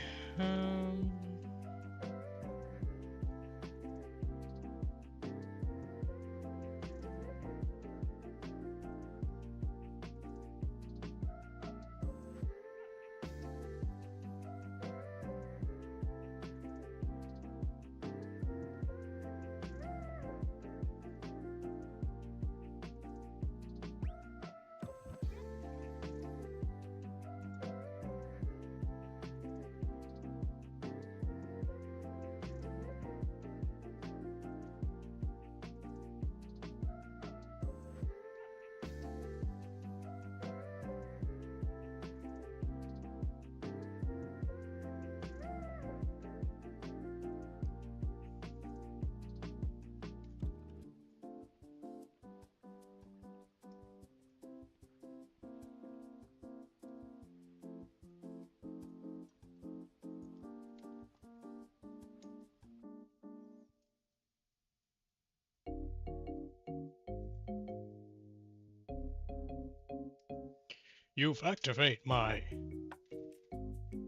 You've activated my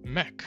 mech.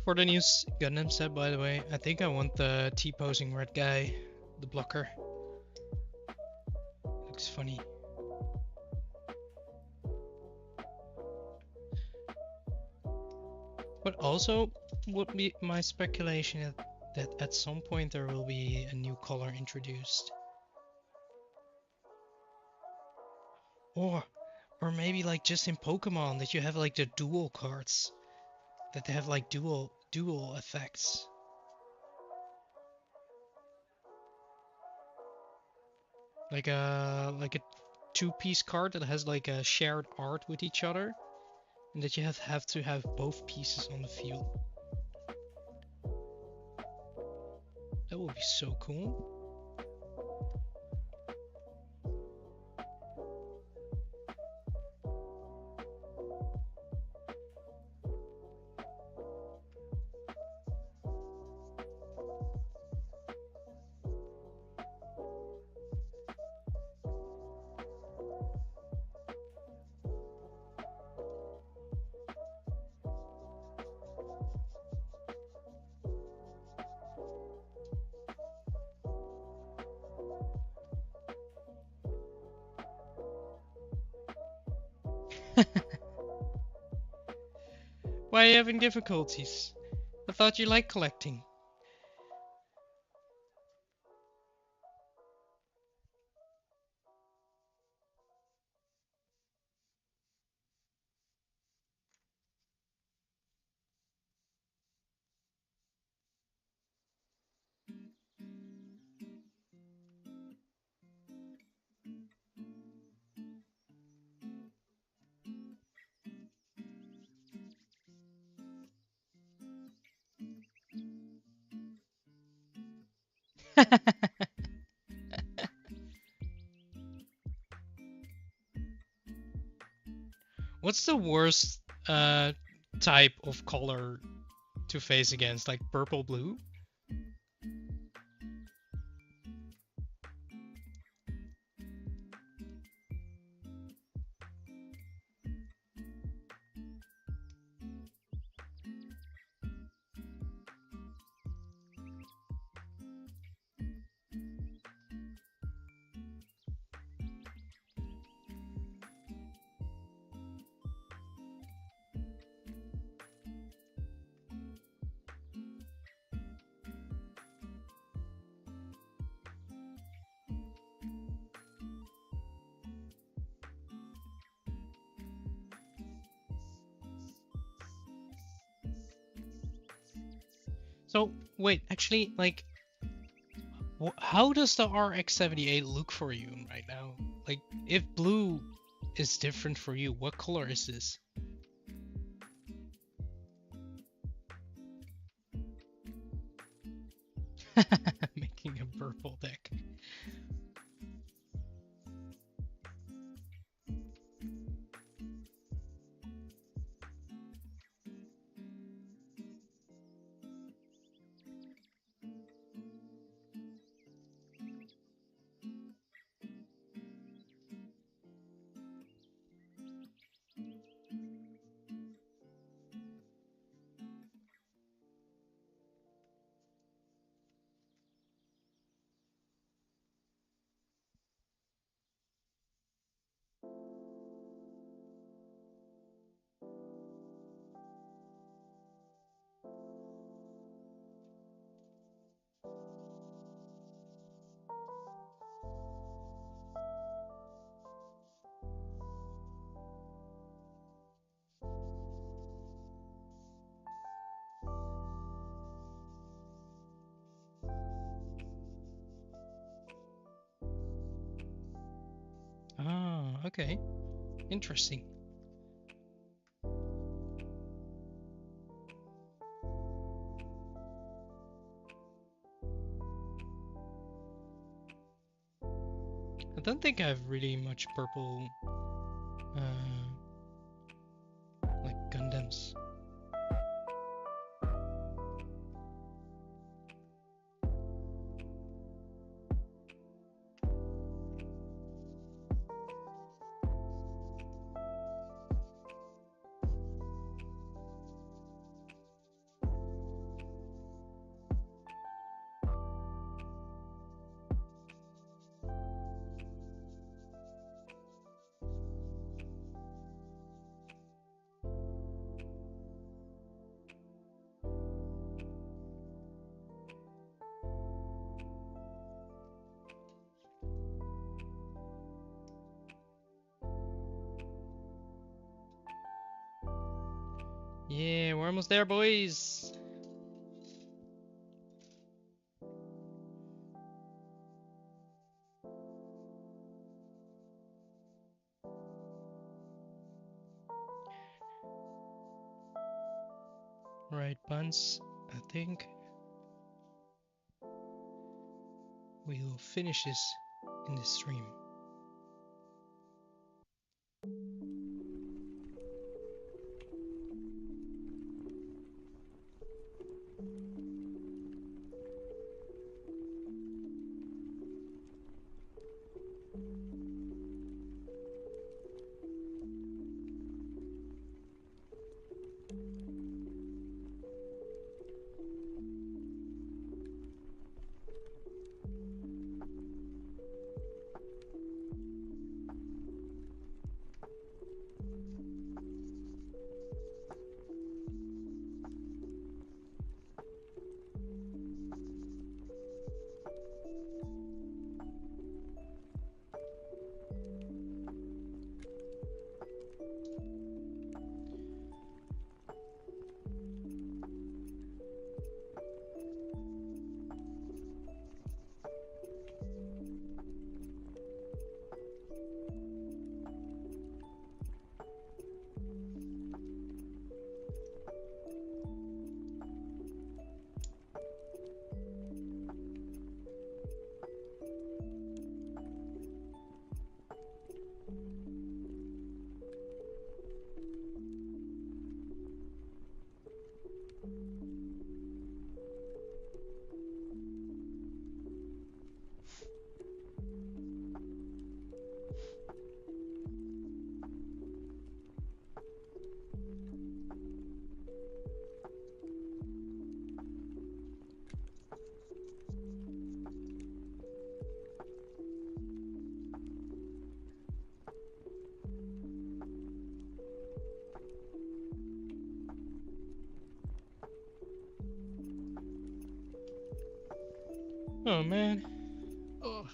For the new Gundam set, by the way, I think I want the T-posing red guy, the blocker. Looks funny. But also, would be my speculation that at some point there will be a new color introduced. Or maybe like just in Pokemon that you have like the dual cards. That they have like dual effects. Like a 2-piece card that has like a shared art with each other. And that you have to have both pieces on the field. That would be so cool. Why are you having difficulties? I thought you liked collecting. What's the worst type of color to face against? Like purple blue? So wait, actually, like, how does the RX-78 look for you right now? Like, if blue is different for you, what color is this? Making a purple deck. Ah, okay. Interesting. I don't think I have really much purple like Gundams. Yeah, we're almost there, boys. Right, buns. I think we'll finish this in this stream. Oh man. Oh.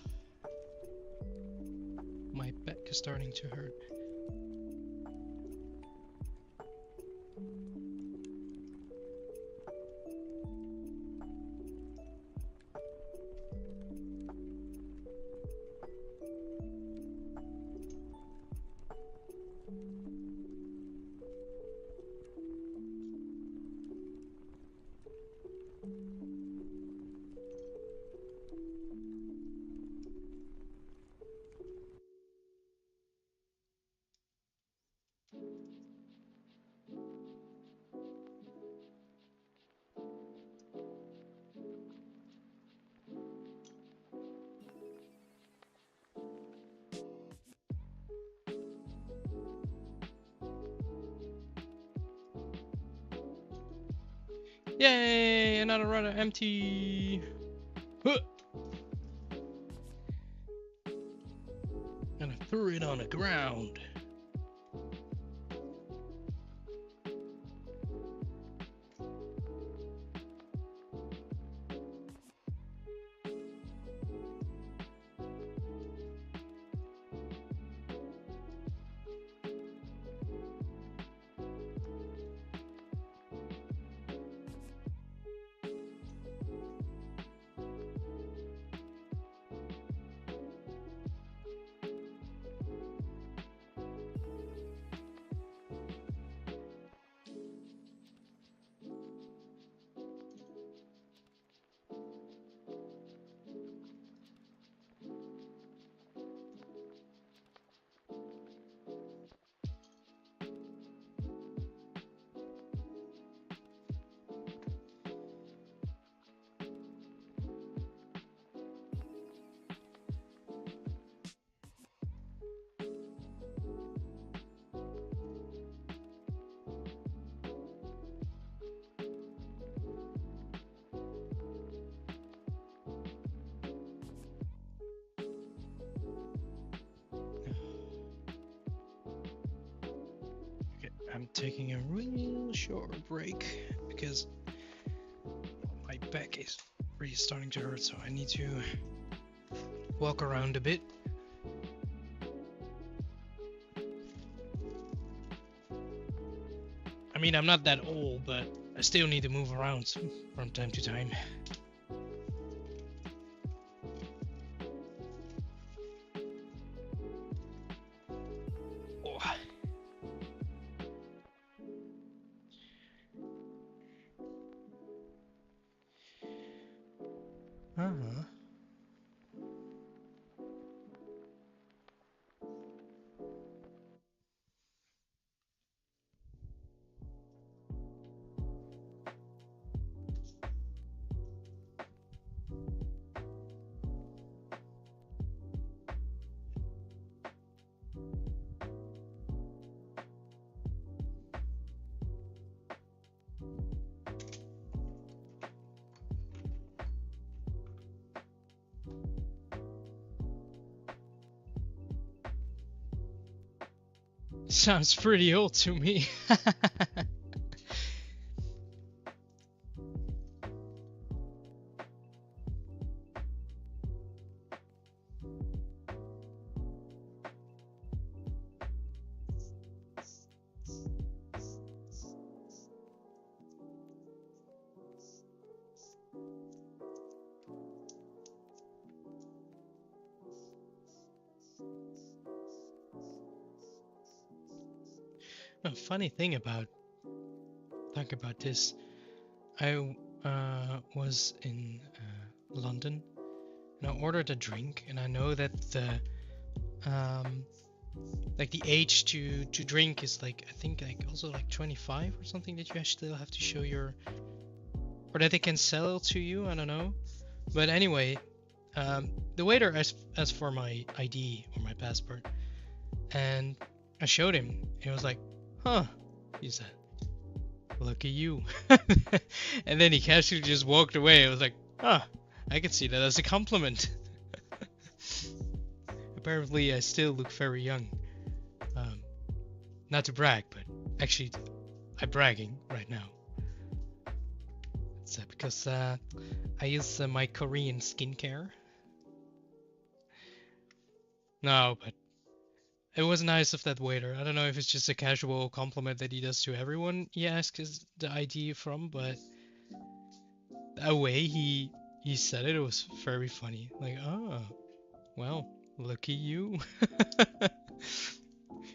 My back is starting to hurt. Yay! Another runner empty. Huh. And I threw it on the ground. I'm taking a real short break because my back is really starting to hurt, so I need to walk around a bit. I mean, I'm not that old, but I still need to move around from time to time. Oh. Uh-huh. Sounds pretty old to me. A funny thing about this, I was in London and I ordered a drink, and I know that the like the age to drink is like, I think like also like 25 or something, that you still have to show your, or that they can sell to you. I don't know, but anyway, the waiter asked for my ID or my passport, and I showed him. He was like, "Huh," he said, "Lucky you." And then he casually just walked away. I was like, "Huh, I can see that as a compliment." Apparently, I still look very young. Not to brag, but actually, I'm bragging right now. It's because I use my Korean skincare. No, but it was nice of that waiter. I don't know if it's just a casual compliment that he does to everyone he asks the ID from, but the way he said it, it was very funny. Like, oh, well, lucky you.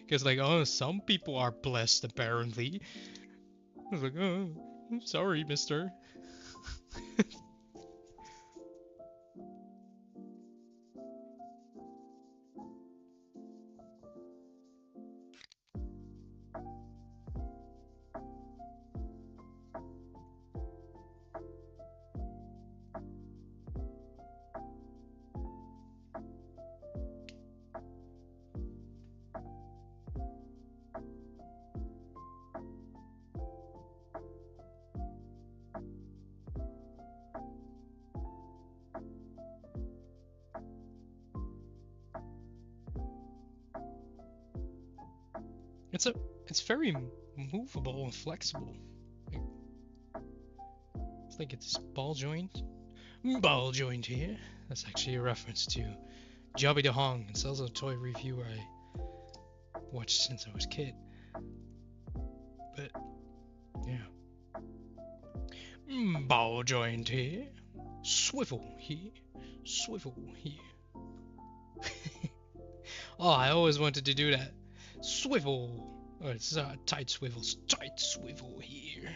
Because like, oh, some people are blessed apparently. I was like, oh, sorry, mister. It's very movable and flexible. It's like it's ball joint. Ball joint here. That's actually a reference to Jobby the Hong. It's also a toy reviewer I watched since I was a kid. But yeah. Ball joint here. Swivel here. Swivel here. Oh, I always wanted to do that. Swivel. Oh, it's tight swivels. Tight swivel here.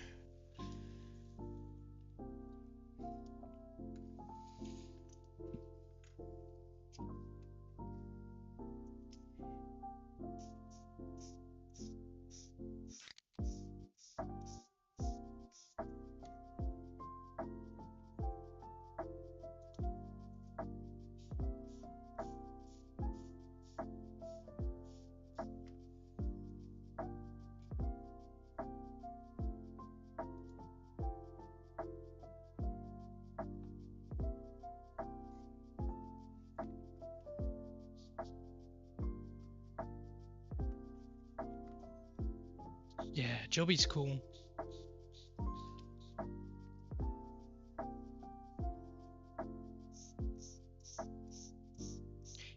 Yeah, Joby's cool.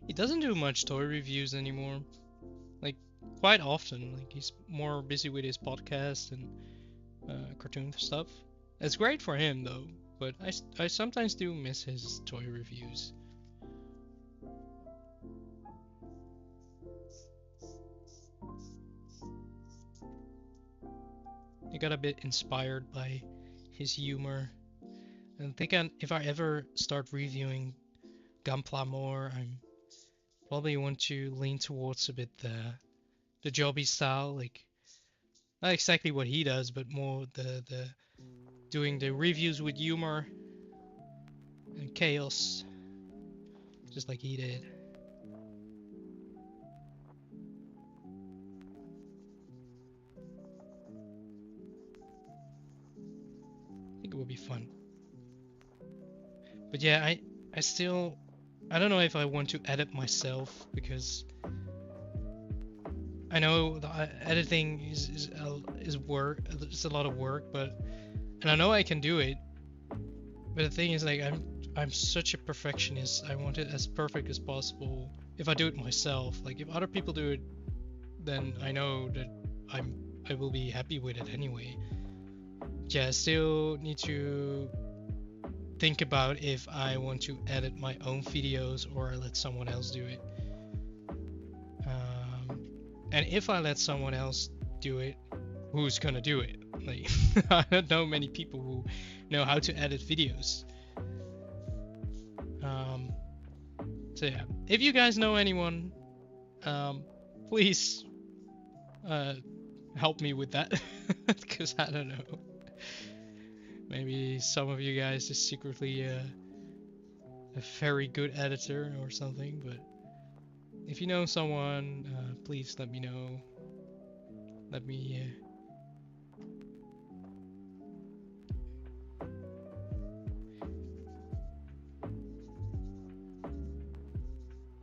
He doesn't do much toy reviews anymore. Like, quite often. Like he's more busy with his podcast and cartoon stuff. It's great for him though, but I sometimes do miss his toy reviews. I got a bit inspired by his humor. And I think if I ever start reviewing Gunpla more, I'm probably want to lean towards a bit the jobby style, like not exactly what he does, but more the doing the reviews with humor and chaos, just like he did. I think it would be fun. But yeah, I still, I don't know if I want to edit myself, because I know the editing is work. It's a lot of work, and I know I can do it. But the thing is, like, I'm such a perfectionist. I want it as perfect as possible. If I do it myself, like if other people do it, then I know that I will be happy with it anyway. Yeah, I still need to think about if I want to edit my own videos or let someone else do it. And if I let someone else do it, who's gonna do it? Like, I don't know many people who know how to edit videos. So yeah, if you guys know anyone, please help me with that, because I don't know. Maybe some of you guys is secretly a very good editor or something, but if you know someone, please let me know. Let me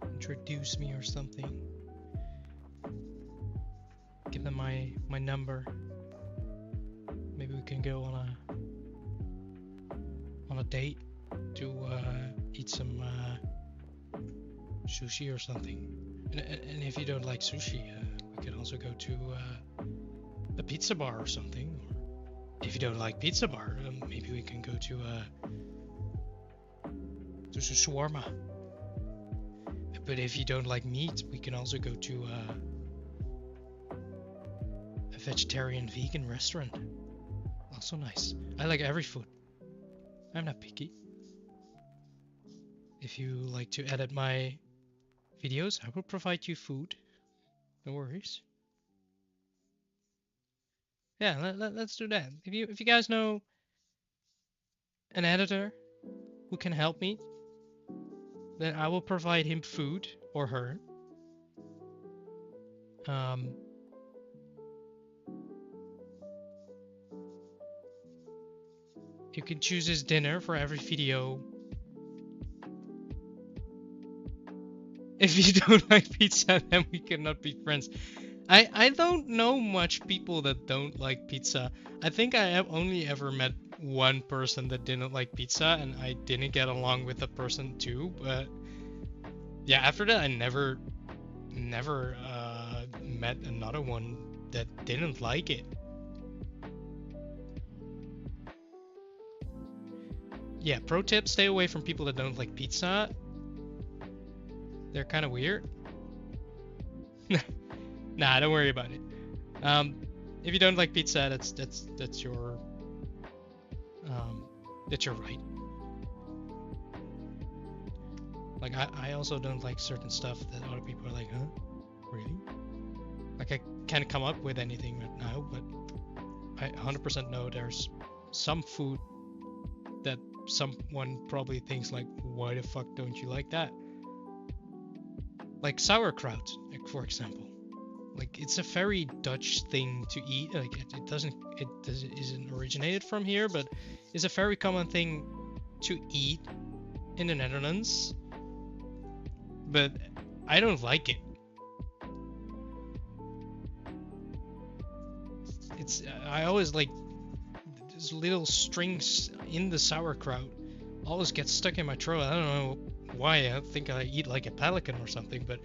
introduce me or something. Give them my number. Maybe we can go on a date to eat some sushi or something. And if you don't like sushi, we can also go to a pizza bar or something. Or if you don't like pizza bar, maybe we can go to shawarma. But if you don't like meat, we can also go to a vegetarian vegan restaurant. Also nice. I like every food. I'm not picky. If you like to edit my videos, I will provide you food. No worries. Yeah, let's do that. If you guys know an editor who can help me, then I will provide him food, or her. You can choose his dinner for every video. If you don't like pizza, then we cannot be friends. I don't know much people that don't like pizza. I think I have only ever met one person that didn't like pizza, and I didn't get along with the person too. But yeah, after that, I never met another one that didn't like it. Yeah, pro tip: stay away from people that don't like pizza. They're kind of weird. Nah, don't worry about it. If you don't like pizza, that's your right. Like I also don't like certain stuff that other people are like, huh? Really? Like I can't come up with anything right now, but I 100% know there's some food that someone probably thinks like, why the fuck don't you like that? Like sauerkraut, like, for example. Like, it's a very Dutch thing to eat. Like it isn't originated from here, but it's a very common thing to eat in the Netherlands. But I don't like it. I always like these little strings in the sauerkraut always get stuck in my throat. I don't know why. I think I eat like a pelican or something, but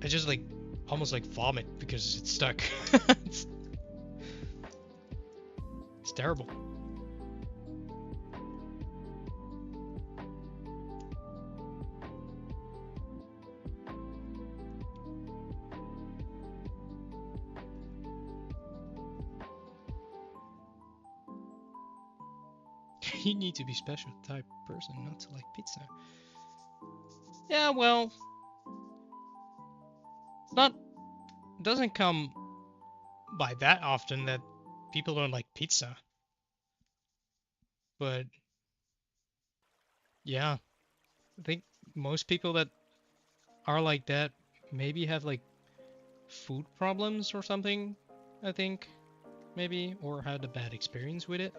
I just like almost like vomit because it's stuck. it's, it's terrible. You need to be special type person not to like pizza. Yeah, well, it doesn't come by that often that people don't like pizza. But yeah, I think most people that are like that maybe have like food problems or something, I think, maybe, or had a bad experience with it.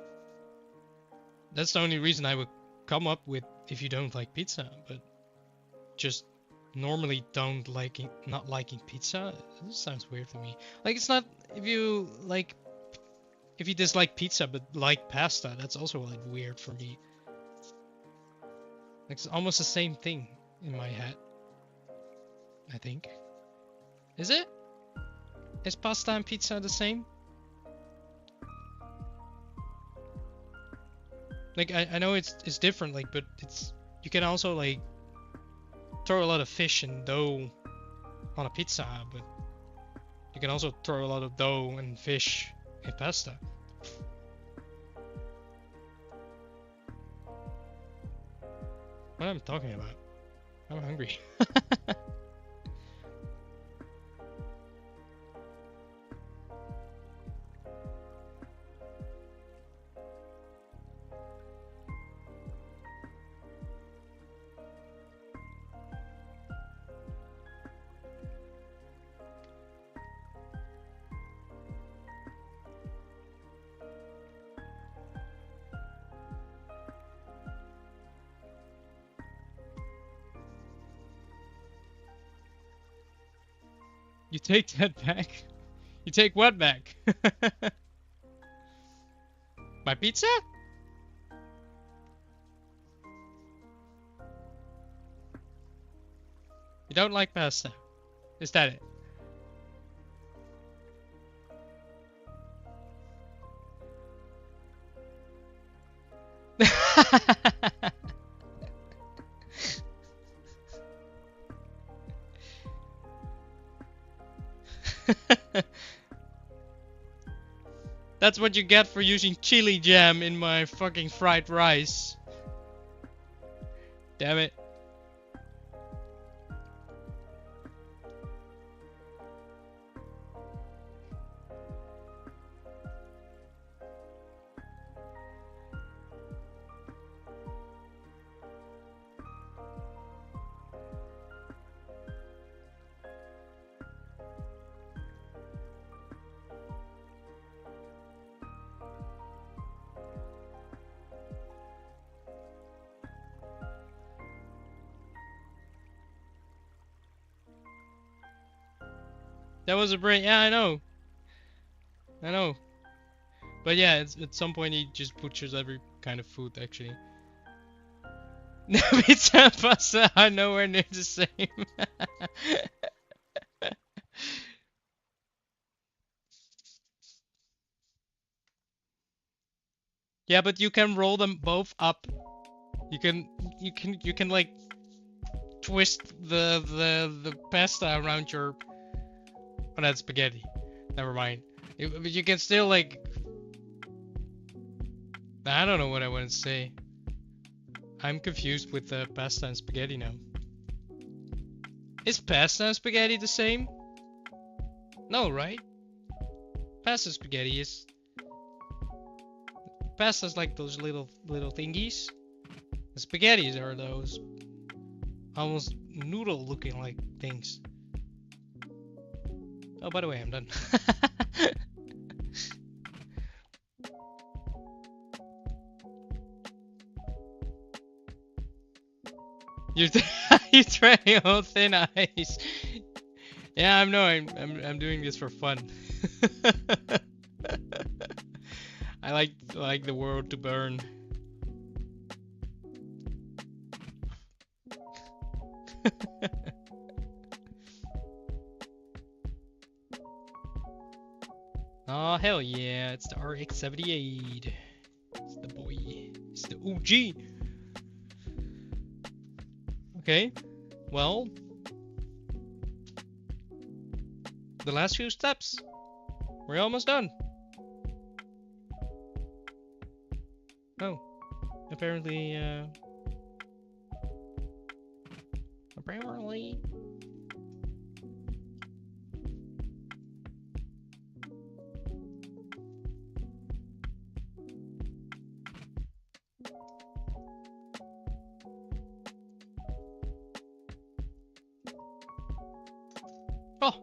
That's the only reason I would come up with if you don't like pizza, but just normally not liking pizza, this sounds weird to me. Like, it's not if you dislike pizza but like pasta, that's also like weird for me. Like, it's almost the same thing in my head, I think. Is it? Is pasta and pizza the same? Like, I know it's different, like, but you can also like throw a lot of fish and dough on a pizza, but you can also throw a lot of dough and fish in pasta. What am I talking about? I'm hungry. You take that back? You take what back? My pizza? You don't like pasta? Is that it? That's what you get for using chili jam in my fucking fried rice. Damn it. That was a brain. Yeah, I know. I know. But yeah, at some point he just butchers every kind of food, actually. Pizza and pasta are nowhere near the same. Yeah, but you can roll them both up. You can like twist the pasta around your. Oh, that's spaghetti. Never mind. But you can still like. I don't know what I want to say. I'm confused with the pasta and spaghetti now. Is pasta and spaghetti the same? No, right? Pasta and spaghetti is. Pasta's like those little thingies. The spaghettis are those almost noodle looking like things. Oh, by the way, I'm done. You try on thin ice. Yeah, I'm doing this for fun. I like the world to burn. Oh, hell yeah, it's the RX-78. It's the boy. It's the OG. Okay, well, the last few steps. We're almost done. Oh, apparently. Oh,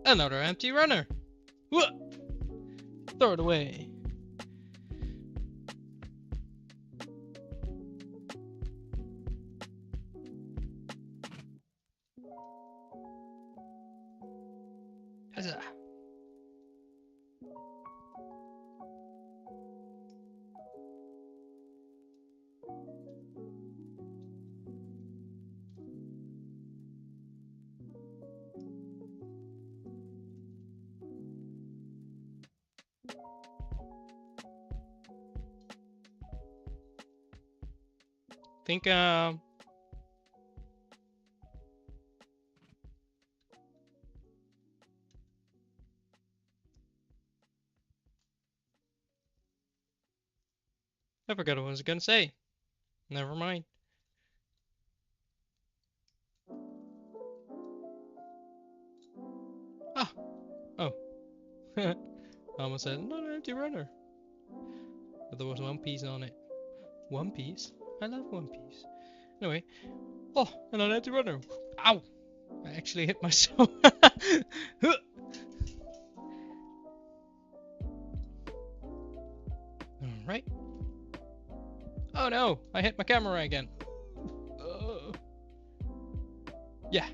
another empty runner. Whoa! Throw it away. Huzzah. Think I forgot what I was gonna say. Never mind. Ah, oh. I almost said another empty runner. But there was one piece on it. One Piece? I love One Piece. Anyway. Oh, another empty runner. Ow! I actually hit myself. Alright. Oh no! I hit my camera again. Yeah.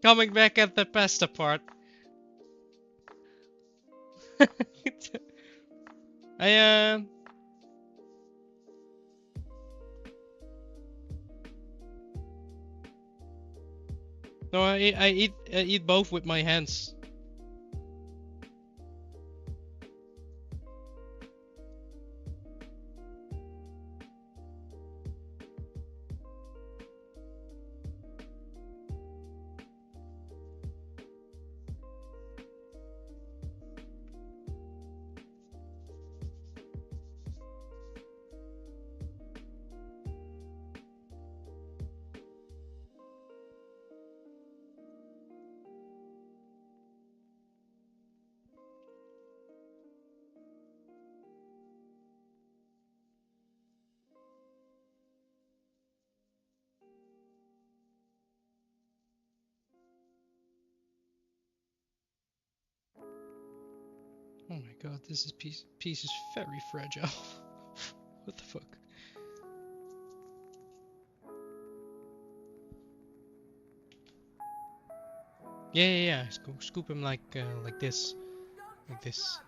Coming back at the pasta part. I no, I eat both with my hands. Oh my god, this piece is very fragile. What the fuck? Yeah. Scoop him like this, like this.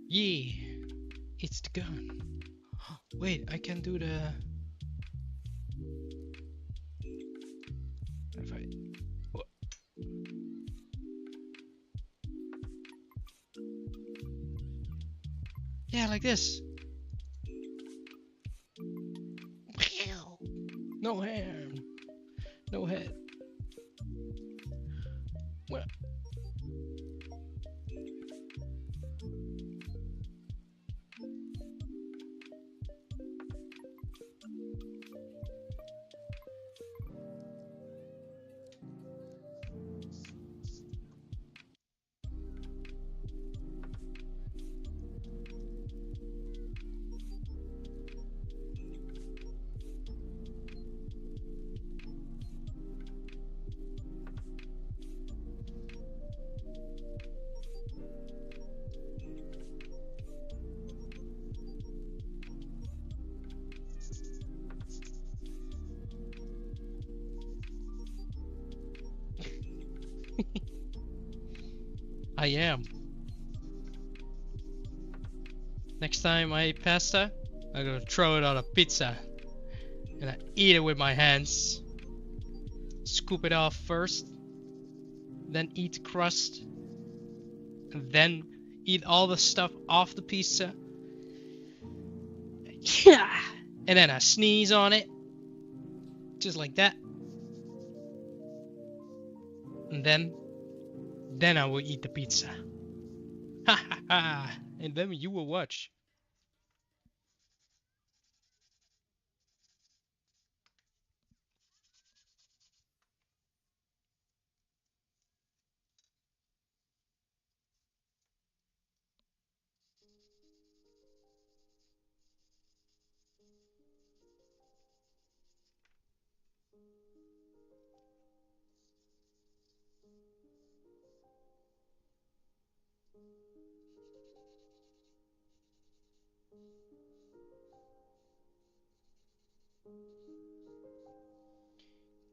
Yeah, it's the gun. Wait, I can do the. If I. What? Yeah, like this. No hair. No head. What? I am. Next time I eat pasta, I'm gonna throw it on a pizza. And I eat it with my hands. Scoop it off first. Then eat the crust. And then eat all the stuff off the pizza. Yeah. And then I sneeze on it. Just like that. And then I will eat the pizza. Ha ha ha. And then you will watch.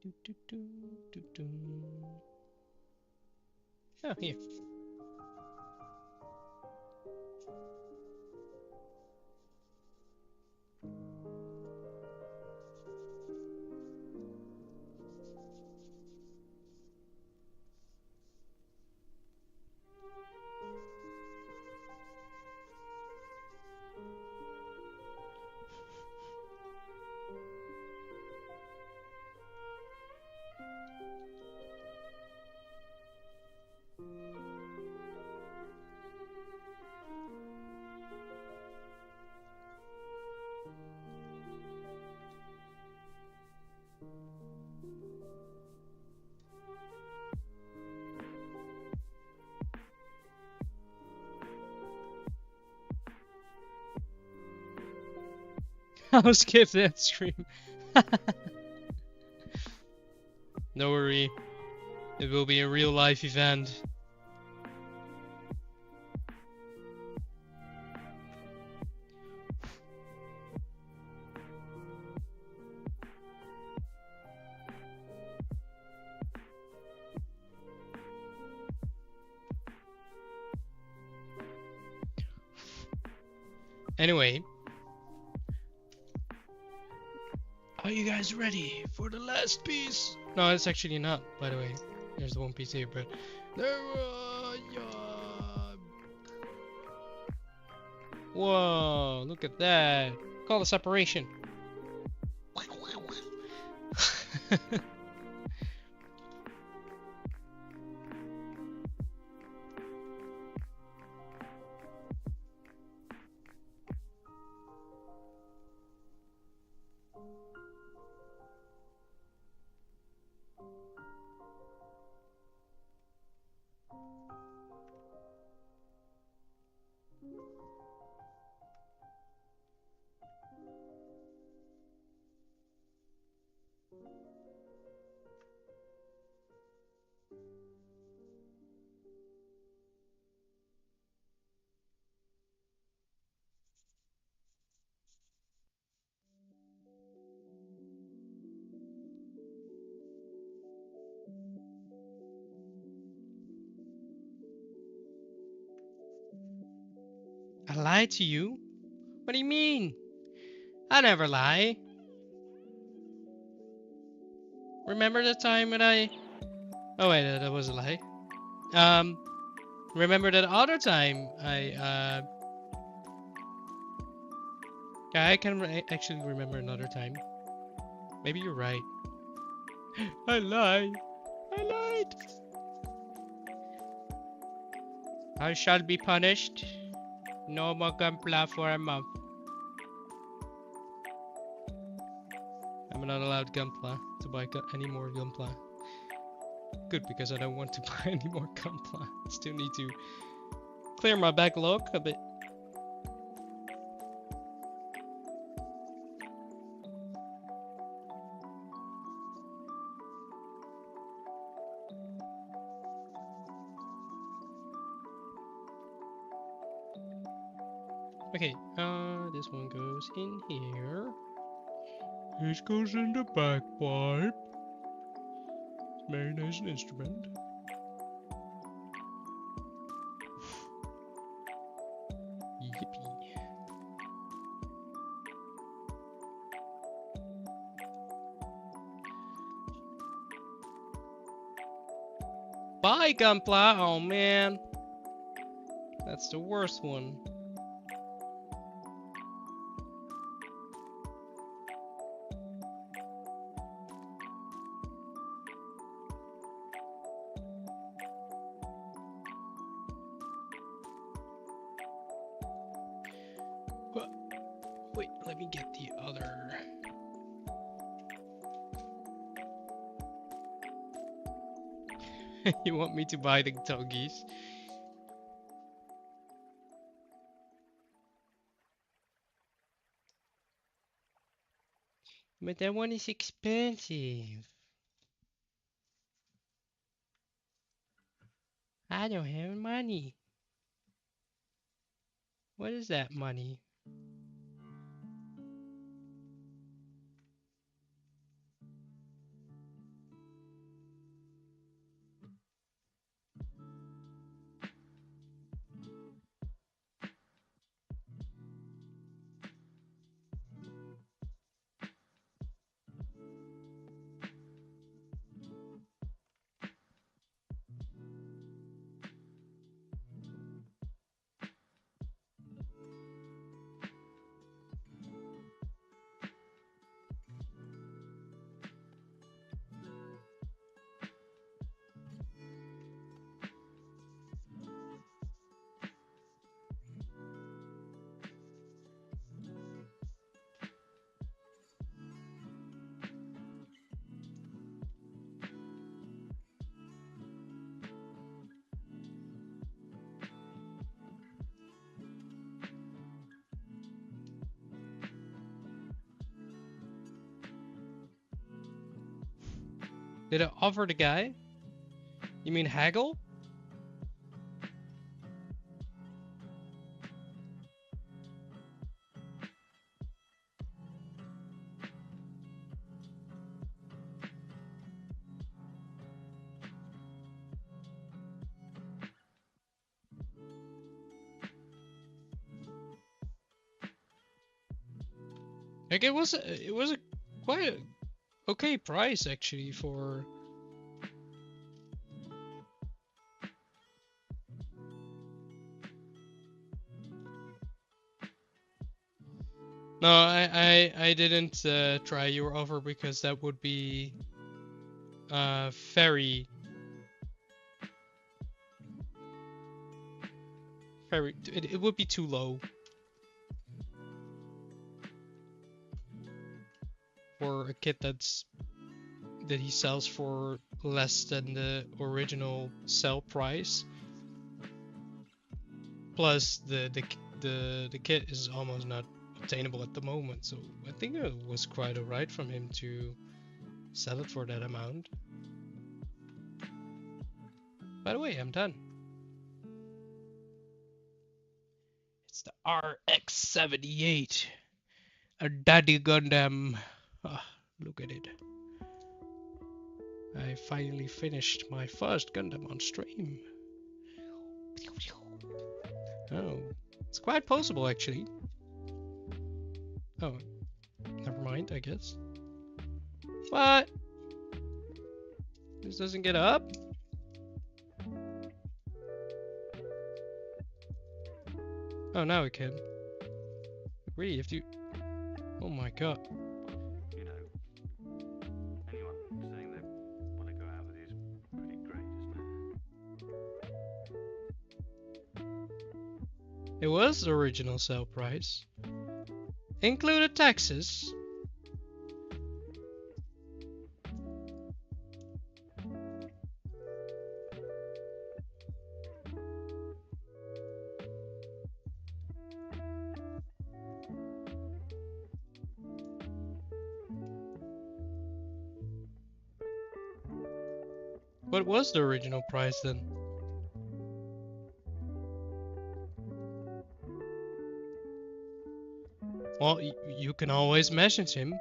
Do, do, do, do, do. Oh, here. I'll skip that scream. No worry. It will be a real life event. Anyway. Are you guys ready for the last piece? No, it's actually not, by the way. There's the one piece here, but there. Whoa! Look at that. Call the separation. I lied to you? What do you mean? I never lie. Remember the time when I... Oh wait, that was a lie. Remember that other time Yeah, I can actually remember another time. Maybe you're right. I lied. I lied. I shall be punished. No more Gunpla for a month. I'm not allowed Gunpla to buy any more Gunpla. Good, because I don't want to buy any more Gunpla. I still need to clear my backlog a bit. Okay, this one goes in here. This goes in the back pipe. Very nice instrument. Yippee. Bye, Gunpla! Oh man. That's the worst one. Wait, let me get the other. You want me to buy the doggies? But that one is expensive. I don't have money. What is that money? Did I offer the guy? You mean haggle? Like it was a quite okay price actually for. No, I didn't try your offer because that would be very it would be too low for a kit that he sells for less than the original sell price. Plus the kit is almost not obtainable at the moment, so I think it was quite alright from him to sell it for that amount. By the way, I'm done. It's the RX-78, a daddy Gundam. Ah, look at it. I finally finished my first Gundam on stream. Oh, it's quite possible actually. Oh, never mind, I guess. What? This doesn't get up? Oh, now it can. Really, if you... Oh my god. You know, anyone saying they want to go out with you is pretty great, isn't it? It was the original sale price. Included taxes. What was the original price then? Well, you can always message him.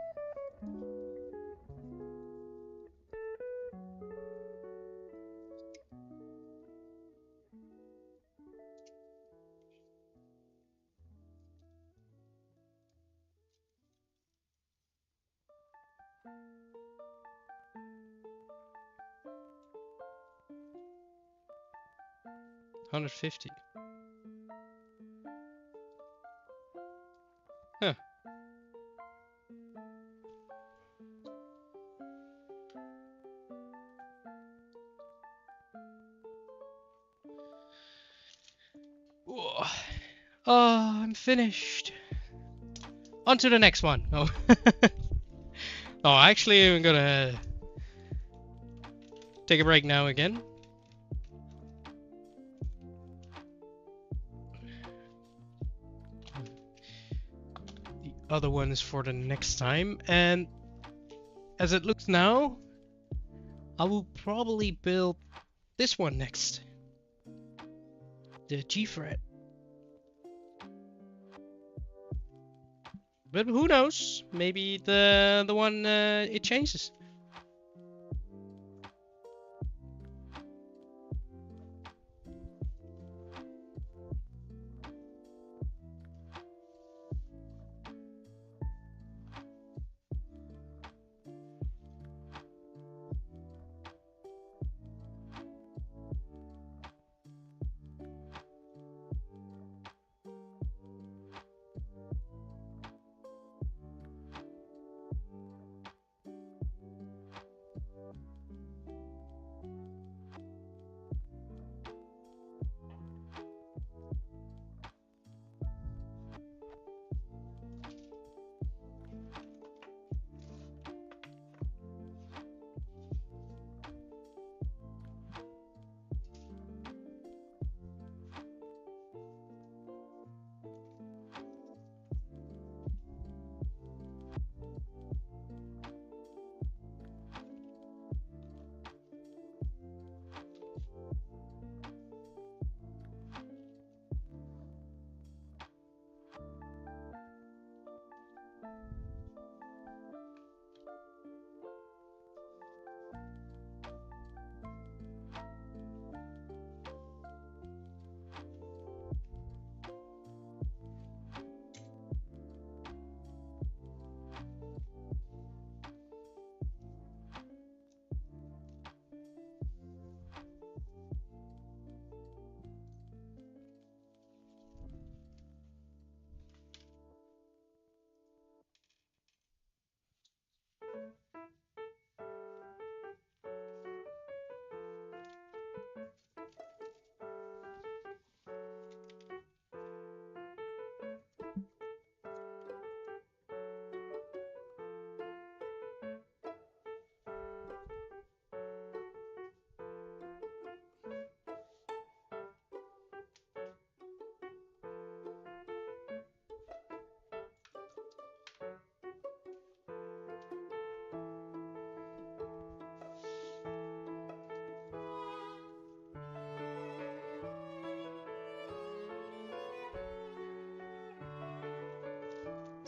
$150. Huh. Oh, I'm finished. On to the next one. Oh. Oh, actually, I'm gonna take a break now again. The other one is for the next time, and as it looks now, I will probably build this one next. The G-Fret. But who knows? Maybe the one it changes.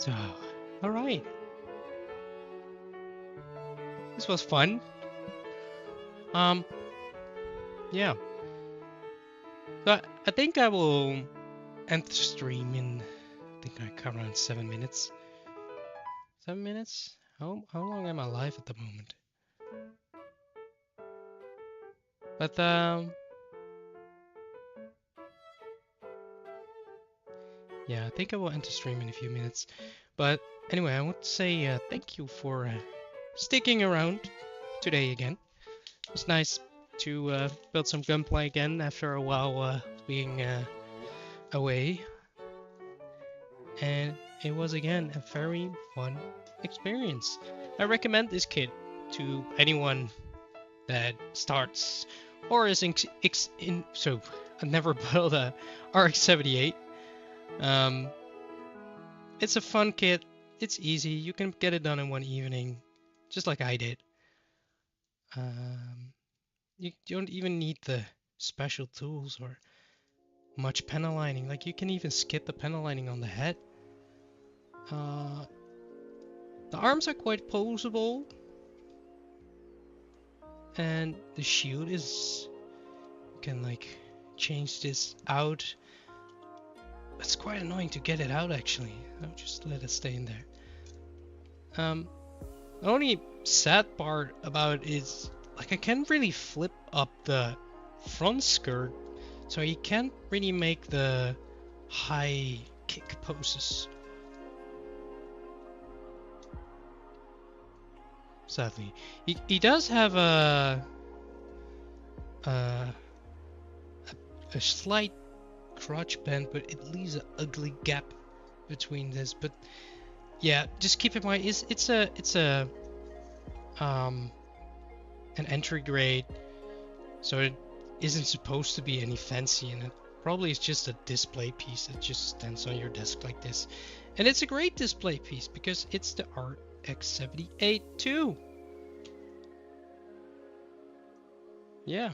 So, alright. This was fun. Yeah. But I think I will end the stream in, I think like around 7 minutes. 7 minutes? How long am I live at the moment? But yeah, I think I will end the stream in a few minutes. But anyway, I want to say thank you for sticking around today again. It was nice to build some Gunpla again after a while being away. And it was again a very fun experience. I recommend this kit to anyone that starts or is so I've never built a RX-78. It's a fun kit. It's easy. You can get it done in one evening, just like I did. You don't even need the special tools or much panel lining. Like, you can even skip the panel lining on the head. The arms are quite posable, and the shield is, you can like change this out. It's quite annoying to get it out actually. I'll just let it stay in there. The only sad part about it is, like, I can't really flip up the front skirt, so you can't really make the high kick poses. Sadly, he does have a slight crotch bend, but it leaves an ugly gap between this. But yeah, just keep in mind, it's a an entry grade, so it isn't supposed to be any fancy, and it probably is just a display piece that just stands on your desk like this. And it's a great display piece because it's the RX-78-2. Yeah.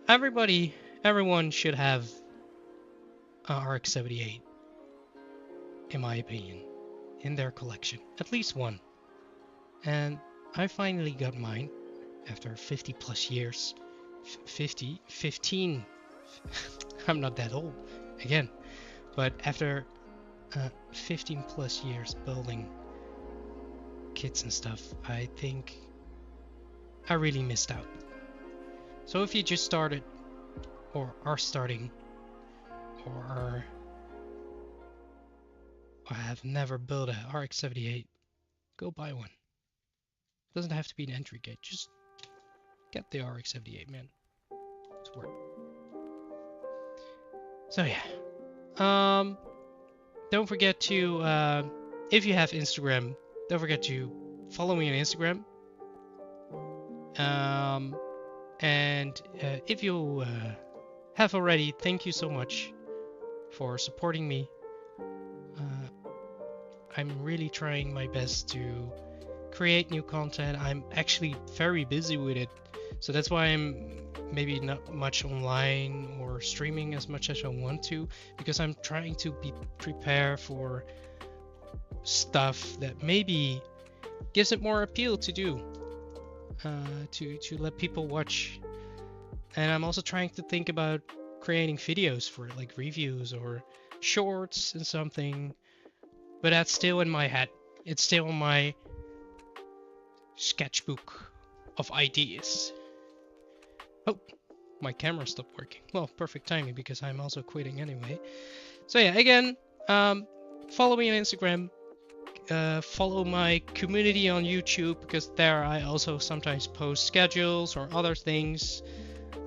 Everyone should have a RX-78, in my opinion, in their collection. At least one. And I finally got mine after 50 plus years. 15. I'm not that old, again. But after 15 plus years building kits and stuff, I think I really missed out. So if you just started, or are starting, or have never built a RX-78, go buy one. Doesn't have to be an entry kit, just get the RX-78, man. It's worth it. So yeah. Don't forget to, if you have Instagram, don't forget to follow me on Instagram. And if you have already, thank you so much for supporting me. I'm really trying my best to create new content. I'm actually very busy with it, so that's why I'm maybe not much online or streaming as much as I want to, because I'm trying to be prepared for stuff that maybe gives it more appeal to do, to let people watch. And I'm also trying to think about creating videos for it, like reviews or shorts and something, but that's still in my head. It's still in my sketchbook of ideas. Oh, my camera stopped working. Well, perfect timing because I'm also quitting anyway. So yeah, again, follow me on Instagram. Follow my community on YouTube, because there I also sometimes post schedules or other things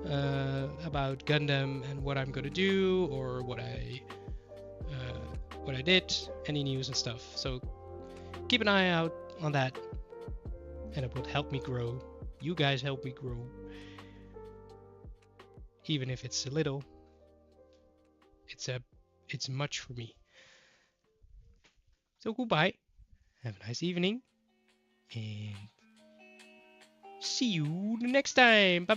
about Gundam and what I'm gonna do, or what I did, any news and stuff. So keep an eye out on that, and it would help me grow. You guys help me grow, even if it's a little. It's much for me. So goodbye. Have a nice evening, and see you next time. Bye.